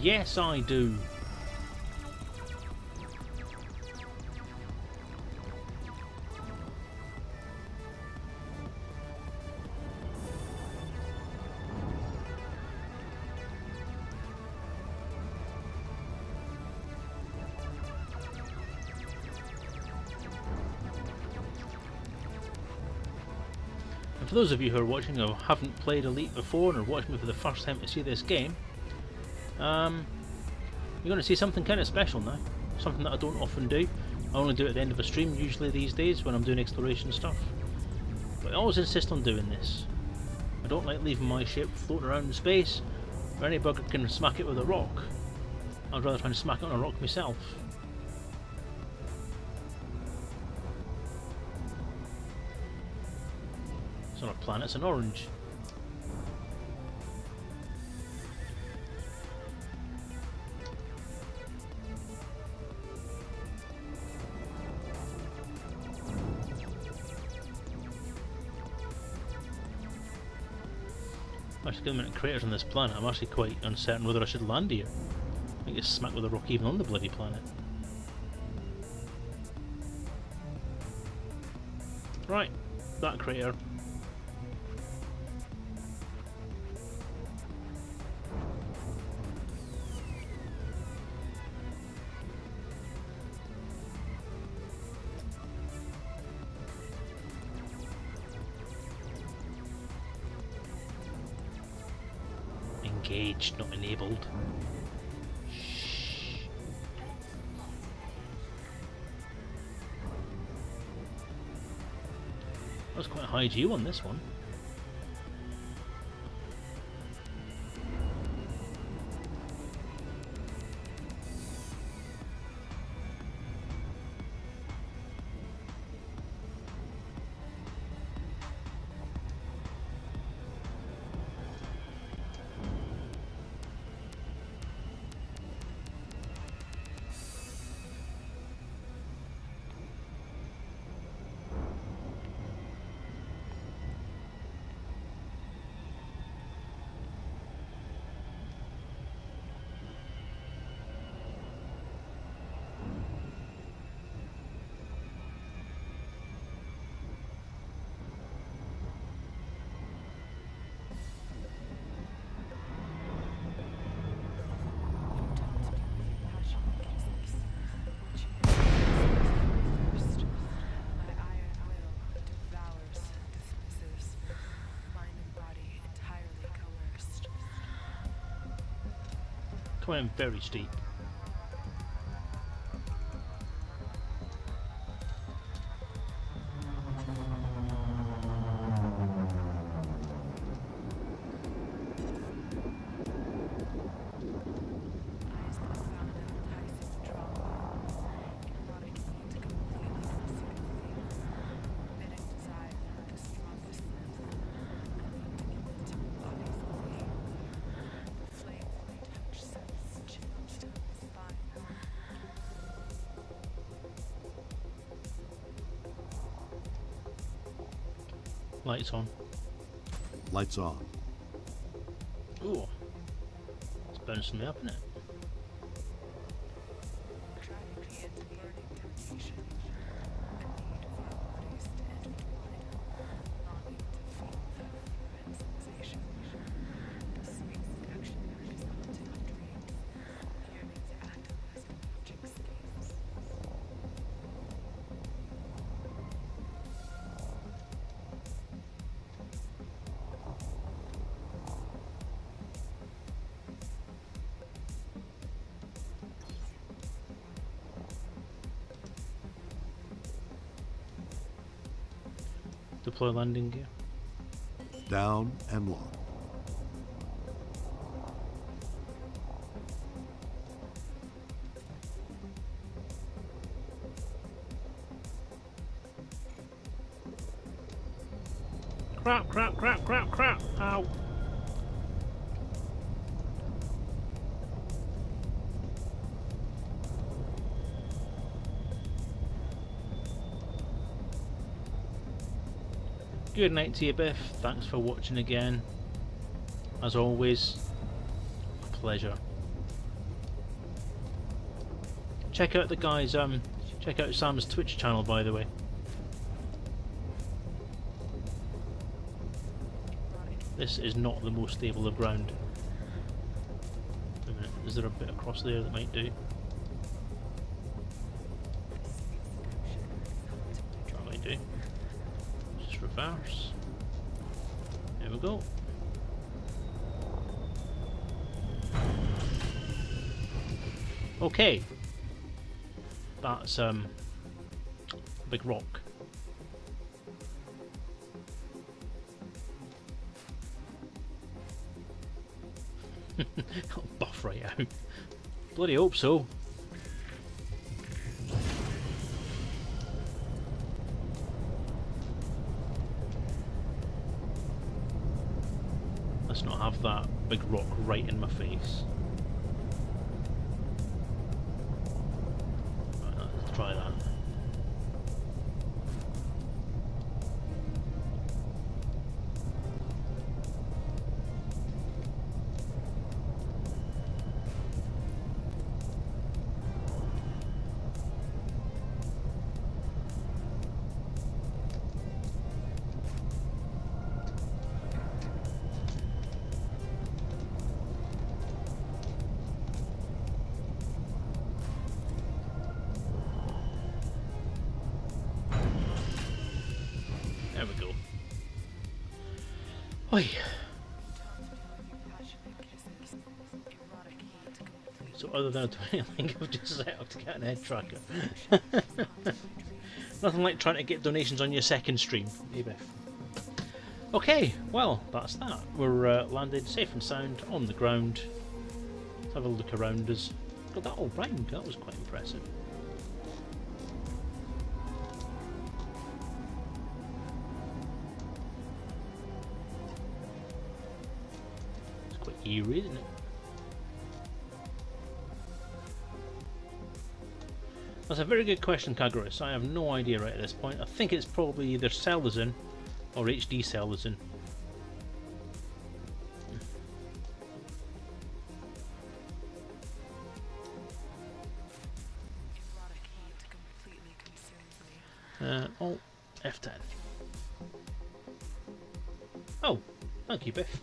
Yes, I do. And for those of you who are watching or haven't played Elite before and are watching me for the first time to see this game, you're going to see something kind of special now. Something that I don't often do. I only do it at the end of a stream usually these days when I'm doing exploration stuff. But I always insist on doing this. I don't like leaving my ship floating around in space where any bugger can smack it with a rock. I'd rather try and smack it on a rock myself. It's not a planet, it's an orange. Actually, given the amount of craters on this planet, I'm actually quite uncertain whether I should land here. I get smacked with a rock even on the bloody planet. Right, that crater. Engaged, not enabled. Shh. That was quite a high G on this one. Coming in very steep. Lights on. Lights on. Ooh. It's bouncing me up, isn't it? Deploy landing gear. Down and lock. Crap, crap, crap, crap, crap. Ow. Good night to you, Biff. Thanks for watching again. As always, a pleasure. Check out the guys, check out Sam's Twitch channel, by the way. This is not the most stable of ground. Wait a minute, is there a bit across there that might do? That might do. Just reverse. There we go. Okay. That's a big rock. I'll buff right out. Bloody hope so. Let's not have that big rock right in my face. Right, let's try that. There we go. Oi. So other than a 20 link, I've just set up to get an head tracker. Nothing like trying to get donations on your second stream, eh, Biff? Okay, well, that's that. We're landed safe and sound on the ground. Let's have a look around us. Got that all rhymed, that was quite impressive. It's quite eerie, isn't it? That's a very good question, Kagurus. I have no idea right at this point. I think it's probably either Selezen or HD Selezen. Alt F10. Oh, thank you, Biff.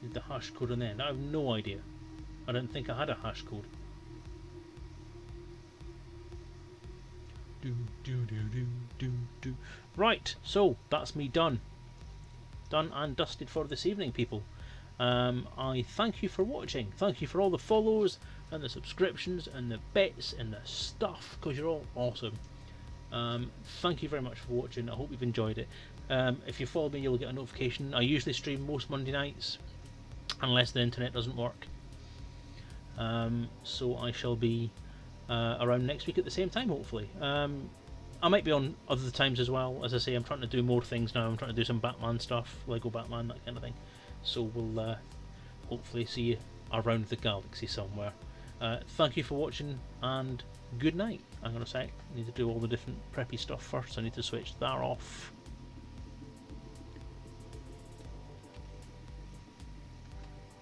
Did the hash code on the end? I have no idea. I don't think I had a hash code. Right, so that's me done. Done and dusted for this evening, people. I thank you for watching. Thank you for all the follows and the subscriptions and the bits and the stuff, because you're all awesome. Thank you very much for watching. I hope you've enjoyed it. If you follow me, you'll get a notification. I usually stream most Monday nights, unless the internet doesn't work. So I shall be around next week at the same time, hopefully. I might be on other times as well. As I say, I'm trying to do more things now. I'm trying to do some Batman stuff, Lego Batman, that kind of thing. So we'll hopefully see you around the galaxy somewhere. Thank you for watching, and good night. I'm going to say, I need to do all the different preppy stuff first. I need to switch that off.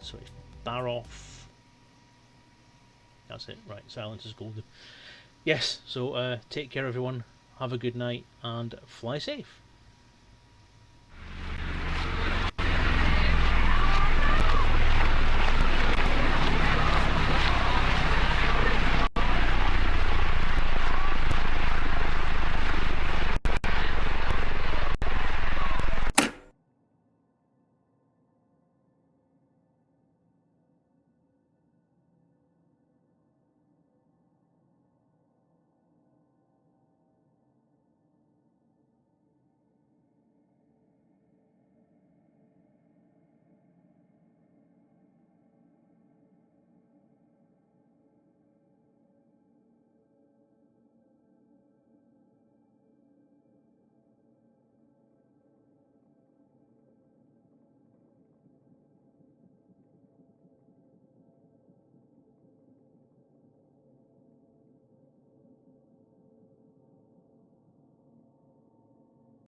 Switch that off. That's it. Right, silence is golden. Yes, so take care everyone. Have a good night and fly safe.